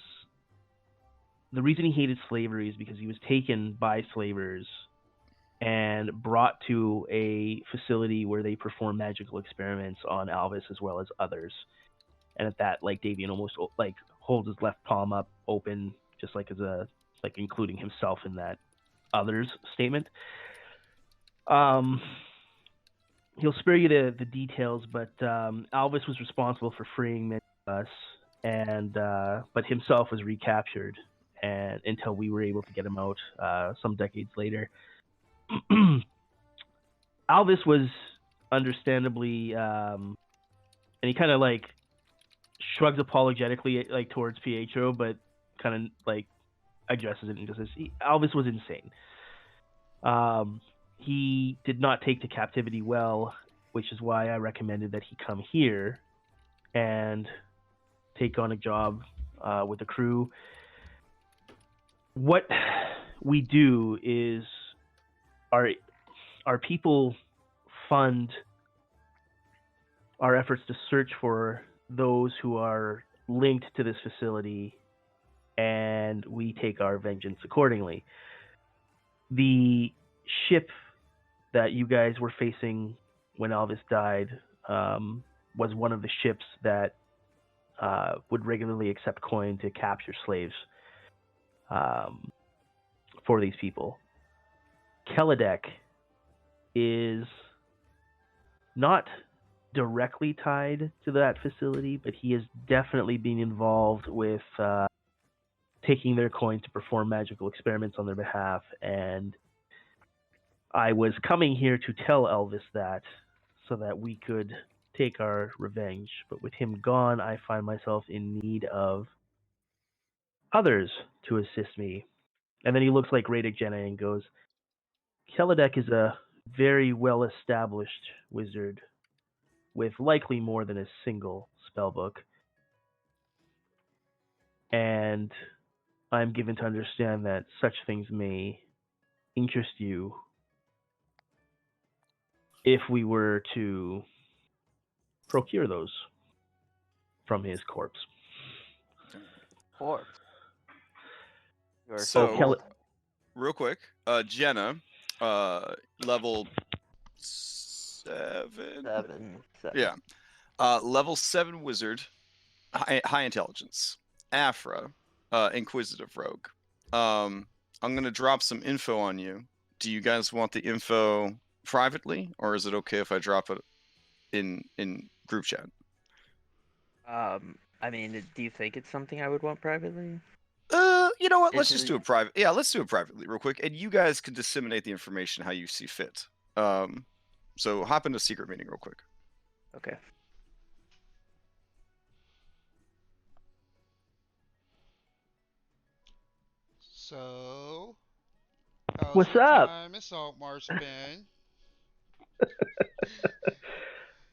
the reason he hated slavery is because he was taken by slavers and brought to a facility where they perform magical experiments on Alvis as well as others. And at that, like, Davian almost like holds his left palm up open, just like including himself in that others statement. He'll spare you the details, but Alvis was responsible for freeing many of us, and but himself was recaptured, and until we were able to get him out some decades later. Alvis was understandably, and he kind of like shrugs apologetically like towards Pietro, but kind of like addresses it and just says Alvis was insane. He did not take to captivity well, which is why I recommended that he come here and take on a job with the crew. What we do is our people fund our efforts to search for those who are linked to this facility, and we take our vengeance accordingly. The ship that you guys were facing when Alvis died was one of the ships that would regularly accept coin to capture slaves for these people. Kelladek is not directly tied to that facility, but he has definitely been involved with taking their coin to perform magical experiments on their behalf, and I was coming here to tell Elvis that so that we could take our revenge, but with him gone, I find myself in need of others to assist me. And then he looks like Radic Jenna and goes, Kelladek is a very well-established wizard with likely more than a single spellbook. And I'm given to understand that such things may interest you if we were to procure those from his corpse. Corpse. So, real quick, Jenna, level 7. Yeah. Level 7 wizard, high intelligence. Afra, inquisitive rogue. I'm going to drop some info on you. Do you guys want the info privately, or is it okay if I drop it in group chat? I mean, do you think it's something I would want privately? You know what? Let's just do it private. Yeah, let's do it privately real quick, and you guys can disseminate the information how you see fit. So hop into secret meeting real quick. Okay. So, what's up? Time in Saltmarsh been?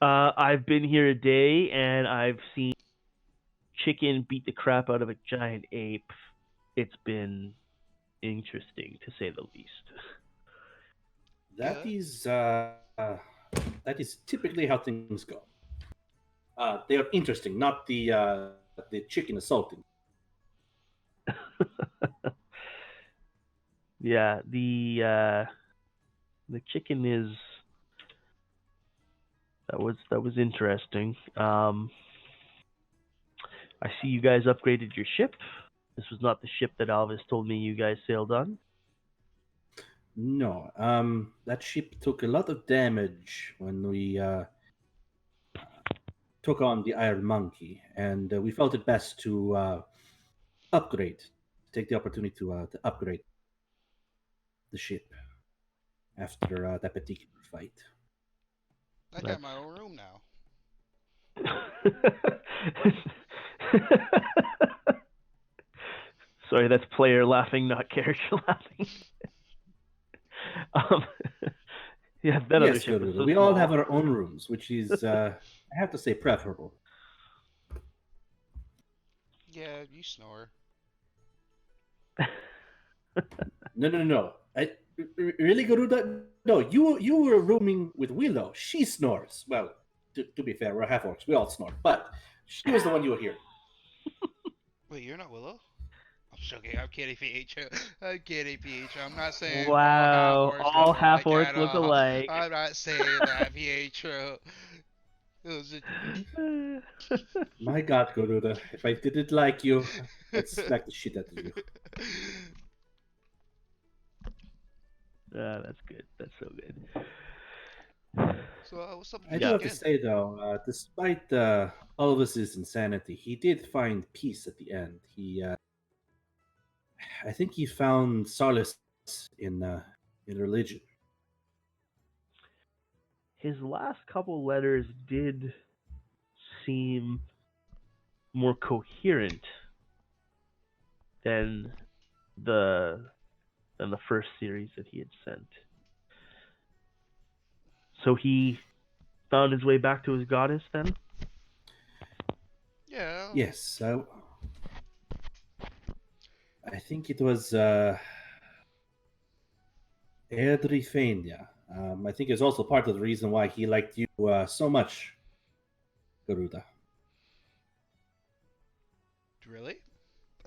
I've been here a day, and I've seen chicken beat the crap out of a giant ape. It's been interesting, to say the least. That is typically how things go. They are interesting, not the chicken assaulting. Yeah, the chicken is that was interesting. I see you guys upgraded your ship. This was not the ship that Alvis told me you guys sailed on. No, that ship took a lot of damage when we took on the Iron Monkey, and we felt it best to upgrade, take the opportunity to upgrade the ship after that particular fight. I got my own room now. Sorry, that's player laughing, not character laughing. um, yeah, that other Yes, ship was Garuda, so we small. all have our own rooms, which is, I have to say, preferable. Yeah, you snore. No. Really, Garuda? No, you were rooming with Willow. She snores. Well, to be fair, we're half orcs. We all snore, but she was the one you were hearing. Wait, you're not Willow? I'm joking. I'm kidding, PHO. I'm kidding, PHO. I'm not saying all half Wow, orcs all look half alike orcs at look all. alike. I'm not saying that, PHO. It was My God, Garuda, if I didn't like you, I'd smack the shit out of you. That's good. That's so good. So, what's up with I your do have to skin? say, though, despite Elvis's insanity, he did find peace at the end. I think he found solace in religion. His last couple letters did seem more coherent than the first series that he had sent. So he found his way back to his goddess then? Yeah. Yes, I think it was Erdrifenia. I think it's also part of the reason why he liked you so much, Garuda. Really?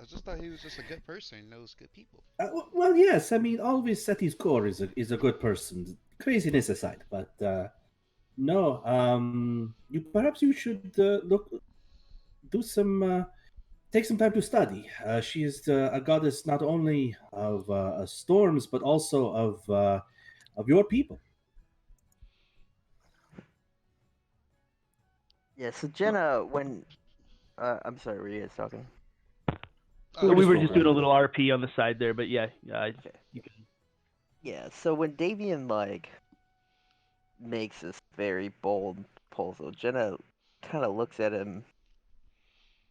I just thought he was just a good person. He knows good people. Well, yes. I mean, Alvis at his core is a good person, craziness aside. But no, perhaps you should do some, take some time to study. She is a goddess not only of storms, but also of your people. Yeah, so Jenna, when I'm sorry, were you guys talking? So I'm we just were sorry. just rolling. doing a little RP on the side there, but yeah, Okay. you can. Yeah, so when Davian makes this very bold proposal, Jenna kind of looks at him.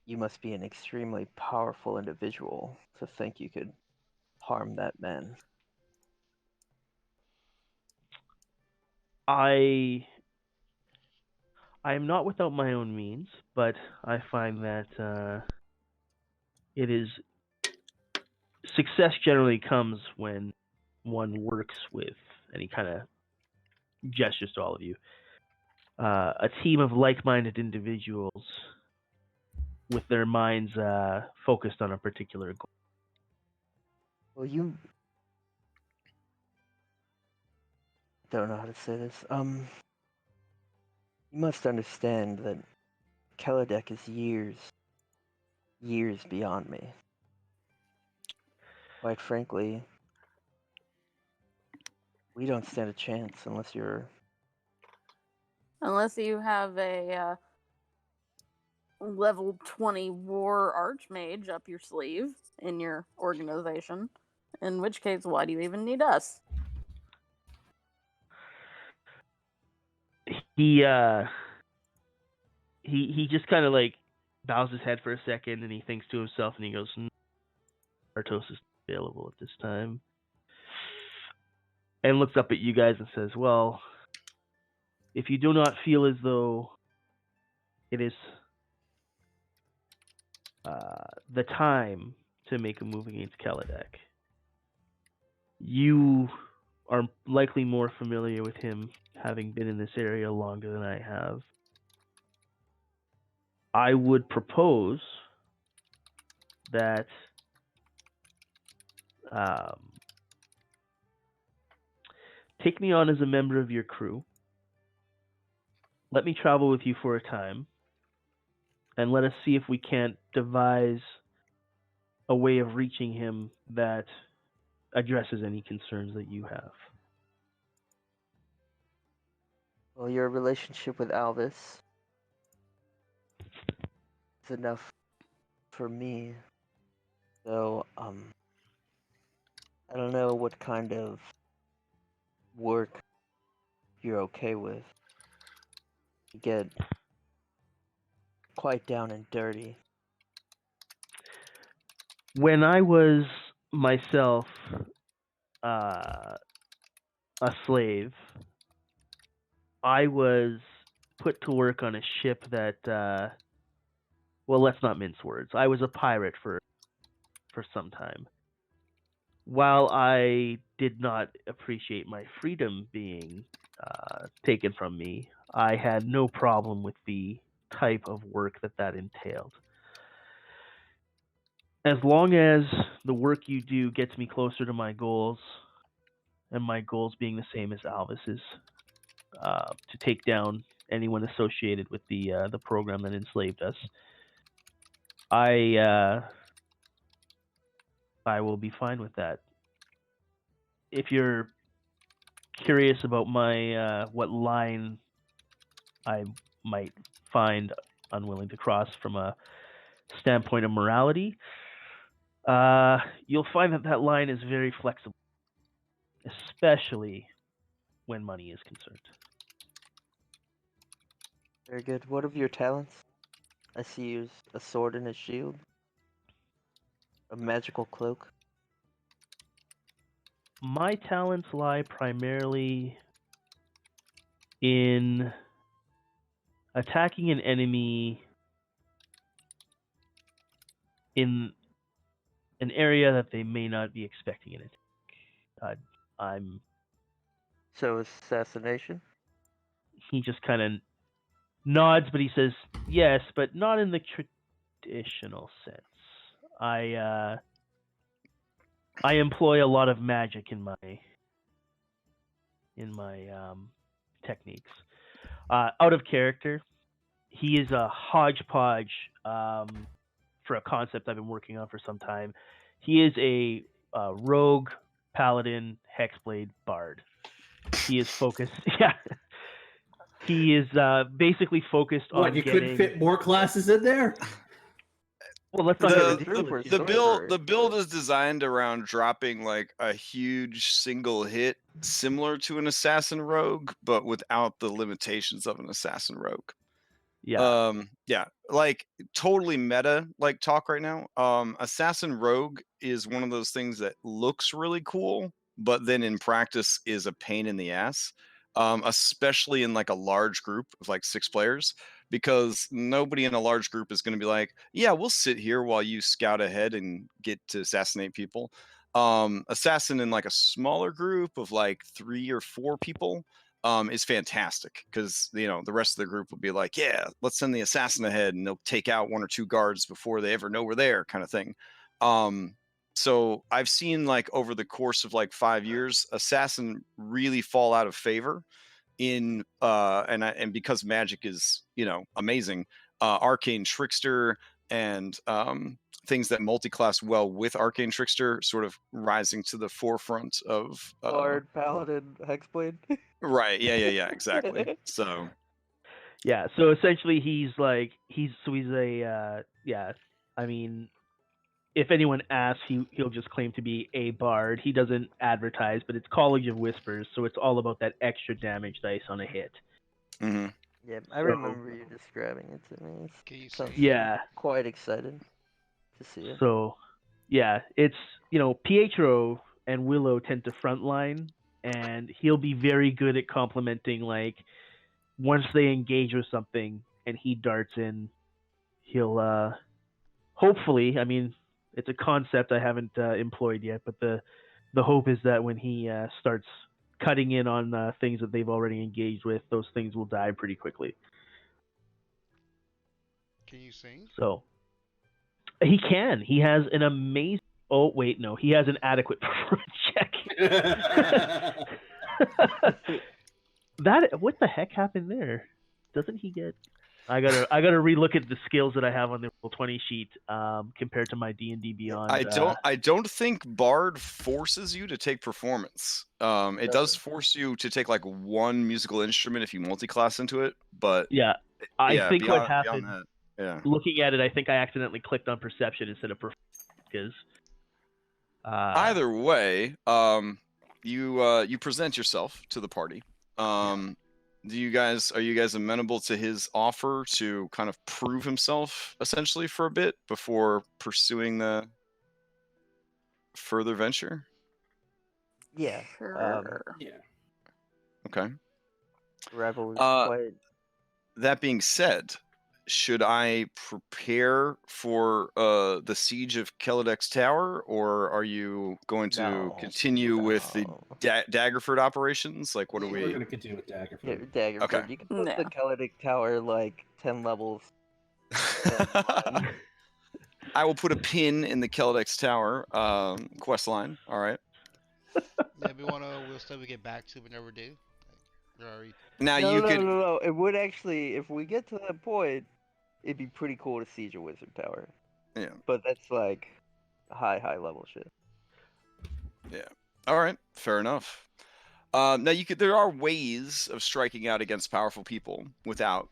You must be an extremely powerful individual to think you could harm that man. I am not without my own means, but I find that it is success generally comes when one works with, and he kind of gestures to all of you, a team of like-minded individuals with their minds focused on a particular goal. Well, you don't know how to say this. You must understand that Kelladek is years beyond me. Quite frankly, we don't stand a chance unless you have a level 20 war archmage up your sleeve in your organization. In which case, why do you even need us? He just kind of like bows his head for a second, and he thinks to himself, and he goes, "Artos is available at this time," and looks up at you guys and says, "Well, if you do not feel as though it is the time to make a move against Kelladek, you are likely more familiar with him, having been in this area longer than I have. I would propose that take me on as a member of your crew. Let me travel with you for a time, and let us see if we can't devise a way of reaching him that addresses any concerns that you have. Well, your relationship with Alvis is enough for me. So, I don't know what kind of work you're okay with. You get quite down and dirty. When I was myself a slave, I was put to work on a ship that, well, let's not mince words. I was a pirate for some time. While I did not appreciate my freedom being taken from me, I had no problem with the type of work that entailed. As long as the work you do gets me closer to my goals, and my goals being the same as Alvis's, to take down anyone associated with the program that enslaved us, I will be fine with that. If you're curious about my what line I might find unwilling to cross from a standpoint of morality, you'll find that line is very flexible, especially when money is concerned. Very good. What of your talents? I see you use a sword and a shield. A magical cloak. My talents lie primarily in attacking an enemy in an area that they may not be expecting an attack. So assassination? He just kind of nods, but he says yes, but not in the traditional sense. I employ a lot of magic in my techniques. Out of character, he is a hodgepodge for a concept I've been working on for some time. He is a rogue, paladin, hexblade, bard. He is focused. Yeah, he is basically focused on. What, you couldn't fit more classes in there? Well, let's not get the build is designed around dropping like a huge single hit, similar to an assassin rogue, but without the limitations of an assassin rogue. Yeah. Yeah, like totally meta like talk right now. Assassin rogue is one of those things that looks really cool, but then in practice is a pain in the ass. Especially in like a large group of like 6 players, because nobody in a large group is going to be like, yeah, we'll sit here while you scout ahead and get to assassinate people. Assassin in like a smaller group of like 3 or 4 people is fantastic, because the rest of the group will be like, yeah, let's send the assassin ahead and they'll take out 1 or 2 guards before they ever know we're there, kind of thing. So I've seen like over the course of like 5 years, assassin really fall out of favor in and because magic is amazing, arcane trickster and things that multi-class well with arcane trickster sort of rising to the forefront of Bard, paladin, hexblade. Right. Yeah. Exactly. So. Yeah. So essentially, he's a yeah. I mean, if anyone asks, he'll just claim to be a bard. He doesn't advertise, but it's College of Whispers, so it's all about that extra damage dice on a hit. Mm-hmm. Yeah, I remember you describing it to me. Yeah. Quite excited to see it. So, yeah, it's Pietro and Willow tend to frontline, and he'll be very good at complementing. Like once they engage with something and he darts in, he'll hopefully. I mean, it's a concept I haven't employed yet, but the hope is that when he starts cutting in on things that they've already engaged with, those things will die pretty quickly. Can you sing? So he can. He has an amazing. Oh wait, no, he has an adequate performance check. What the heck happened there? Doesn't he get? I gotta relook at the skills that I have on the Roll20 sheet compared to my D&D Beyond. I don't think Bard forces you to take performance. It does force you to take like one musical instrument if you multi-class into it, but yeah, I think what happened. Beyond that, yeah. Looking at it, I think I accidentally clicked on perception instead of performance because. Either way, you present yourself to the party. Are you guys amenable to his offer to kind of prove himself essentially for a bit before pursuing the further venture? Yeah. Sure. Yeah. Okay. Rival is Uh, quite. That being said, should I prepare for the siege of Kelledeck's Tower, or are you going to No, continue with the no. Daggerford operations? Like, what are We're we? going to continue with Daggerford. Yeah, Daggerford. Okay. You can put Yeah. the Celtic Tower like 10 levels. I will put a pin in the Kelledeck's Tower quest line. All right. Yeah, we'll still get back to, but never do. Like, already... Now No, you no, could. no. It would actually, if we get to that point, it'd be pretty cool to siege a wizard tower. Yeah. But that's like high level shit. Yeah. All right. Fair enough. Now you could. There are ways of striking out against powerful people without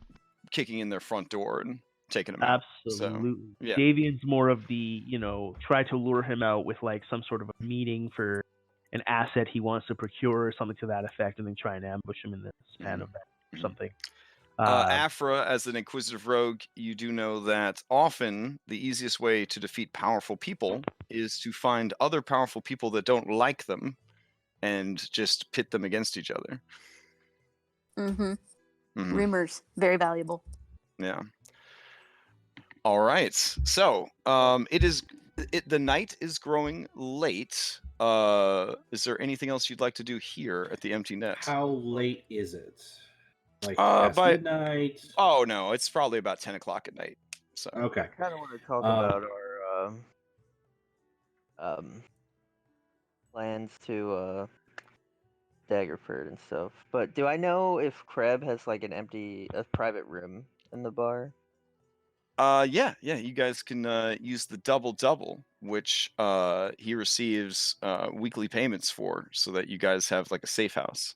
kicking in their front door and taking them out. Absolutely. So, yeah. Davian's more of the, try to lure him out with like some sort of a meeting for an asset he wants to procure or something to that effect, and then try and ambush him in the span of that or something. Afra, as an inquisitive rogue, you do know that often the easiest way to defeat powerful people is to find other powerful people that don't like them and just pit them against each other. Mm-hmm. Mhm. Rumors, very valuable. Yeah. All right. So, the night is growing late. Is there anything else you'd like to do here at the Empty Net? How late is it? Like past midnight? Oh no, it's probably about 10 o'clock at night. So Okay. I kind of want to talk about our plans to Daggerford and stuff. But do I know if Kreb has like a private room in the bar? yeah, you guys can use the double, which he receives weekly payments for, so that you guys have like a safe house.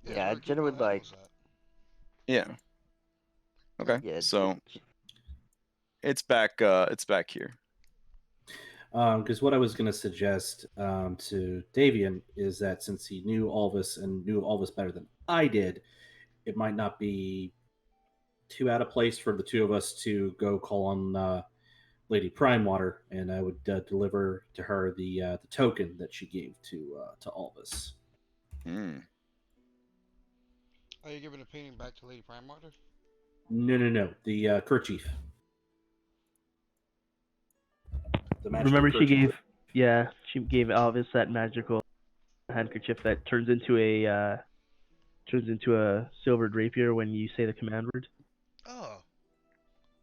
Yeah, Jenna would like. Yeah. Okay. Yeah. So it's back here. Because what I was going to suggest to Davian is that since he knew Alvis and knew Alvis better than I did, it might not be too out of place for the two of us to go call on Lady Primewater, and I would deliver to her the token that she gave to Alvis. Are you giving the painting back to Lady Primewater? No. The kerchief. Remember, she gave Alvis that magical handkerchief that turns into a silvered rapier when you say the command word. Oh,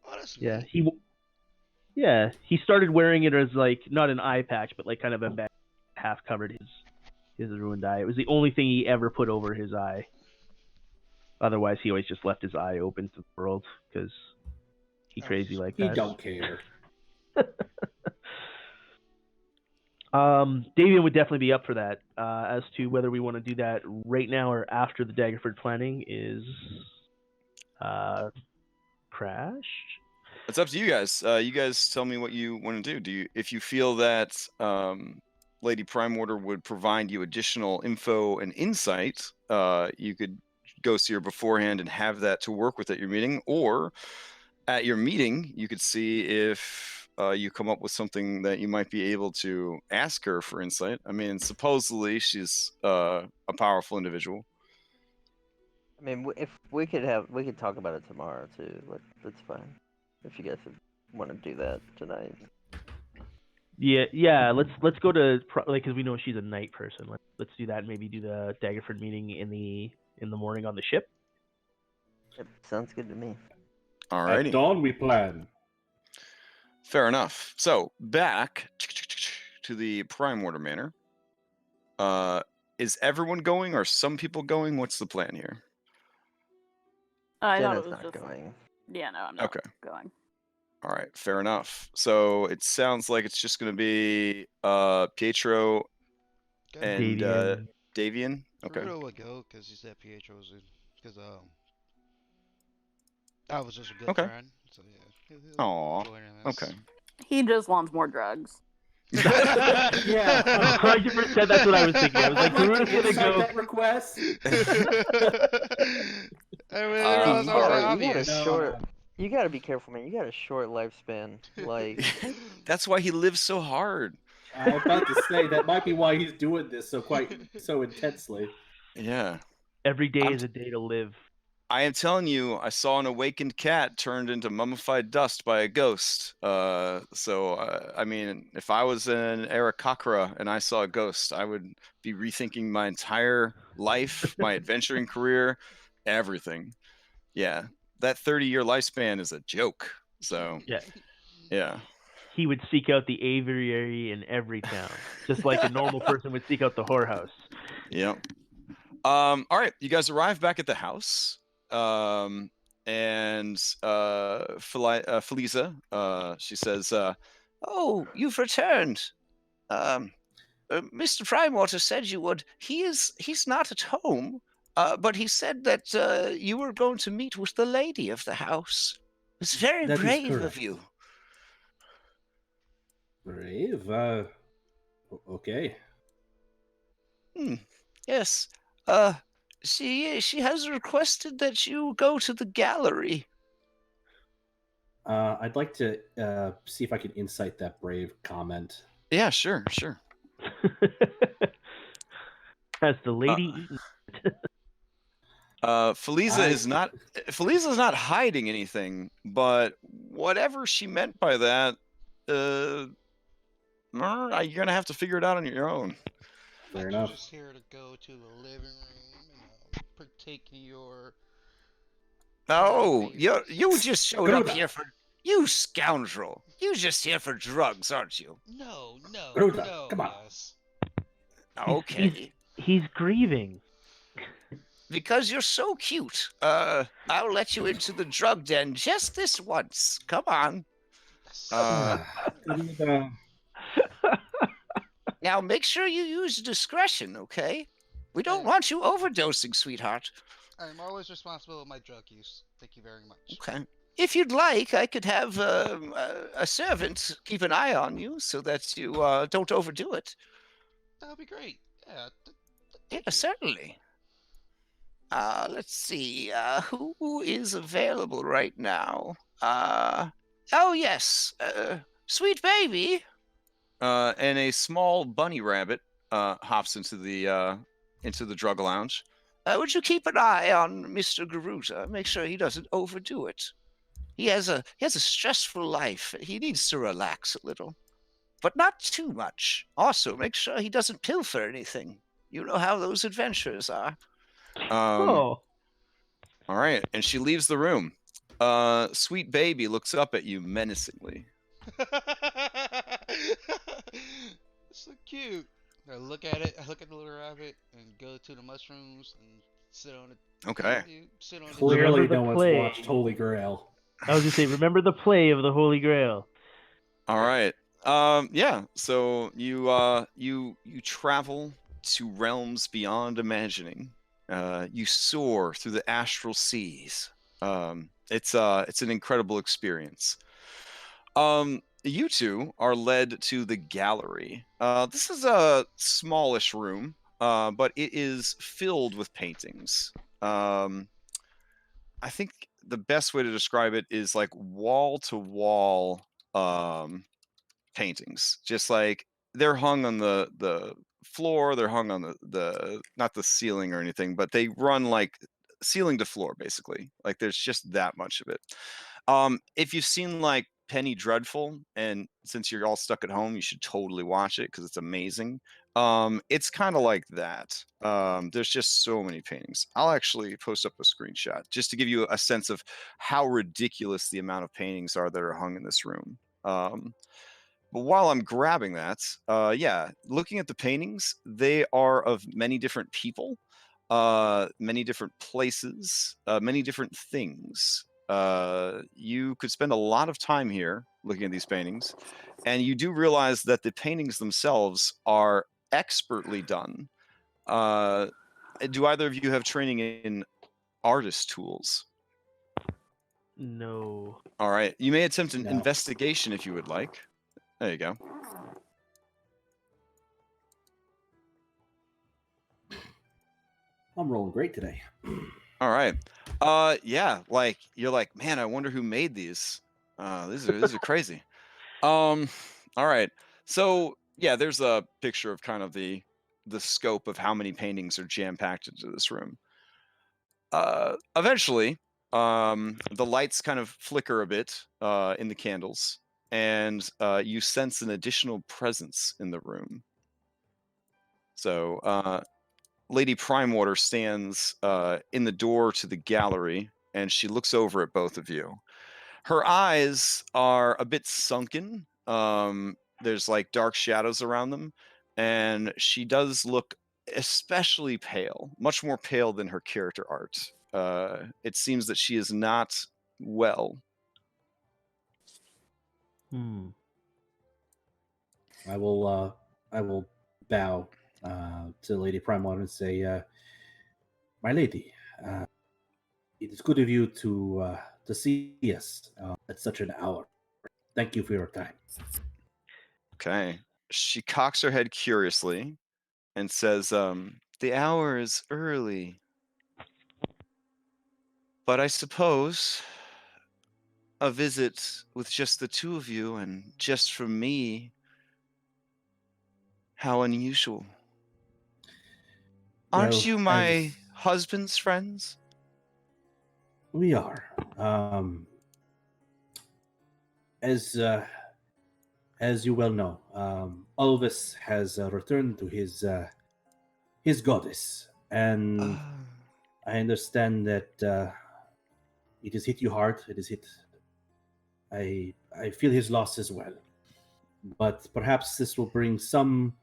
that's yeah. neat. He started wearing it as like not an eye patch, but like kind of a bag, half covered his ruined eye. It was the only thing he ever put over his eye. Otherwise, he always just left his eye open to the world because he crazy like that. He don't care. Davian would definitely be up for that. As to whether we want to do that right now or after the Daggerford planning is Crash. It's up to you guys. You guys tell me what you want to do. If you feel that Lady Primewaters would provide you additional info and insight, you could go see her beforehand and have that to work with at your meeting, or at your meeting you could see if you come up with something that you might be able to ask her for insight. I mean, supposedly she's a powerful individual. I mean, if we could talk about it tomorrow too. That's fine. If you guys want to do that tonight. Yeah. Let's go to because we know she's a night person. Let's do that. And maybe do the Daggerford meeting in the morning on the ship. Yep, sounds good to me. Alrighty. At dawn we plan. Fair enough. So back to the Primewaters Manor. is everyone going? Or some people going? What's the plan here? I thought it Jenna's was not just. going. Yeah, no, I'm not Okay. going. All right, fair enough. So it sounds like it's just going to be Pietro and Davian. Davian. Okay. Gerudo would go because he said Pietro's in. Because I was just a good Okay. friend. So yeah. Aw. Join in this. Okay. He just wants more drugs. Yeah. 100%. That's what I was thinking. I was like, I'd like Garuda's to gonna insert go. that request. Everything else, I was like, obvious. No. You gotta be careful, man. You got a short lifespan. Like, That's why he lives so hard. I'm about to say that might be why he's doing this so intensely. Yeah. Every day is a day to live. I am telling you, I saw an awakened cat turned into mummified dust by a ghost. I mean, if I was an Arakakra and I saw a ghost, I would be rethinking my entire life, my adventuring career, everything. Yeah, that 30-year lifespan is a joke. So, yeah. He would seek out the aviary in every town, just like a normal person would seek out the whorehouse. Yep. All right, you guys arrive back at the house. Feliza, she says, "Oh, you've returned. Mr. Primewaters said you would. He's not at home, but he said that you were going to meet with the lady of the house. It's very That is brave of correct. you." Brave? Okay. Yes. She has requested that you go to the gallery. I'd like to see if I can insight that brave comment. Yeah, sure. Has the lady eaten? Feliza's not hiding anything, but whatever she meant by that, you're gonna have to figure it out on your own. Fair enough. I'm just here to go to the living room and partake in your. Oh, you just showed up Garuda. here for you scoundrel. You just here for drugs, aren't you? No, Garuda, come on. yes. Okay. He's grieving. Because you're so cute. I'll let you into the drug den just this once. Come on. Garuda. Now make sure you use discretion, okay? We don't want you overdosing, sweetheart. I'm always responsible with my drug use. Thank you very much. Okay. If you'd like, I could have a servant keep an eye on you so that you don't overdo it. That would be great. Yeah. Yeah, certainly. Let's see. Who is available right now? Oh yes. Sweet baby. And a small bunny rabbit hops into the drug lounge. Would you keep an eye on Mr. Garuda? Make sure he doesn't overdo it. He has a stressful life. He needs to relax a little, but not too much. Also, make sure he doesn't pilfer anything. You know how those adventurers are. Oh. All right, and she leaves the room. Sweet baby looks up at you menacingly. It's so cute. I look at it. I look at the little rabbit and go to the mushrooms and sit on it. Okay. Sit on Clearly, Remember the no one's play. watched Holy Grail. I was gonna say, remember the play of the Holy Grail. All right. Yeah. So you travel to realms beyond imagining. You soar through the astral seas. It's an incredible experience. You two are led to the gallery. This is a smallish room, but it is filled with paintings. I think the best way to describe it is like wall to wall paintings. Just like they're hung on the floor, they're hung on the not the ceiling or anything, but they run like ceiling to floor basically. Like there's just that much of it. If you've seen like Penny Dreadful, and since you're all stuck at home, you should totally watch it because it's amazing. It's kind of like that. There's just so many paintings. I'll actually post up a screenshot just to give you a sense of how ridiculous the amount of paintings are that are hung in this room. But while I'm grabbing that, yeah, looking at the paintings, they are of many different people, many different places, many different things. You could spend a lot of time here looking at these paintings, and you do realize that the paintings themselves are expertly done. Do either of you have training in artist tools? No. All right, you may attempt an No. investigation if you would like. There you go. I'm rolling great today. All right. Yeah, like you're like, man, I wonder who made these. These are crazy. All right. So yeah, there's a picture of kind of the scope of how many paintings are jam packed into this room. Eventually, the lights kind of flicker a bit in the candles, and you sense an additional presence in the room. So Lady Primewater stands in the door to the gallery, and she looks over at both of you. Her eyes are a bit sunken. There's like dark shadows around them, and she does look especially pale, much more pale than her character art. It seems that she is not well. Hmm. I will bow to Lady Primewater and say, "My lady, it is good of you to see us at such an hour. Thank you for your time." Okay. She cocks her head curiously and says, "The hour is early, but I suppose a visit with just the two of you and just from me, how unusual. Aren't Well, you my husband's friends?" we are, as you well know, Alvis has returned to his goddess, and I understand that it has hit you hard. It has hit. I feel his loss as well, but perhaps this will bring some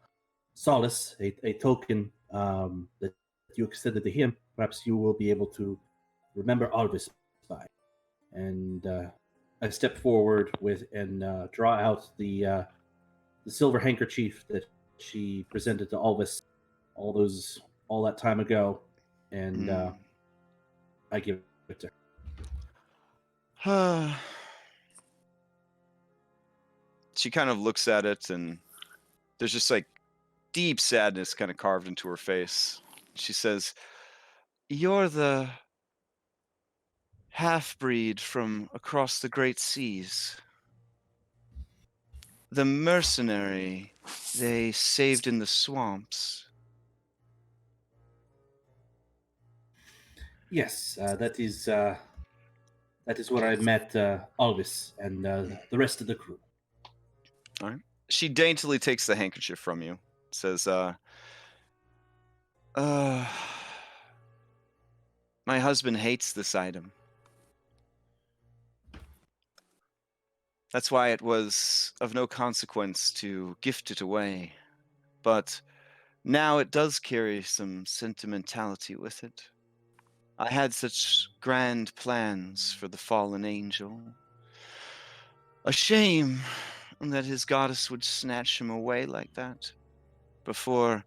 solace, a token that you extended to him. Perhaps you will be able to remember Alvis by. And I step forward with and draw out the silver handkerchief that she presented to Alvis all that time ago, and I give it to her. She kind of looks at it, and there's just like deep sadness kind of carved into her face. She says, "You're the half-breed from across the great seas. The mercenary they saved in the swamps." Yes, that is where I met Alvis and the rest of the crew. All right. She daintily takes the handkerchief from you. Says, my husband hates this item. That's why it was of no consequence to gift it away. But now it does carry some sentimentality with it. I had such grand plans for the fallen angel. A shame that his goddess would snatch him away like that before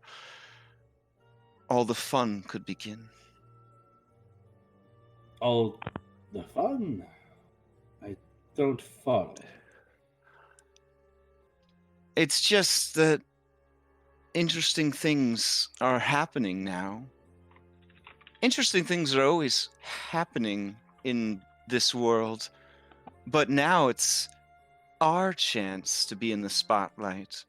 all the fun could begin. All the fun? I don't follow. It's just that interesting things are happening now. Interesting things are always happening in this world, but now it's our chance to be in the spotlight.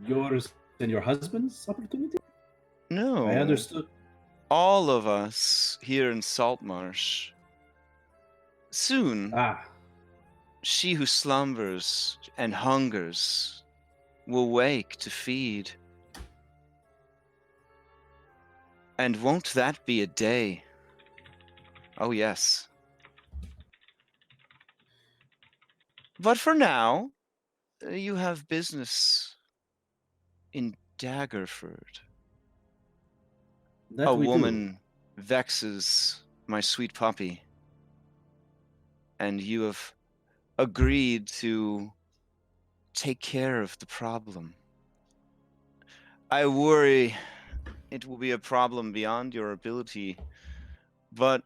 Yours and your husband's opportunity? No. I understood. All of us here in Saltmarsh. Soon, she who slumbers and hungers will wake to feed. And won't that be a day? Oh, yes. But for now, you have business in Daggerford. That A we do. woman vexes my sweet puppy, and you have agreed to take care of the problem. I worry it will be a problem beyond your ability, but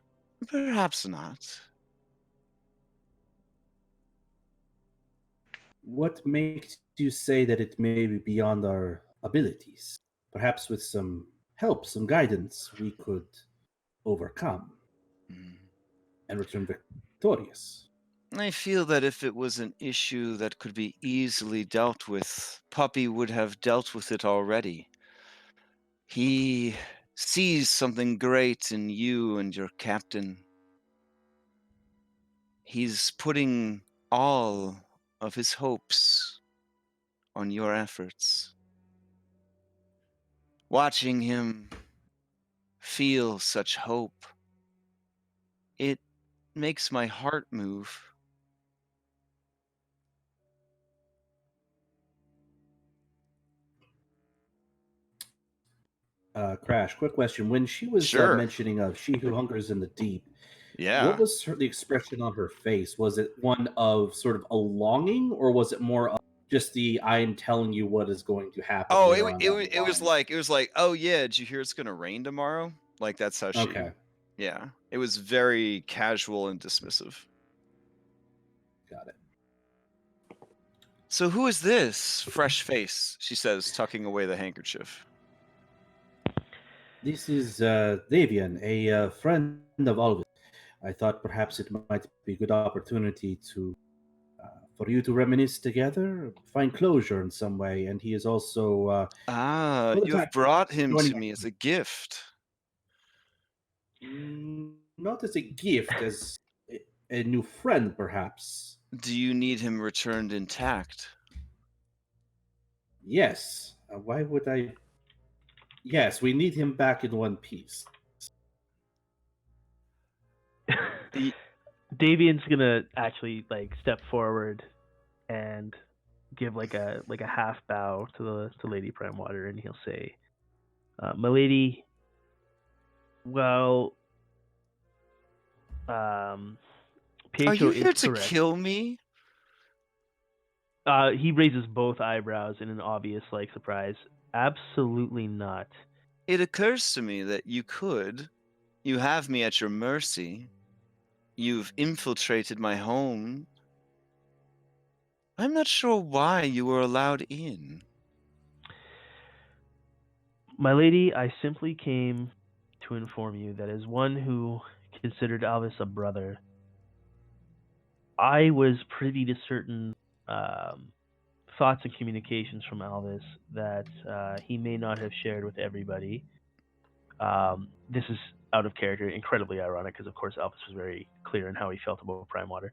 perhaps not. What makes you say that it may be beyond our abilities? Perhaps with some help, some guidance, we could overcome Mm. and return victorious. I feel that if it was an issue that could be easily dealt with, Puppy would have dealt with it already. He sees something great in you and your captain. He's putting all of his hopes on your efforts. Watching him feel such hope, it makes my heart move. Crash, quick question. When she was Sure. mentioning of she who hungers in the deep, Yeah. what was the expression on her face? Was it one of sort of a longing, or was it more of just the "I am telling you what is going to happen"? Oh, later on down the it was line? like, oh yeah, did you hear it's gonna rain tomorrow? Like that's how she. Okay, Yeah, it was very casual and dismissive. got it. So who is this fresh face? She says, tucking away the handkerchief. This is Davian, a friend of Alvis. I thought perhaps it might be a good opportunity to for you to reminisce together, find closure in some way. And he is also for the You have time brought him joining to us. me as a gift. Not as a gift, as a new friend, perhaps. Do you need him returned intact? Yes. Why would I? Yes, we need him back in one piece. Davian's gonna actually like step forward and give like a half bow to Lady Primewater, and he'll say, "My lady, well, Pietro Are you is here to correct." kill me? He raises both eyebrows in an obvious like surprise. Absolutely not. It occurs to me that you could. You have me at your mercy. You've infiltrated my home. I'm not sure why you were allowed in. My lady, I simply came to inform you that as one who considered Alvis a brother, I was privy to certain thoughts and communications from Alvis that he may not have shared with everybody. This is out of character, incredibly ironic, because of course Alvis was very clear in how he felt about Primewater.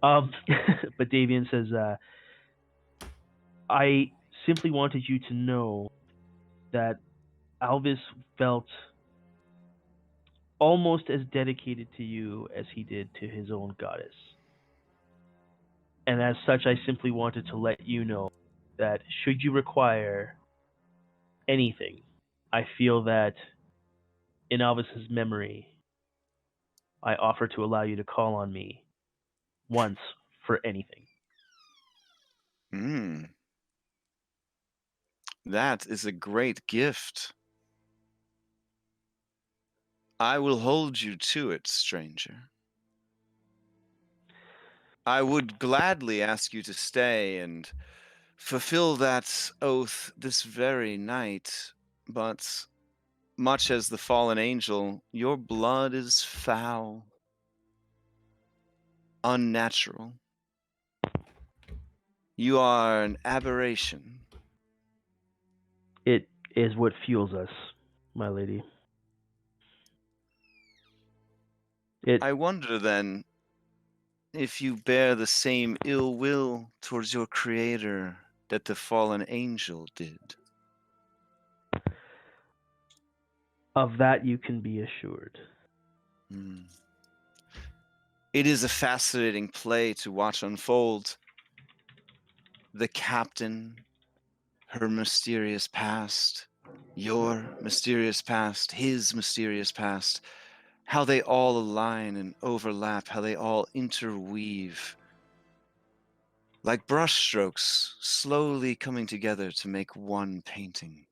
But Davian says, I simply wanted you to know that Alvis felt almost as dedicated to you as he did to his own goddess. And as such, I simply wanted to let you know that should you require anything, I feel that in Alvis's memory, I offer to allow you to call on me once for anything. That is a great gift. I will hold you to it, stranger. I would gladly ask you to stay and fulfill that oath this very night, but much as the fallen angel, your blood is foul, unnatural. You are an aberration. It is what fuels us, my lady. I wonder then if you bear the same ill will towards your creator that the fallen angel did. Of that you can be assured. It is a fascinating play to watch unfold. the captain, her mysterious past, your mysterious past, his mysterious past, how they all align and overlap, how they all interweave, like brushstrokes slowly coming together to make one painting.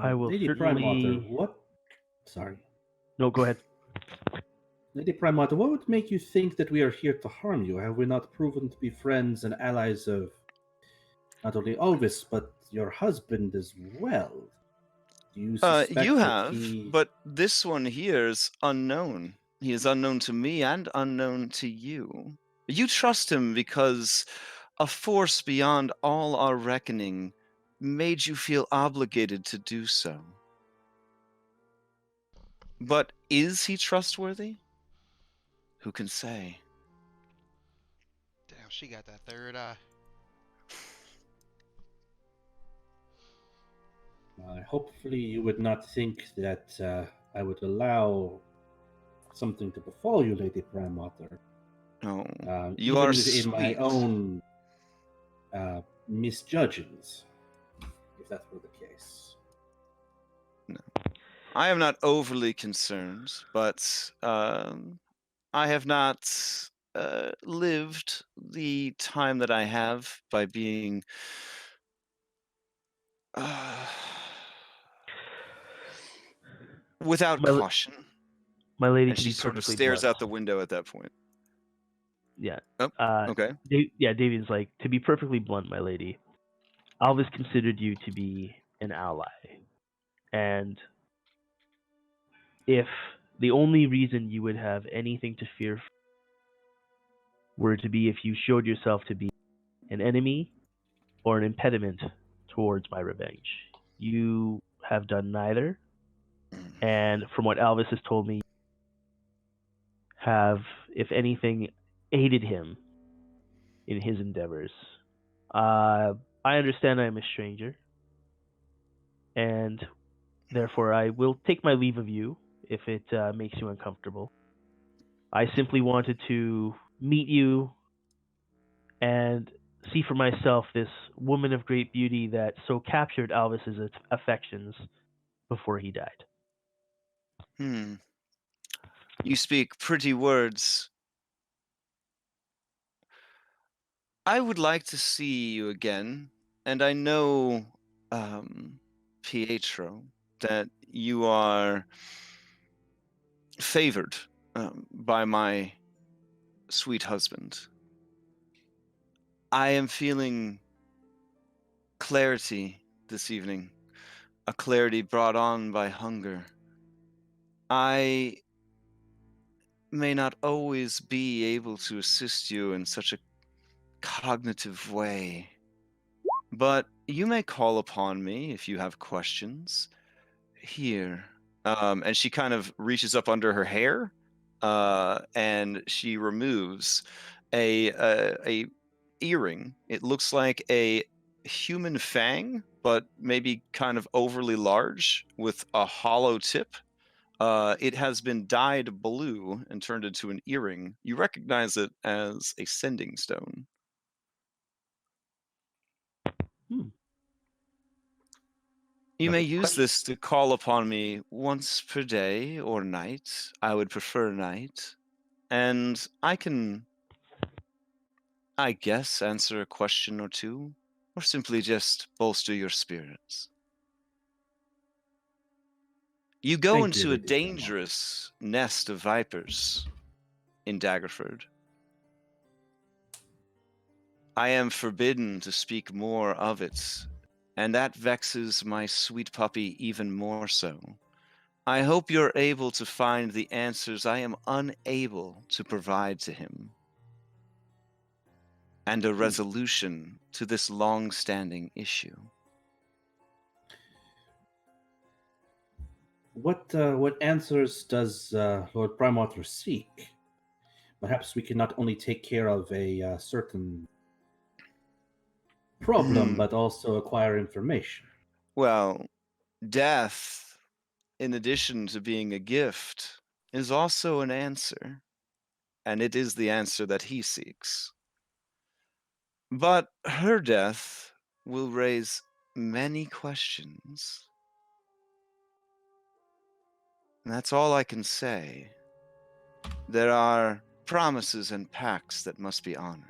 I will Lady certainly. Primewaters, what? Sorry. No, go ahead. Lady Primewaters, what would make you think that we are here to harm you? Have we not proven to be friends and allies of not only Alvis, but your husband as well? Do you suspect You that have, he... but this one here is unknown. He is unknown to me and unknown to you. You trust him because a force beyond all our reckoning made you feel obligated to do so. But is he trustworthy? Who can say? Damn, she got that third eye. hopefully you would not think that I would allow something to befall you, Lady Primewaters. No, you Even are within sweet. my own misjudgings, if that were the case. No. I am not overly concerned, but I have not lived the time that I have by being without caution. My lady, And to she be sort of perfectly stares blunt. out the window at that point. Yeah. Oh, okay. Davian's like, to be perfectly blunt, my lady, Alvis considered you to be an ally. And if the only reason you would have anything to fear were to be if you showed yourself to be an enemy or an impediment towards my revenge, you have done neither. And from what Alvis has told me, have, if anything, aided him in his endeavors. I understand I am a stranger, and therefore I will take my leave of you if it makes you uncomfortable. I simply wanted to meet you and see for myself this woman of great beauty that so captured Alvis's affections before he died. You speak pretty words. I would like to see you again, and I know, Pietro, that you are favored by my sweet husband. I am feeling clarity this evening, a clarity brought on by hunger. I may not always be able to assist you in such a cognitive way, but you may call upon me if you have questions. Here. And she kind of reaches up under her hair, and she removes a earring. It looks like a human fang, but maybe kind of overly large with a hollow tip. It has been dyed blue and turned into an earring. You recognize it as a sending stone. You may use this to call upon me once per day or night. I would prefer night. And I can, I guess, answer a question or two, or simply just bolster your spirits. You go Thank you, into a Lady Primewaters. dangerous nest of vipers in Daggerford. I am forbidden to speak more of it, and that vexes my sweet puppy even more so. I hope you're able to find the answers I am unable to provide to him, and a resolution to this long-standing issue. What answers does Lord Primewaters seek? Perhaps we can not only take care of a certain problem, but also acquire information. Well, death in addition to being a gift, is also an answer. And it is the answer that he seeks. But her death will raise many questions. And that's all I can say. There are promises and pacts that must be honored.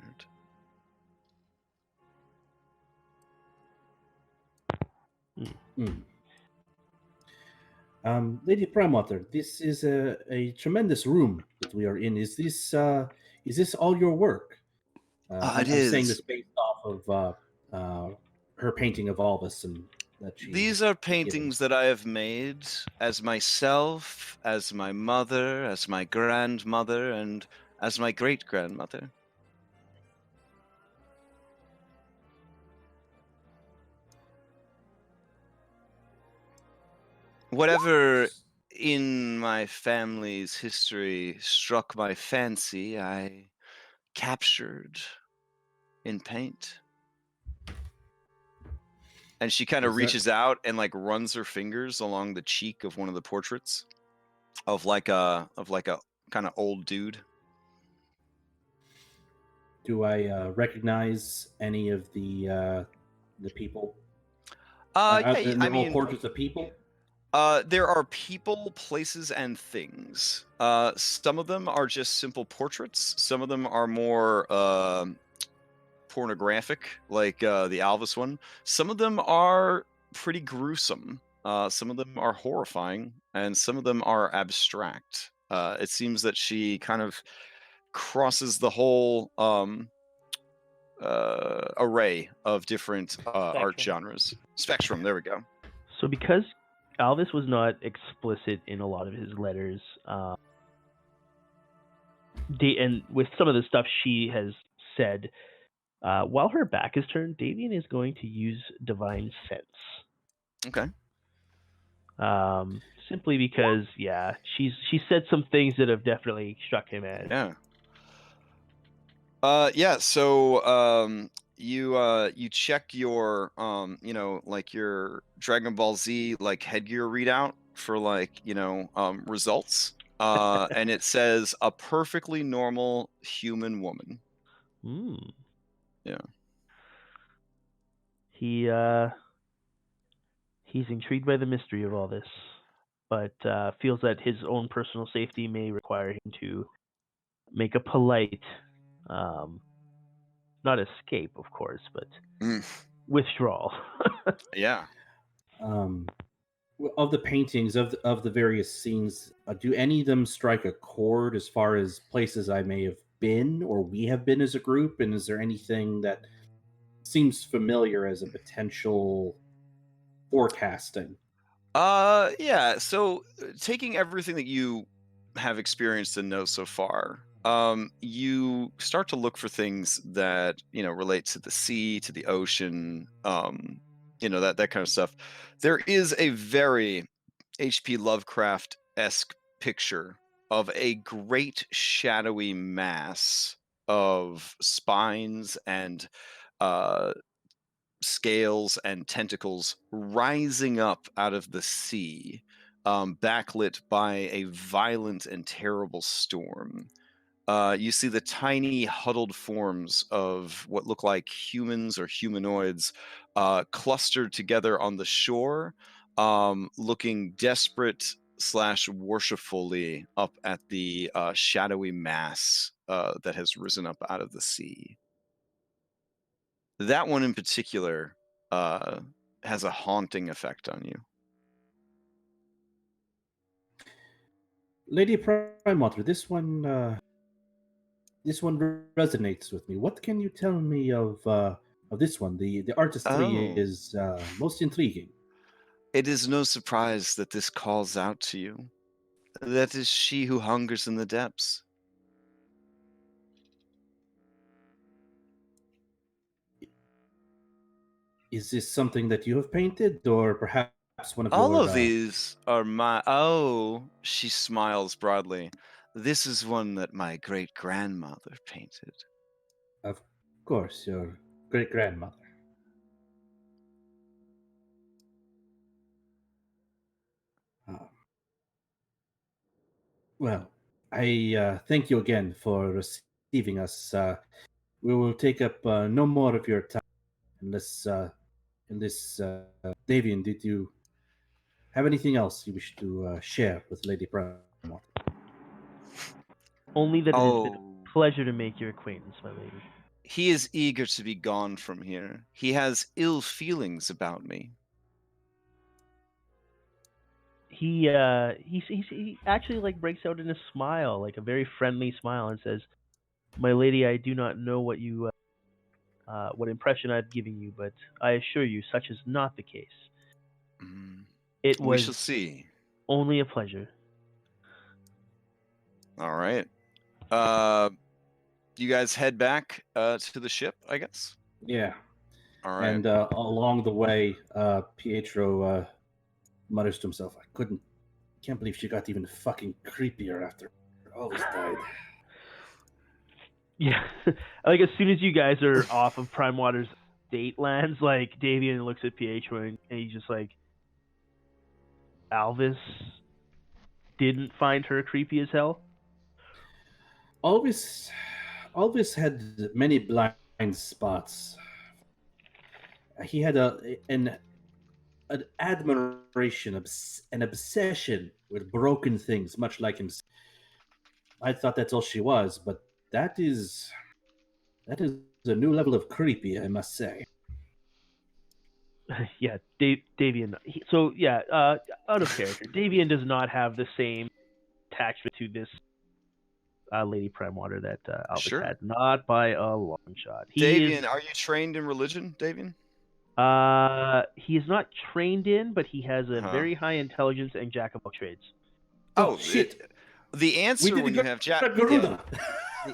Lady Primewater, this is a tremendous room that we are in. Is this all your work? It I'm saying is. this based off of her painting of Albus and that she. These are paintings that I have made as myself, as my mother, as my grandmother, and as my great-grandmother. Whatever in my family's history struck my fancy, I captured in paint. And she kind of reaches out and like runs her fingers along the cheek of one of the portraits of like a kind of old dude. Do I recognize any of the people? Yeah, and they're all portraits of people. There are people, places, and things. Some of them are just simple portraits. Some of them are more pornographic, like the Alvis one. Some of them are pretty gruesome. Some of them are horrifying, and some of them are abstract. It seems that she kind of crosses the whole array of different art genres. Spectrum, there we go. So because Alvis was not explicit in a lot of his letters, and with some of the stuff she has said, while her back is turned, Davian is going to use Divine Sense. Okay. Simply because, yeah, she said some things that have definitely struck him as. Yeah. So you check your like your Dragon Ball Z like headgear readout for like results, and it says a perfectly normal human woman. Yeah. He's intrigued by the mystery of all this, but feels that his own personal safety may require him to make a polite, not escape, of course, but withdrawal. Yeah. Of the paintings of the various scenes, do any of them strike a chord as far as places I may have been or we have been as a group? And is there anything that seems familiar as a potential forecasting? Yeah. So taking everything that you have experienced and know so far, you start to look for things that relate to the sea, to the ocean, that kind of stuff. There is a very H.P. Lovecraft-esque picture of a great shadowy mass of spines and scales and tentacles rising up out of the sea, backlit by a violent and terrible storm. You see the tiny huddled forms of what look like humans or humanoids clustered together on the shore, looking desperate / worshipfully up at the shadowy mass that has risen up out of the sea. That one in particular has a haunting effect on you. Lady Primewater, this one resonates with me. What can you tell me of this one? The artistry is most intriguing. It is no surprise that this calls out to you. That is she who hungers in the depths. Is this something that you have painted, or perhaps one of All your... of these are my... Oh, she smiles broadly. This is one that my great-grandmother painted. Of course, your great-grandmother. Well, I thank you again for receiving us. We will take up no more of your time unless, Davian, did you have anything else you wish to share with Lady Primewaters? Only that it has been Oh, a pleasure to make your acquaintance, my lady. he is eager to be gone from here. He has ill feelings about me. He actually like breaks out in a smile, like a very friendly smile, and says, "My lady, I do not know what what impression I've given you, but I assure you, such is not the case. Mm, It we was shall see. only a pleasure." All right. You guys head back to the ship, I guess. Yeah. All right. And along the way, Pietro mutters to himself, can't believe she got even fucking creepier after Always died. Yeah, like as soon as you guys are off of Primewaters' date lands, like Davian looks at Pietro and he's just like, Alvis didn't find her creepy as hell. Always had many blind spots. He had an admiration, an obsession with broken things, much like himself. I thought that's all she was, but that is a new level of creepy, I must say. Yeah, Davian. Out of character, Davian does not have the same attachment to this Lady Primewater that Alvis Sure. had. Not by a long shot. Davian, are you trained in religion, Davian? He is not trained in, but he has a Uh-huh. very high intelligence and jack of all trades. Oh, shit! The answer when you have Garuda.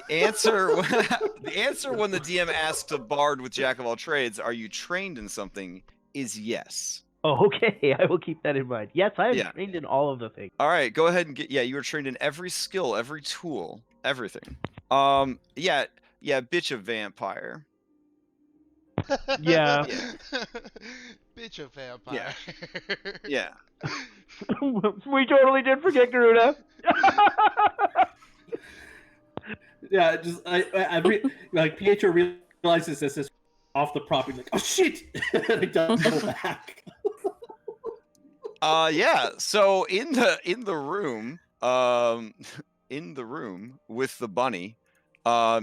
The answer when the DM asks a bard with jack of all trades, are you trained in something, is yes. Oh, okay. I will keep that in mind. Yes, I am Yeah. trained in all of the things. All right, go ahead and you were trained in every skill, every tool, everything. Bitch a vampire. Yeah. Bitch a vampire. Yeah. We totally did forget Garuda. Yeah, just like Pietro realizes this is off the prop. He's like, "Oh shit!" And he double back. Yeah. So in the room, in the room with the bunny,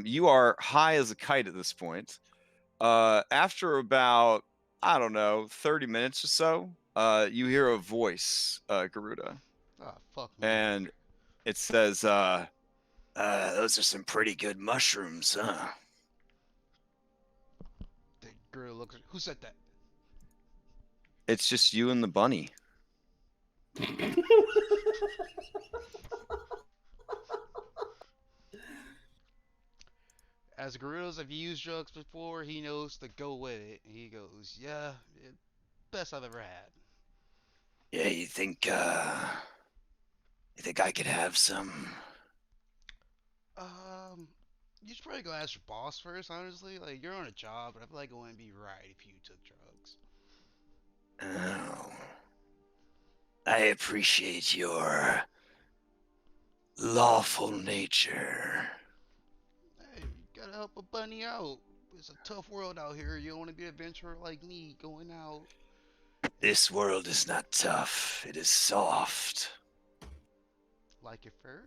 you are high as a kite at this point. After about, I don't know, 30 minutes or so, you hear a voice, Garuda. Oh, fuck me. And it says, those are some pretty good mushrooms, huh? The girl looks. Who said that? It's just you and the bunny. As Garuda's have used drugs before, he knows to go with it. He goes, yeah, best I've ever had. Yeah, you think I could have some? You should probably go ask your boss first, honestly. Like, you're on a job, but I feel like it wouldn't be right if you took drugs. Oh. I appreciate your lawful nature. Hey, you gotta help a bunny out. It's a tough world out here. You don't want to be an adventurer like me going out. This world is not tough. It is soft. Like your fur?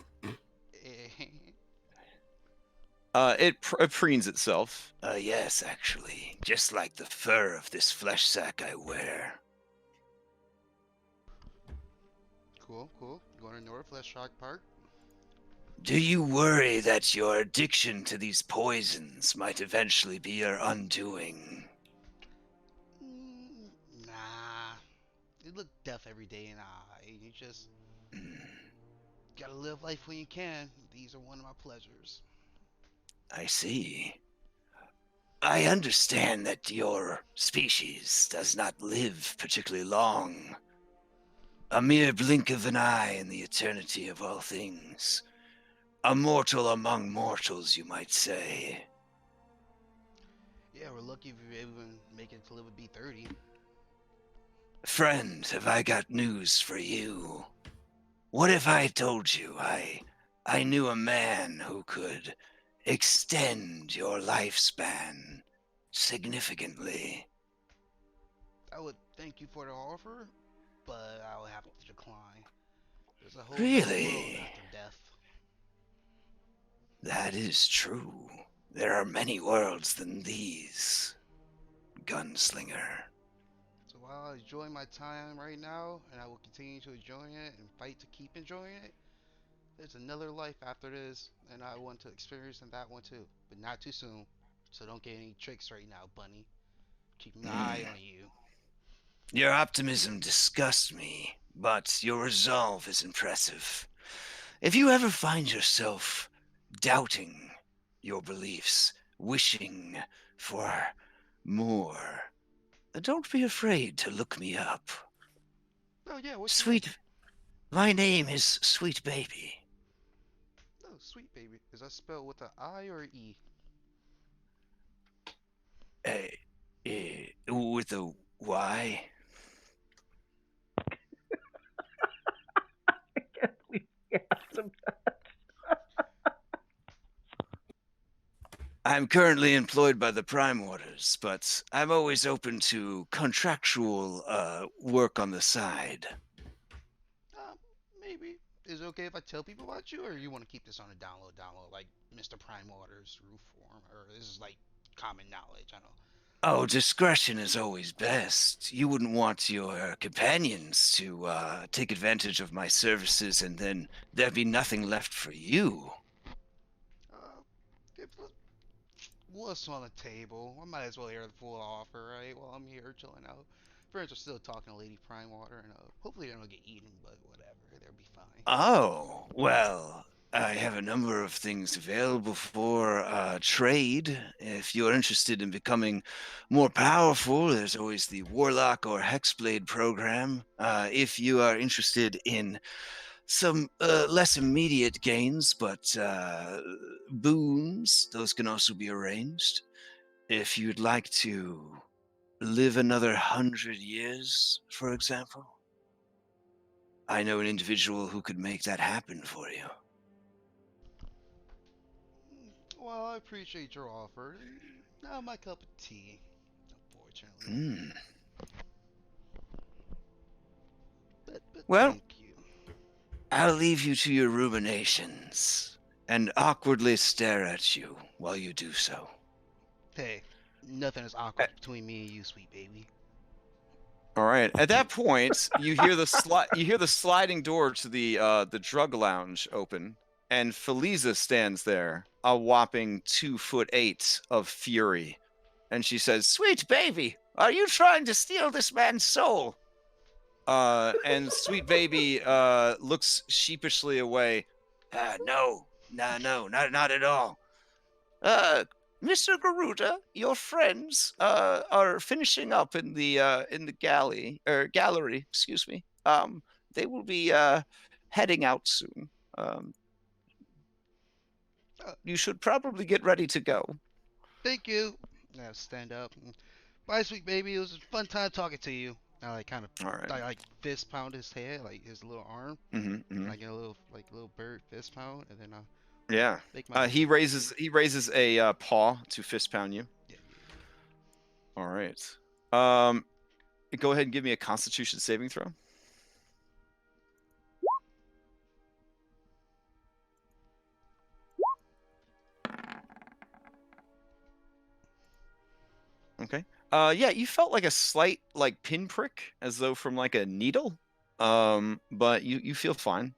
It preens itself. Yes, actually. Just like the fur of this flesh sack I wear. Cool. Going to Northwest Shark Park? Do you worry that your addiction to these poisons might eventually be your undoing? Nah. You look death every day and you just gotta live life when you can. These are one of my pleasures. I see. I understand that your species does not live particularly long. A mere blink of an eye in the eternity of all things. A mortal among mortals, you might say. Yeah, we're lucky if we even make it to live to be 30. Friend, have I got news for you? What if I told you I I knew a man who could extend your lifespan significantly. I would thank you for the offer, but I would have to decline. There's a whole nother world Really? after death. That is true. There are many worlds than these, gunslinger. So while I enjoy my time right now, and I will continue to enjoy it and fight to keep enjoying it, there's another life after this, and I want to experience that one too, but not too soon. So don't get any tricks right now, Bunny. Keeping my eye on you. Your optimism disgusts me, but your resolve is impressive. If you ever find yourself doubting your beliefs, wishing for more, don't be afraid to look me up. Oh yeah, what's your name? My name is Sweet Baby. Oh, Sweet Baby. Is that spelled with an I or an E? With a Y. I can't believe you asked him that. I'm currently employed by the Primewaters, but I'm always open to contractual work on the side. Maybe. Is it okay if I tell people about you, or you want to keep this on a download, like Mr. Primewaters roof form, or this is like common knowledge? I know. Oh, discretion is always best. You wouldn't want your companions to take advantage of my services and then there'd be nothing left for you. If what's on the table? I might as well hear the full offer, right? While I'm here chilling out. Friends are still talking to Lady Primewater, and hopefully they don't get eaten, but whatever, they'll be fine. Oh, well, I have a number of things available for trade. If you're interested in becoming more powerful, there's always the Warlock or Hexblade program. If you are interested in some less immediate gains, but boons, those can also be arranged. If you'd like to live another 100 years, for example, I know an individual who could make that happen for you. Well, I appreciate your offer. Not my cup of tea, unfortunately. But Well, thank you. I'll leave you to your ruminations and awkwardly stare at you while you do so. Hey, nothing is awkward between me and you, Sweet Baby. All right. At that point, you hear the sliding door to the drug lounge open, and Feliza stands there, a whopping 2'8" of fury, and she says, "Sweet Baby, are you trying to steal this man's soul?" And Sweet Baby looks sheepishly away. No, not at all. Mr. Garuda, your friends are finishing up in the gallery, excuse me. They will be heading out soon. You should probably get ready to go. Thank you. Now stand up. Bye, Sweet Baby. It was a fun time talking to you. I like kind of, All right. I like fist pound his head, like his little arm. Mm-hmm. I get a little bird fist pound, and then Yeah. make my He raises a paw to fist pound you. Yeah. All right. Go ahead and give me a Constitution saving throw. Okay. Yeah, you felt like a slight like pinprick, as though from like a needle. But you feel fine.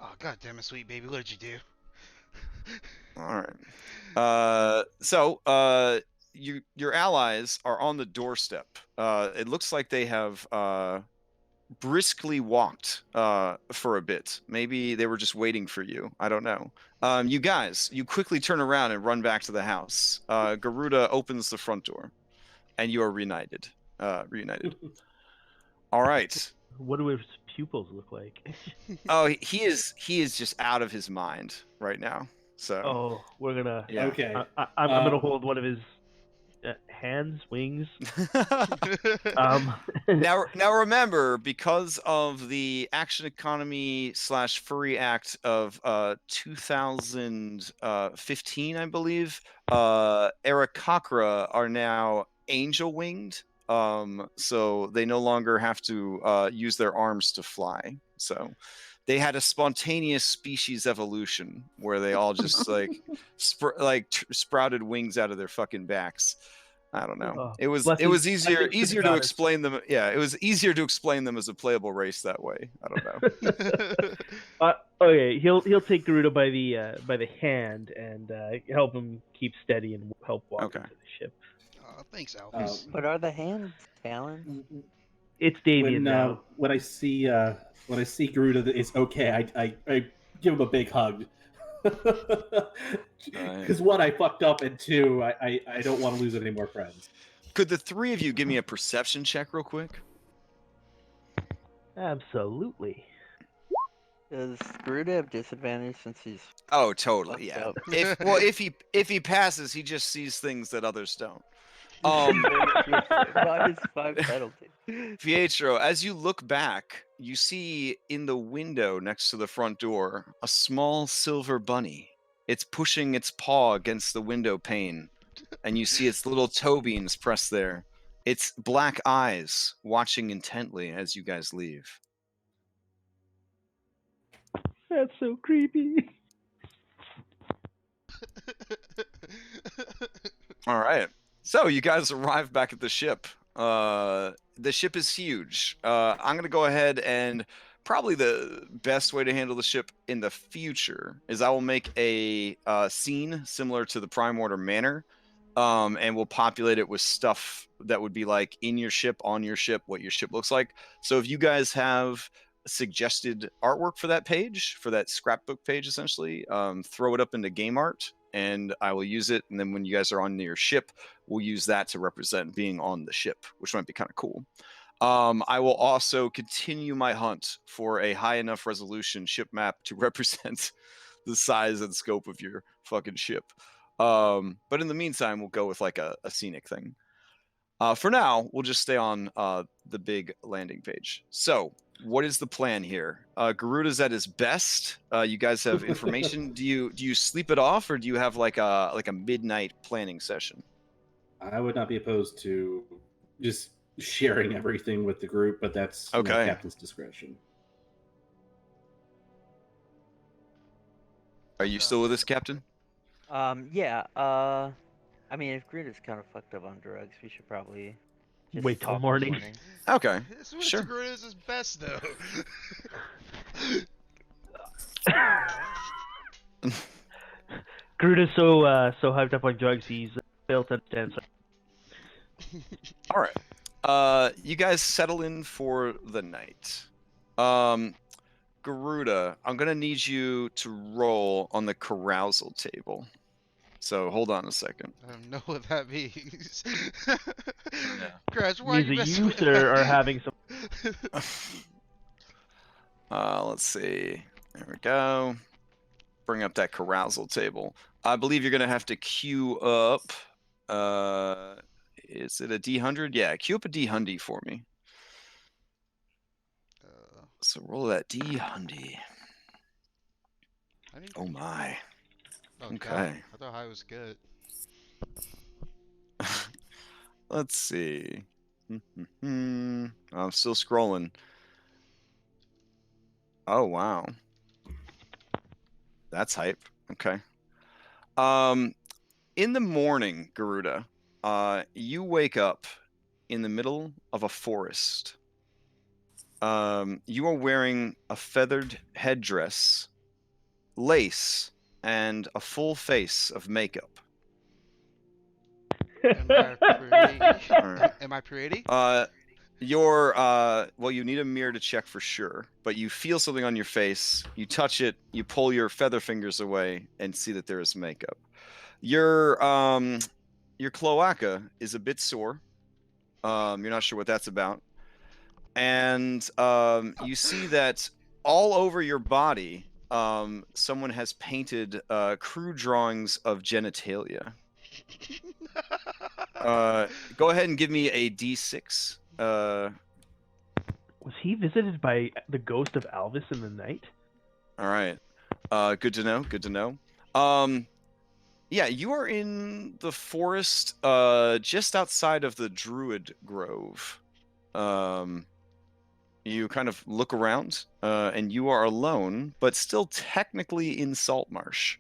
Oh, God damn it, Sweet Baby. What did you do? All right. So your allies are on the doorstep. It looks like they have briskly walked for a bit. Maybe they were just waiting for you. I don't know. You guys, you quickly turn around and run back to the house. Garuda opens the front door, and you are reunited. All right. What do his pupils look like? Oh, he is just out of his mind right now. So. Oh, we're gonna. Yeah. Okay. I'm gonna hold one of his hands, wings. Now remember, because of the Action Economy / Furry Act of 2015, I believe, Aarakocra are now angel winged. So they no longer have to use their arms to fly. So they had a spontaneous species evolution where they all just sprouted wings out of their fucking backs. I don't know. Oh, It was blessings easier to the to goddess. explain them. Yeah, it was easier to explain them as a playable race that way. I don't know. Okay, he'll take Garuda by the hand and help him keep steady and help walk Okay. into the ship. Thanks, Alphys. But are the hands talons? It's Damien now. When I see Garuda, it's okay. I give him a big hug. Because one, I fucked up, and two, I don't want to lose any more friends. Could the three of you give me a perception check real quick? Absolutely. Does Garuda have disadvantage since he's Oh, totally. fucked Yeah. up? If he passes, he just sees things that others don't. -5 penalty. Pietro, as you look back, you see in the window next to the front door a small silver bunny. It's pushing its paw against the window pane, and you see its little toe beans pressed there. Its black eyes watching intently as you guys leave. That's so creepy. All right. So you guys arrive back at the ship. The ship is huge. I'm going to go ahead and probably the best way to handle the ship in the future is I will make a scene similar to the Primewaters Manor, and we'll populate it with stuff that would be like in your ship, on your ship, what your ship looks like. So if you guys have suggested artwork for that page, for that scrapbook page, essentially, throw it up into game art, and I will use it. And then when you guys are on your ship, we'll use that to represent being on the ship, which might be kind of cool. I will also continue my hunt for a high enough resolution ship map to represent the size and scope of your fucking ship. But in the meantime, we'll go with like a scenic thing. For now, we'll just stay on the big landing page. So, what is the plan here? Garuda's at his best. You guys have information. Do you sleep it off, or do you have like a midnight planning session? I would not be opposed to just sharing everything with the group, but that's Okay. Captain's discretion. Are you still with us, Captain? Yeah. I mean, if Garuda's kind of fucked up on drugs, we should probably just Wait till talk in the morning. Okay. This was Sure. Garuda's best, though. Garuda's so hyped up on drugs, he's failed to understand. All right. You guys settle in for the night. Garuda, I'm gonna need you to roll on the carousal table. So hold on a second. I don't know what that means. Yeah. Crash, why are you Means that messing you, with sir, that? are having some. Let's see. There we go. Bring up that carousal table. I believe you're gonna have to queue up. Is it a D100? Yeah, queue up a D100 for me. So roll that D100. I need- Oh my. Oh, Okay. God. I thought high was good. Let's see. I'm still scrolling. Oh wow. That's hype. Okay. In the morning, Garuda, you wake up in the middle of a forest. You are wearing a feathered headdress, lace, and a full face of makeup. Am I pretty? Alright. Am I pretty? Well, you need a mirror to check for sure, but you feel something on your face, you touch it, you pull your feather fingers away and see that there is makeup. Your cloaca is a bit sore. You're not sure what that's about. And you see that all over your body, someone has painted crude drawings of genitalia. Go ahead and give me a D6. Was he visited by the ghost of Alvis in the night? All right. Good to know. Good to know. Yeah, you are in the forest, just outside of the Druid Grove. You kind of look around, and you are alone, but still technically in Saltmarsh.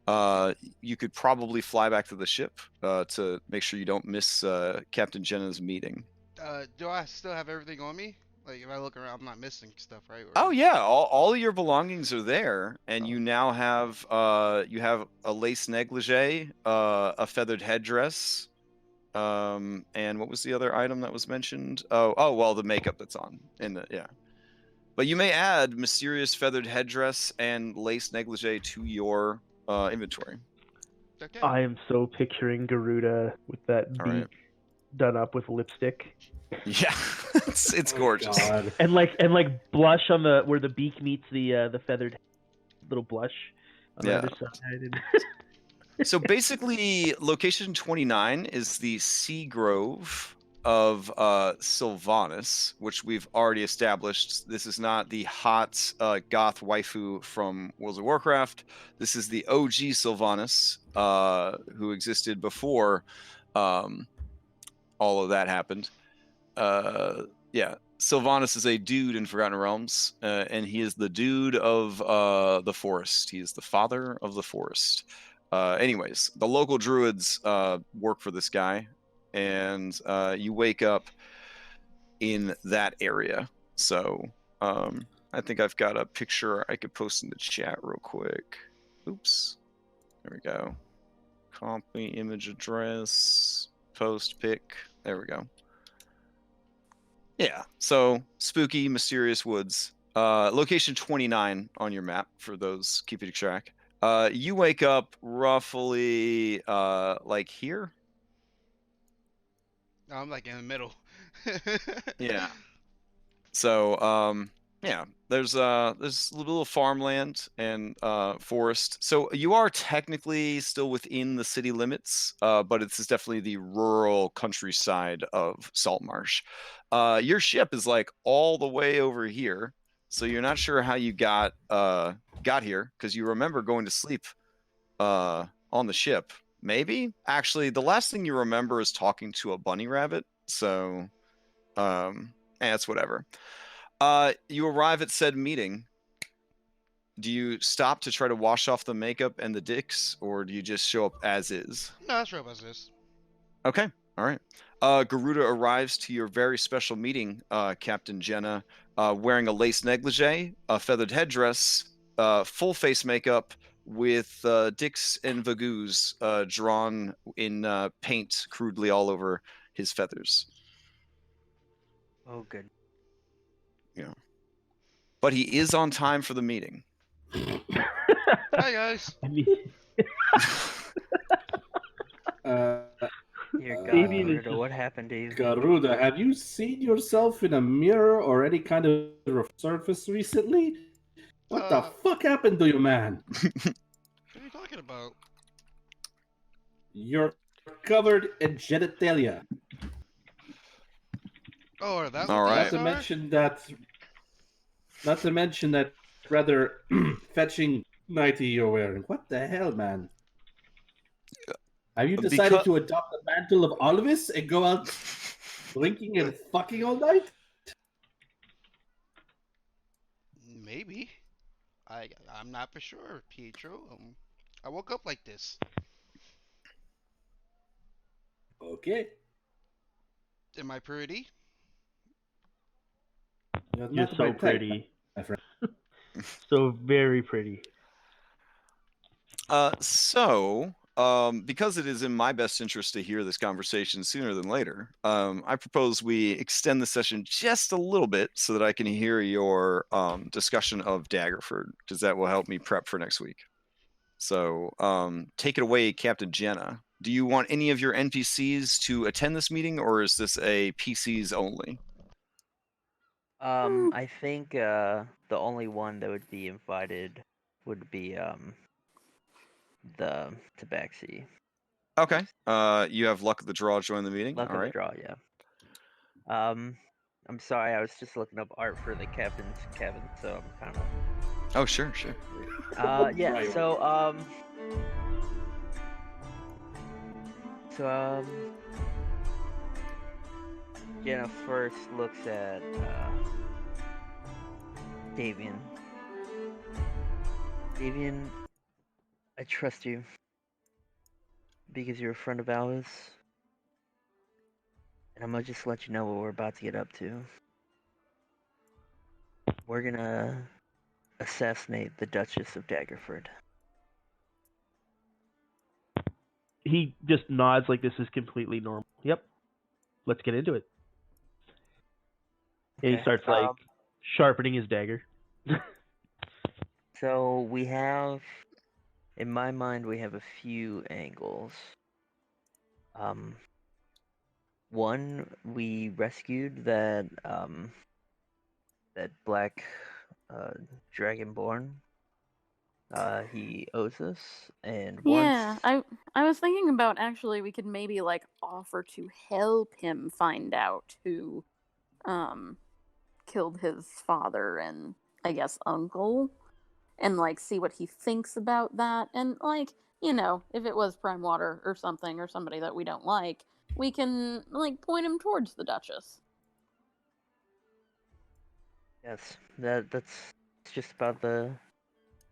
You could probably fly back to the ship to make sure you don't miss Captain Jenna's meeting. Do I still have everything on me? Like, if I look around, I'm not missing stuff, right? Oh yeah, all of your belongings are there, and you now have a lace negligee, a feathered headdress, and what was the other item that was mentioned? Oh well, the makeup that's on in the yeah. But you may add mysterious feathered headdress and lace negligee to your inventory. Okay. I am so picturing Garuda with that All beak right. done up with lipstick. Yeah, it's gorgeous. God. And like blush on the where the beak meets the feathered little blush on the Yeah. underside. So basically, location 29 is the Sea Grove of Sylvanas, which we've already established. This is not the hot goth waifu from World of Warcraft. This is the OG Sylvanas, who existed before all of that happened. Yeah, Sylvanas is a dude in Forgotten Realms, and he is the dude of the forest. He is the father of the forest. Anyways, the local druids work for this guy, and you wake up in that area. So I think I've got a picture I could post in the chat real quick. Oops. There we go. Copy image address, post pic. There we go. Yeah, so spooky, mysterious woods. Location 29 on your map for those keeping track. You wake up roughly like here. No, I'm like in the middle. Yeah. So yeah, there's a little farmland and forest. So you are technically still within the city limits, but it's definitely the rural countryside of Saltmarsh. Your ship is like all the way over here, so you're not sure how you got here because you remember going to sleep on the ship. Maybe actually, the last thing you remember is talking to a bunny rabbit. So it's whatever. You arrive at said meeting. Do you stop to try to wash off the makeup and the dicks, or do you just show up as is? No, that's right about this. Okay, all right. Garuda arrives to your very special meeting, Captain Jenna, wearing a lace negligee, a feathered headdress, full face makeup with dicks and vagoos drawn in paint crudely all over his feathers. Oh, good. Yeah. But he is on time for the meeting. Hi guys. I mean, Dear God, Damien is Garuda, just- what happened to you? Garuda, have you seen yourself in a mirror or any kind of surface recently? What the fuck happened to you, man? What are you talking about? You're covered in genitalia. Oh, that's All what right. these Not to mention that rather fetching nightie you're wearing. What the hell, man? Have you decided to adopt the mantle of Alvis and go out drinking and fucking all night? Maybe. I'm not for sure, Pietro. I woke up like this. Okay. Am I pretty? You're so pretty. My friend. So very pretty. Because it is in my best interest to hear this conversation sooner than later, I propose we extend the session just a little bit so that I can hear your discussion of Daggerford, because that will help me prep for next week. So take it away, Captain Jenna. Do you want any of your NPCs to attend this meeting, or is this a PCs only? I think the only one that would be invited would be the tabaxi. Okay. You have luck of the draw. Join the meeting. Luck All of the right. draw, yeah. I'm sorry, I was just looking up art for the captain's cabin, so I'm kind of. Oh, sure. Yeah. Right. So Jenna first looks at Davian. Davian, I trust you because you're a friend of ours, and I'm gonna just let you know what we're about to get up to. We're gonna assassinate the Duchess of Daggerford. He just nods like this is completely normal. Yep. Let's get into it. And he Okay. starts like sharpening his dagger. So we have, in my mind, we have a few angles. One, we rescued that black dragonborn. He owes us, and once. Yeah, I was thinking about actually we could maybe like offer to help him find out who killed his father and I guess uncle, and like see what he thinks about that, and like, you know, if it was Primewater or something or somebody that we don't like, we can like point him towards the Duchess. Yes, that's just about the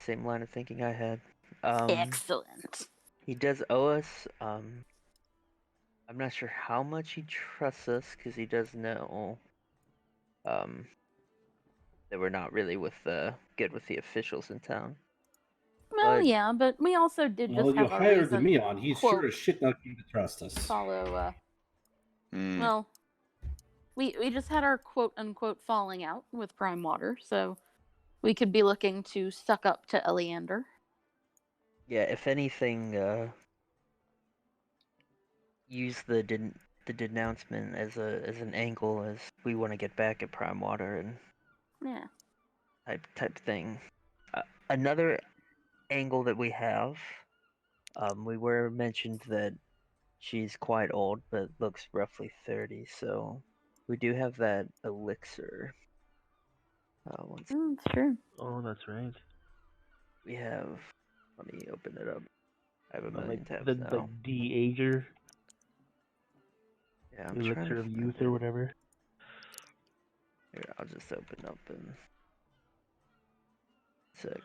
same line of thinking I had. Excellent. He does owe us. I'm not sure how much he trusts us because he does know that we're not really good with the officials in town. Well, But yeah, but we also did Well, just you have our hired reason me on. He's quote sure as shit not going to trust us. follow. Hmm. Well, we just had our quote unquote falling out with Primewater, so we could be looking to suck up to Eleander. yeah, if anything, use the denouncement as an angle, as we want to get back at Primewater and Yeah. type thing. Another angle that we have, we were mentioned that she's quite old, but looks roughly 30. So we do have that elixir. That's true. Oh, that's right. We have. Let me open it up. I have a Like million tabs the now. de-ager, Yeah, I'm trying elixir to of find youth it. or whatever. Here, I'll just open up and sec.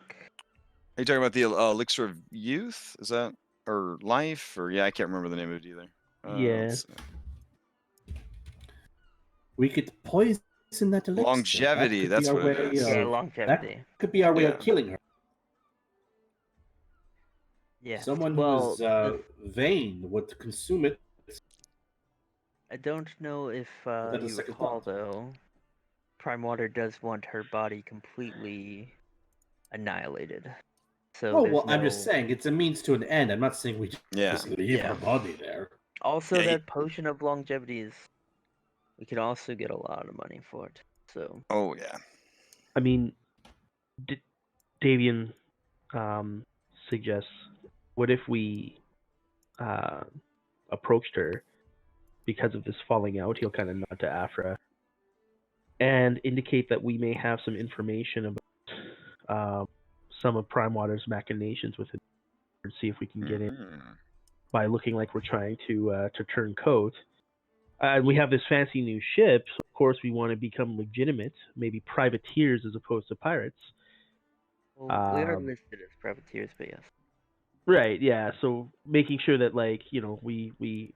Are you talking about the elixir of youth? Is that or life or yeah? I can't remember the name of it either. Yeah. let's see. We could poison that elixir. Longevity, That could that's be our what it way is. Yeah, of- longevity. That could be our way Yeah. of killing her. Yeah. Someone well, who is vain would consume it. I don't know if Without a you second recall thought. though. Primewater does want her body completely annihilated. So Oh there's well, no. I'm just saying it's a means to an end. I'm not saying we Yeah. just leave Yeah. her body there. Also, Yeah, that potion of longevity is. We could also get a lot of money for it. So. Oh yeah. I mean, Davian suggests, what if we approached her because of this falling out? He'll kind of nod to Afra and indicate that we may have some information about some of Primewater's machinations with it, and see if we can get in Mhm. by looking like we're trying to turn coat. And we have this fancy new ship, so of course we want to become legitimate, maybe privateers as opposed to pirates. Well, we are listed as privateers, but yes. Right, yeah. So making sure that, like, you know, we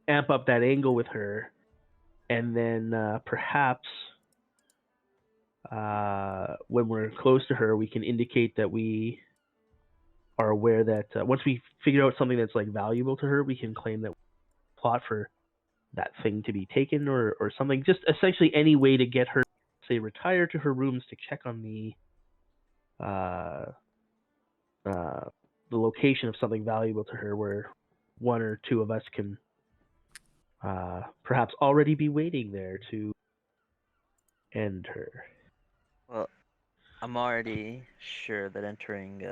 amp up that angle with her, and then perhaps when we're close to her, we can indicate that we are aware that once we figure out something that's like valuable to her, we can claim that we plot for that thing to be taken or something. Just essentially any way to get her, say, retire to her rooms to check on the location of something valuable to her, where one or two of us can perhaps already be waiting there to end her. Well, I'm already sure that entering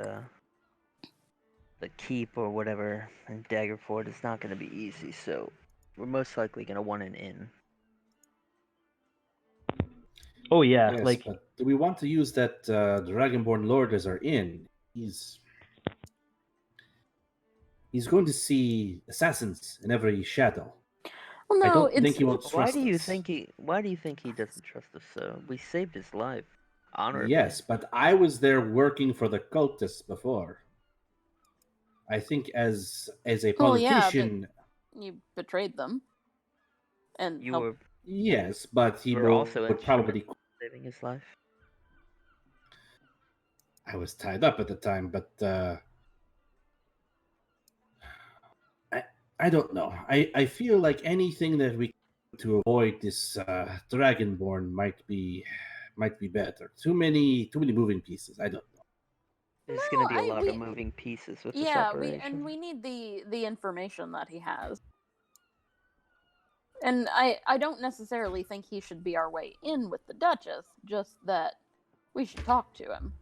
the keep or whatever in Daggerford is not going to be easy, so we're most likely going to want an inn. Oh yeah, Yes, like but do we want to use that Dragonborn Lord as our inn? He's going to see assassins in every shadow. Well, I no, don't think it's he won't Why trust do you us. think he doesn't trust us so? We saved his life. Honorably. Yes, but I was there working for the cultists before. I think as a well, yeah, but politician, you betrayed them, and You helped. were yes, but he you were also would probably. instrumental in saving his life. I was tied up at the time, but I don't know. I feel like anything that we can do to avoid this Dragonborn might be better. Too many moving pieces. I don't know. There's No, going to be a lot we of moving pieces with this yeah, operation. we need the information that he has. And I don't necessarily think he should be our way in with the Duchess, just that we should talk to him.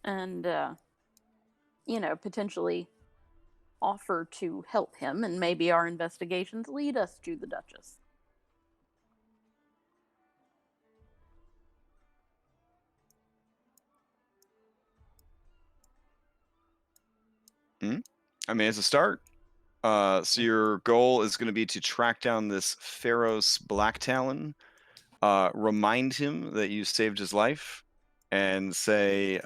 And, potentially offer to help him, and maybe our investigations lead us to the Duchess. I mean, it's a start. So your goal is going to be to track down this Pharaoh's Black Talon, remind him that you saved his life, and say,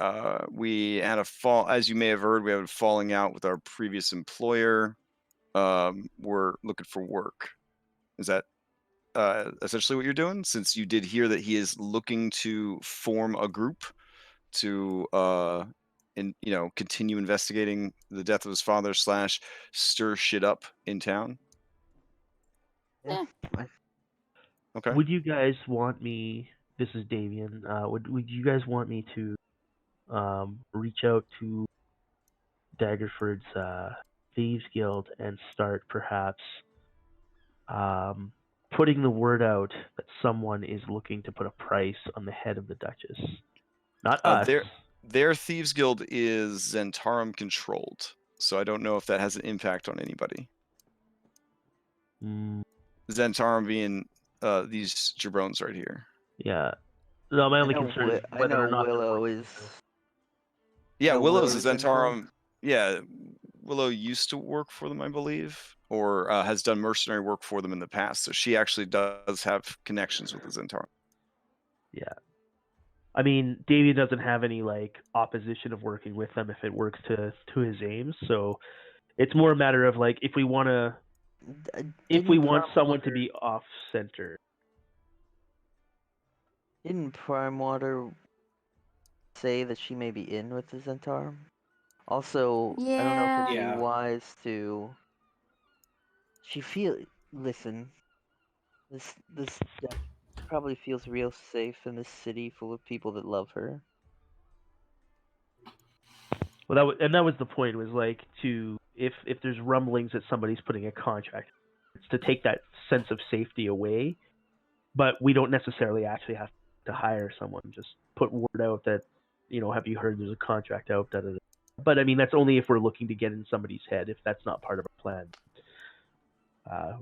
we had a fall, as you may have heard, we had a falling out with our previous employer. We're looking for work. Is that essentially what you're doing? Since you did hear that he is looking to form a group to continue investigating the death of his father / stir shit up in town. Yeah. Okay. would you guys want me? This is Damien. Would you guys want me to reach out to Daggerford's Thieves Guild and start perhaps putting the word out that someone is looking to put a price on the head of the Duchess? Not us. Their Thieves Guild is Zentarum controlled, so I don't know if that has an impact on anybody. Zentarum being these jabrones right here. Yeah. No, my only concern is whether or not Willow is. Yeah, No, Willow's a Willow's involved? Zentarum. Yeah, Willow used to work for them, I believe, or has done mercenary work for them in the past. So she actually does have connections with the Zentarum. Yeah. I mean, Davey doesn't have any like opposition of working with them if it works to his aims. So it's more a matter of like if we want someone to be off center. Didn't Primewater say that she may be in with the Zentarum? Also, I don't know if it'd Yeah. be wise to. Listen. This Duchess probably feels real safe in this city full of people that love her. Well, that was the point. Was like to if there's rumblings that somebody's putting a contract, it's to take that sense of safety away. But we don't necessarily actually have to hire someone. Just put word out that, have you heard there's a contract out? Da, da, da. But I mean, that's only if we're looking to get in somebody's head. If that's not part of our plan,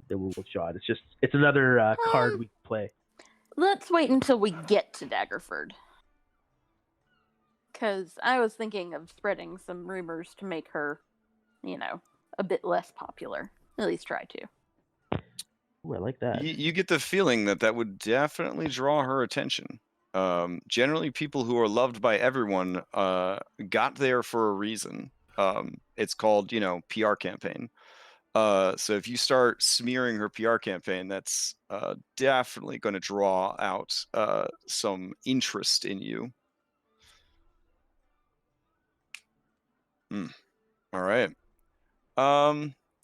then we'll shot. It's another card we play. Let's wait until we get to Daggerford. Because I was thinking of spreading some rumors to make her, a bit less popular. At least try to. Ooh, I like that. You get the feeling that would definitely draw her attention. Generally, people who are loved by everyone got there for a reason. It's called, PR campaign. So if you start smearing her PR campaign, that's definitely going to draw out some interest in you. All right.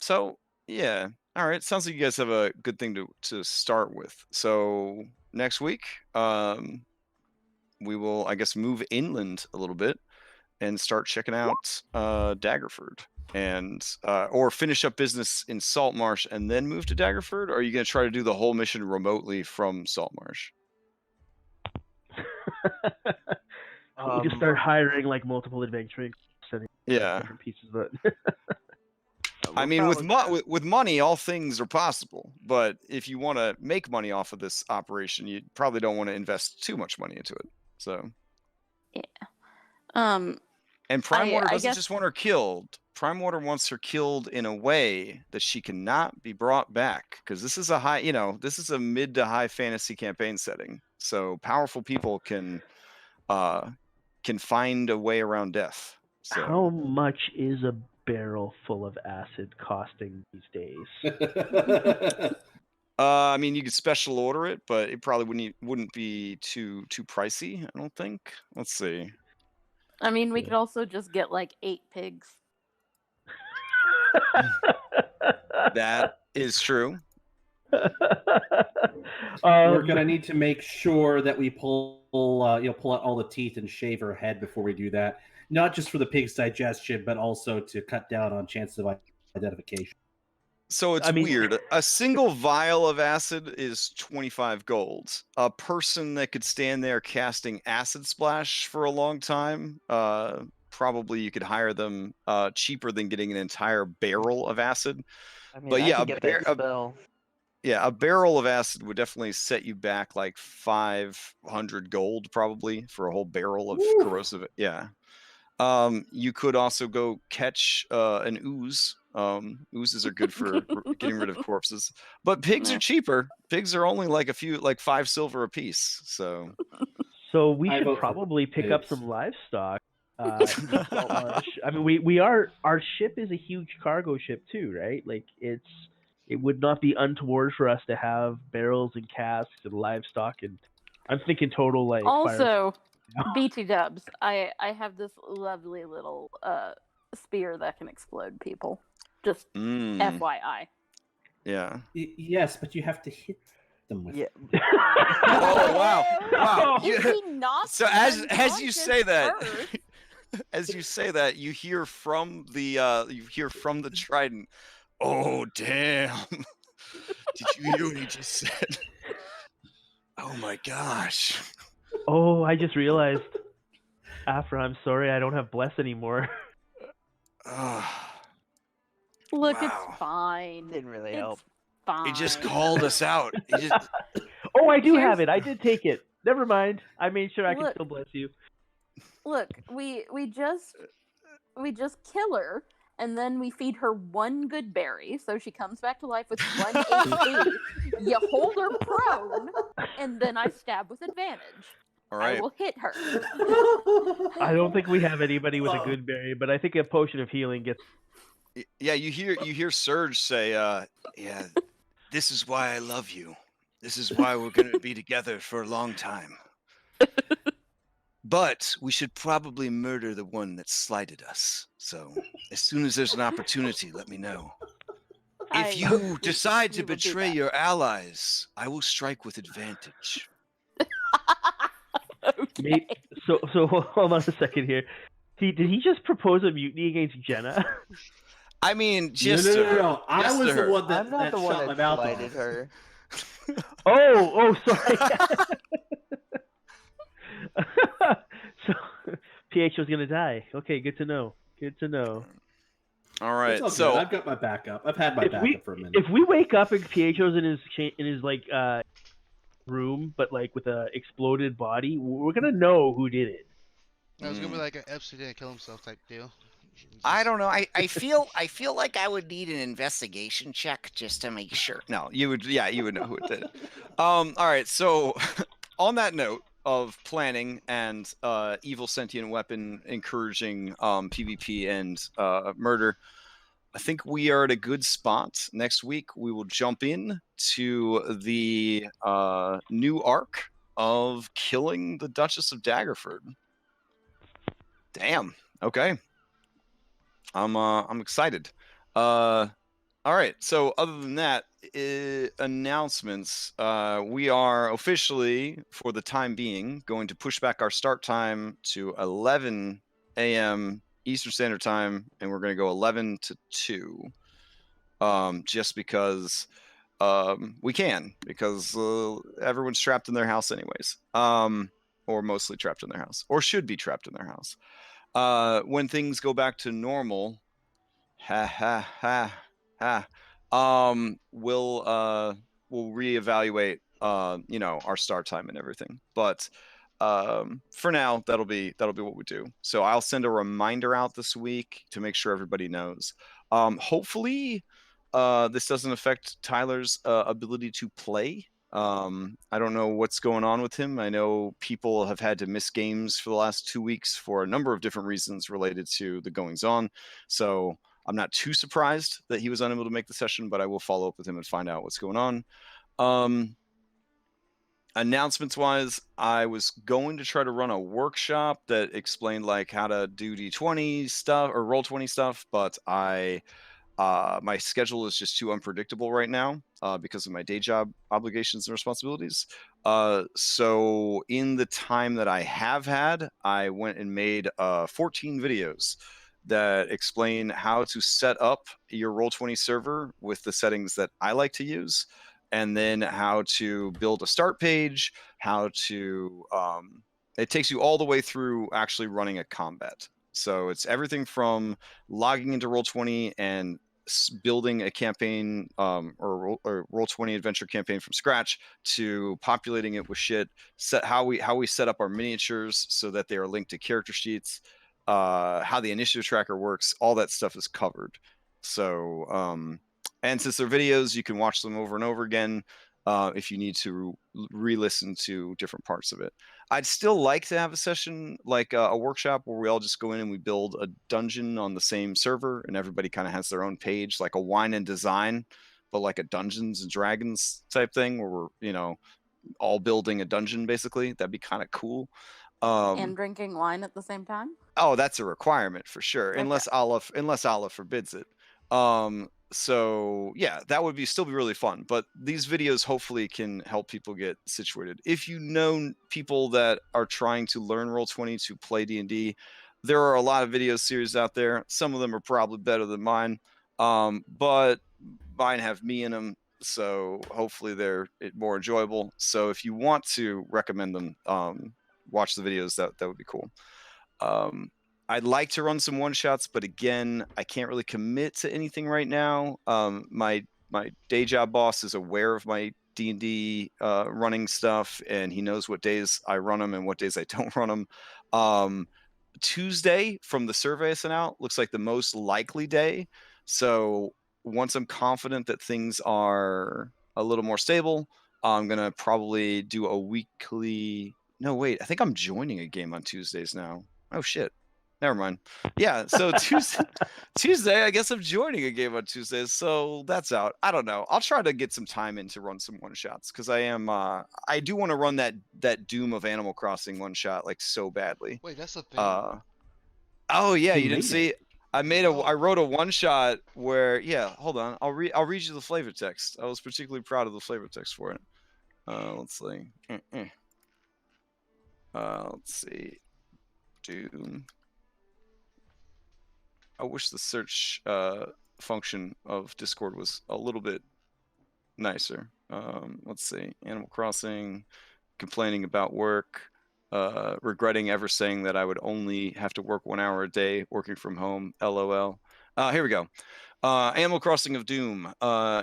So yeah. All right. Sounds like you guys have a good thing to start with. So next week, we will, I guess, move inland a little bit and start checking out Daggerford, and or finish up business in Saltmarsh and then move to Daggerford. Or are you going to try to do the whole mission remotely from Saltmarsh? We just start hiring like multiple adventuring, sending different pieces of it. I mean, with money, all things are possible. But if you want to make money off of this operation, you probably don't want to invest too much money into it. So, yeah. And Primewater doesn't just want her killed. Primewater wants her killed in a way that she cannot be brought back, because this is this is a mid to high fantasy campaign setting. So powerful people can find a way around death. So. How much is a barrel full of acid costing these days? I mean, you could special order it, but it probably wouldn't be too pricey, I don't think. Let's see. I mean, we could also just get like 8 pigs. That is true. We're gonna need to make sure that we pull out all the teeth and shave her head before we do that. Not just for the pig's digestion, but also to cut down on chances of identification. So it's weird. A single vial of acid is 25 gold. A person that could stand there casting acid splash for a long time, probably you could hire them cheaper than getting an entire barrel of acid. I mean, but yeah, I could get that spell. A barrel of acid would definitely set you back like 500 gold probably for a whole barrel of corrosive. Yeah. You could also go catch an ooze. Oozes are good for getting rid of corpses, but pigs are cheaper. Pigs are only like 5 silver a piece. So we should probably pick up some livestock. I mean, our ship is a huge cargo ship too, right? Like it would not be untoward for us to have barrels and casks and livestock, and I'm thinking total like also BT dubs. I have this lovely little spear that can explode people. Just FYI. Yeah. Yes, but you have to hit them with. Yeah. Oh wow! Is he not? So as you say that, you hear from the trident. Oh damn! Did you hear what he just said? Oh my gosh! Oh, I just realized. Afra, I'm sorry, I don't have bless anymore. Look, it's fine. Didn't really help. Fine. He just called us out. Oh, I do have it. I did take it. Never mind. I made sure I could still bless you. Look, we just kill her, and then we feed her one good berry, so she comes back to life with 1 HP. You hold her prone, and then I stab with advantage. All right. I will hit her. I don't think we have anybody with a good berry, but I think a potion of healing gets. Yeah, you hear Surge say, "Yeah, this is why I love you. This is why we're gonna be together for a long time. But we should probably murder the one that slighted us. So as soon as there's an opportunity, let me know. If you decide to betray your allies, I will strike with advantage." Okay. So hold on a second here. Did he just propose a mutiny against Jenna? I mean, no. I was the one I'm not the one that slighted her. Oh, sorry. So PH was gonna die. Okay, good to know. All right, so I've got my backup. I've had my backup for a minute. If we wake up and Pietro's in his like room, but like with a exploded body, we're gonna know who did it. That was gonna be like an Epstein didn't kill himself type deal. I don't know. I feel like I would need an investigation check just to make sure. No, you would know who it did. All right, so on that note of planning and evil sentient weapon encouraging PvP and murder, I think we are at a good spot. Next week we will jump in to the new arc of killing the Duchess of Daggerford. Damn. Okay. I'm excited. All right. So other than that, announcements. We are officially, for the time being, going to push back our start time to 11 a.m. Eastern Standard Time, and we're going to go 11 to 2. Just because we can, because everyone's trapped in their house anyways. or mostly trapped in their house, or should be trapped in their house. When things go back to normal, we'll reevaluate our start time and everything. But for now, that'll be what we do. So I'll send a reminder out this week to make sure everybody knows. Hopefully this doesn't affect Tyler's ability to play. I don't know what's going on with him. I know people have had to miss games for the last 2 weeks for a number of different reasons related to the goings on. So I'm not too surprised that he was unable to make the session, but I will follow up with him and find out what's going on. Announcements wise, I was going to try to run a workshop that explained like how to do D20 stuff or Roll20 stuff, but my schedule is just too unpredictable right now because of my day job obligations and responsibilities. So in the time that I have had, I went and made 14 videos that explain how to set up your Roll20 server with the settings that I like to use, and then how to build a start page, how to it takes you all the way through actually running a combat. So it's everything from logging into Roll20 and building a campaign or Roll20 adventure campaign from scratch, to populating it with shit, how we set up our miniatures so that they are linked to character sheets, how the initiative tracker works. All that stuff is covered. So and since they're videos, you can watch them over and over again if you need to re-listen to different parts of it. I'd still like to have a session like a workshop where we all just go in and we build a dungeon on the same server, and everybody kind of has their own page, like a wine and design, but like a Dungeons and Dragons type thing where we're all building a dungeon basically. That'd be kind of cool. And drinking wine at the same time. Oh, that's a requirement for sure, Okay. unless Allah forbids it. So yeah, that would still be really fun. But these videos hopefully can help people get situated. If you know people that are trying to learn Roll20 to play D&D, there are a lot of video series out there. Some of them are probably better than mine, but mine have me in them, so hopefully they're more enjoyable. So if you want to recommend them, watch the videos. That would be cool. I'd like to run some one shots, but again, I can't really commit to anything right now. My day job boss is aware of my D&D running stuff, and he knows what days I run them and what days I don't run them. Tuesday, from the survey I sent out, looks like the most likely day. So once I'm confident that things are a little more stable, I'm gonna probably do a weekly. No, wait, I think I'm joining a game on Tuesdays now. Oh shit. Never mind. Yeah, so Tuesday, I guess I'm joining a game on Tuesdays, so that's out. I don't know. I'll try to get some time in to run some one shots, because I do want to run that Doom of Animal Crossing one shot like so badly. Wait, that's a thing. Oh yeah, Who you didn't made see? it? I wrote a one shot where, yeah, hold on. I'll read you the flavor text. I was particularly proud of the flavor text for it. Let's see. Let's see. Doom. I wish the search function of Discord was a little bit nicer. Let's see. Animal Crossing, complaining about work, regretting ever saying that I would only have to work 1 hour a day working from home. LOL. Here we go. Animal Crossing of Doom.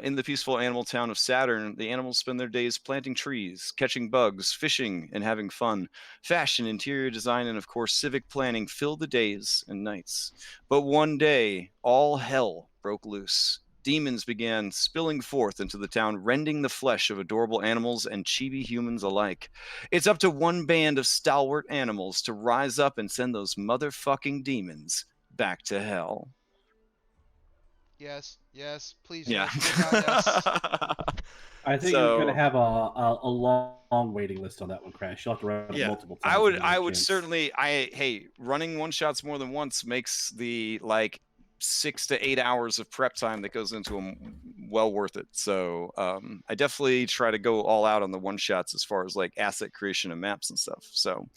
In the peaceful animal town of Saturn, the animals spend their days planting trees, catching bugs, fishing, and having fun. Fashion, interior design, and of course civic planning fill the days and nights. But one day, all hell broke loose. Demons began spilling forth into the town, rending the flesh of adorable animals and chibi humans alike. It's up to one band of stalwart animals to rise up and send those motherfucking demons back to hell. Yes, please, Yeah. yes, oh God, yes. I think you're going to have a long waiting list on that one, Crash. You'll have to run it multiple times. I would certainly. Hey, running one shots more than once makes the 6 to 8 hours of prep time that goes into them well worth it. So I definitely try to go all out on the one shots as far as asset creation and maps and stuff. So,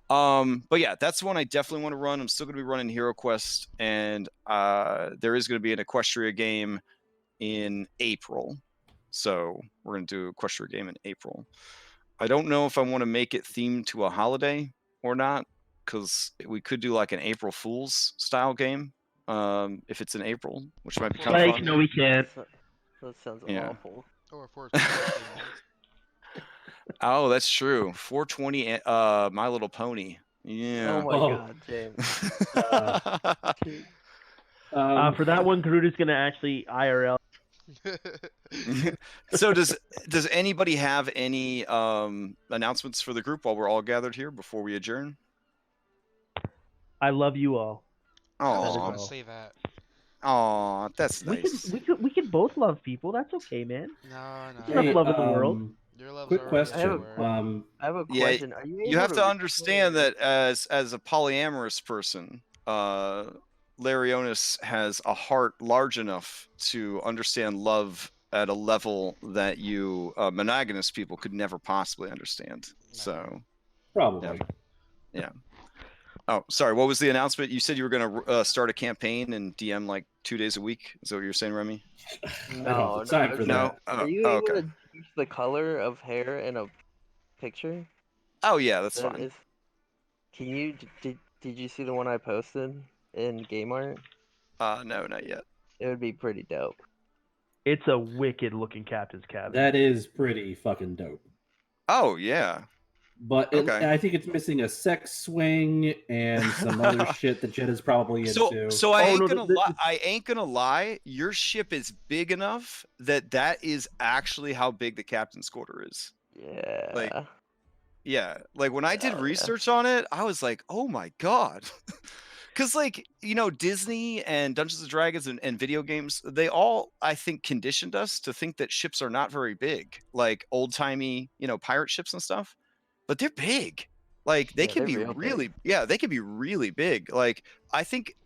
but yeah, that's one I definitely want to run. I'm still going to be running Hero Quest, and there is going to be an Equestria game in April. So we're going to do Equestria game in April. I don't know if I want to make it themed to a holiday or not, because we could do like an April Fool's style game. If it's in April, which might be kind of Like, fun. no, we can't. That sounds Yeah. awful. Or 420 if they want. Oh, that's true. 420. My Little Pony. Yeah. Oh my Oh. god, James. For that one, Garuda's gonna actually IRL. So does anybody have any announcements for the group while we're all gathered here before we adjourn? I love you all. I was Oh, going to say that. oh, that's We nice. can both love people. That's okay, man. No, There's enough love in the world. Your love's Quick already question. everywhere. I have a Yeah, question. Are you able you have to read- understand that as a polyamorous person, Larionis has a heart large enough to understand love at a level that you monogamous people could never possibly understand. So, Probably. yeah. Oh, sorry. What was the announcement? You said you were going to start a campaign and DM like 2 days a week. Is that what you're saying, Remy? I don't have the time for no. that. Are you able okay. to change the color of hair in a picture? Oh yeah, that's That fine. is- Can you did you see the one I posted in Game Art? No, not yet. It would be pretty dope. It's a wicked looking captain's cabin. That is pretty fucking dope. Oh yeah. But Okay. I think it's missing a sex swing and some other shit that Jet is probably into. So I ain't gonna lie. I ain't gonna lie. Your ship is big enough that is actually how big the captain's quarter is. Yeah. Like, yeah. Like when I did Hell yeah. research on it, I was like, oh my god. Because like, you know, Disney and Dungeons and Dragons and video games, they all, I think, conditioned us to think that ships are not very big, like old timey, you know, pirate ships and stuff. But they're big. Like they Yeah, can they're be real really, big. yeah, they can be really big. Like I think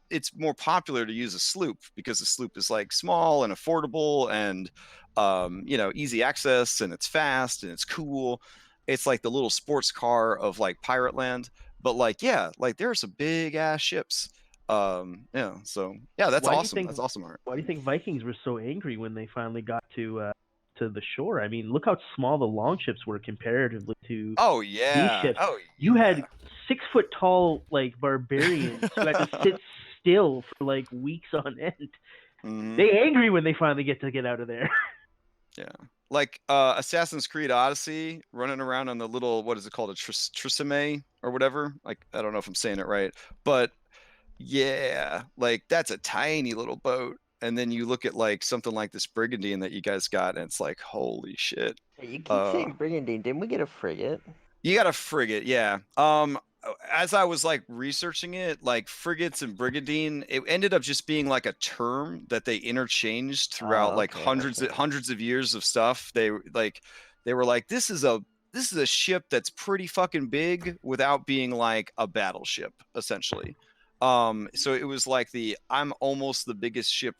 it's more popular to use a sloop because the sloop is like small and affordable and you know, easy access, and it's fast and it's cool. It's like the little sports car of like pirate land. But like, yeah, like there are some big ass ships. Yeah, so yeah, that's Why do you awesome. think- That's awesome art. Why do you think Vikings were so angry when they finally got to the shore? I mean, look how small the longships were comparatively to Oh these yeah. ships. Oh, You had 6 foot tall like barbarians who had to sit still for like weeks on end. Mhm. They angry when they finally get out of there. Yeah, like Assassin's Creed Odyssey, running around on the little, what is it called, a Trisame or whatever. Like I don't know if I'm saying it right, but yeah, like that's a tiny little boat. And then you look at like something like this brigandine that you guys got, and it's like, holy shit. Hey, you keep saying brigandine. Didn't we get a frigate? You got a frigate, yeah. As I was like researching it, like frigates and brigandine, it ended up just being like a term that they interchanged throughout like hundreds of years of stuff. They were like, this is a ship that's pretty fucking big without being like a battleship, essentially. So it was like I'm almost the biggest ship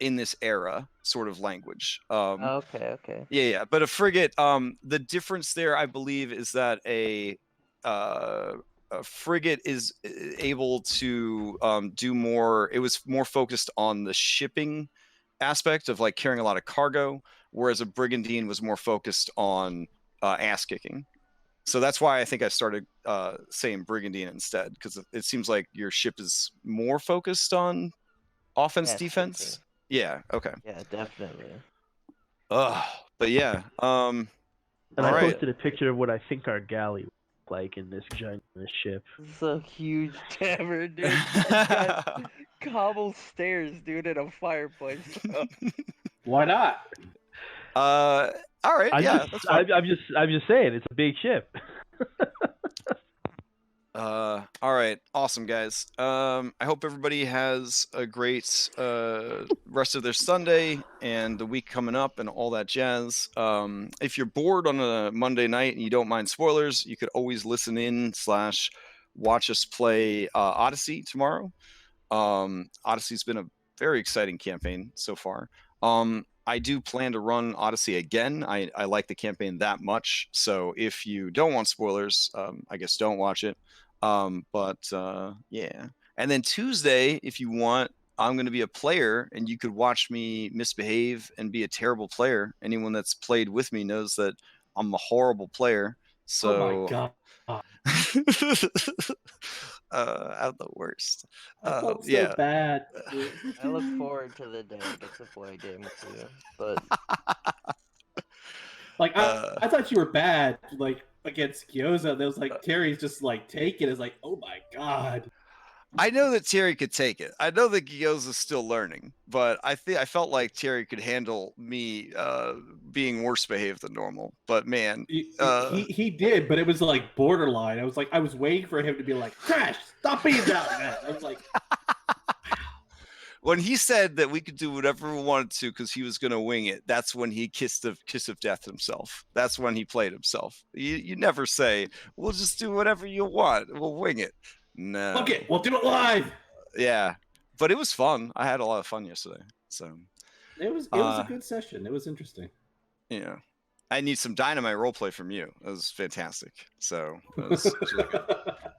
in this era sort of language. Okay. Yeah. But a frigate, the difference there, I believe, is that a frigate is able to do more. It was more focused on the shipping aspect of like carrying a lot of cargo, whereas a brigandine was more focused on ass kicking. So that's why I think I started saying brigandine instead, because it seems like your ship is more focused on offense, defense. Yeah. Okay. Yeah, definitely. But yeah. And I right. posted a picture of what I think our galley was like in this giant ship. It's a huge tavern, dude. It's got cobble stairs, dude, and a fireplace. Why not? All right. That's fine. I'm just saying, it's a big ship. All right, awesome guys. I hope everybody has a great rest of their Sunday and the week coming up and all that jazz. If you're bored on a Monday night and you don't mind spoilers, you could always listen in / watch us play Odyssey tomorrow. Odyssey's been a very exciting campaign so far. I do plan to run Odyssey again. I like the campaign that much. So if you don't want spoilers, I guess don't watch it. Yeah. And then Tuesday, if you want, I'm going to be a player and you could watch me misbehave and be a terrible player. Anyone that's played with me knows that I'm a horrible player. So Oh my god. I'm the worst. I felt so yeah. bad. I look forward to the day I get to play a game with you, but Like I thought you were bad, like against Gyoza. There was like Terry's just like taking it. It's like, oh my god. I know that Terry could take it. I know that Gyoza's still learning, but I felt like Terry could handle me being worse behaved than normal. But man, He did, but it was like borderline. I was waiting for him to be like, Crash, stop being that. I was like, when he said that we could do whatever we wanted to because he was going to wing it, that's when he kissed the kiss of death himself. That's when he played himself. You never say, we'll just do whatever you want. We'll wing it. No. Okay, we'll do it live. Yeah. But it was fun. I had a lot of fun yesterday. So it was a good session. It was interesting. Yeah. I need some dynamite roleplay from you. It was fantastic. So it was really good.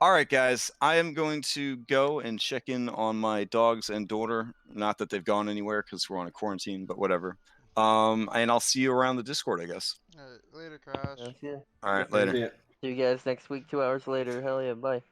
All right, guys. I am going to go and check in on my dogs and daughter. Not that they've gone anywhere because we're on a quarantine, but whatever. And I'll see you around the Discord, I guess. Later, Crash. yeah. All right, later. See you guys next week, 2 hours later. Hell yeah, bye.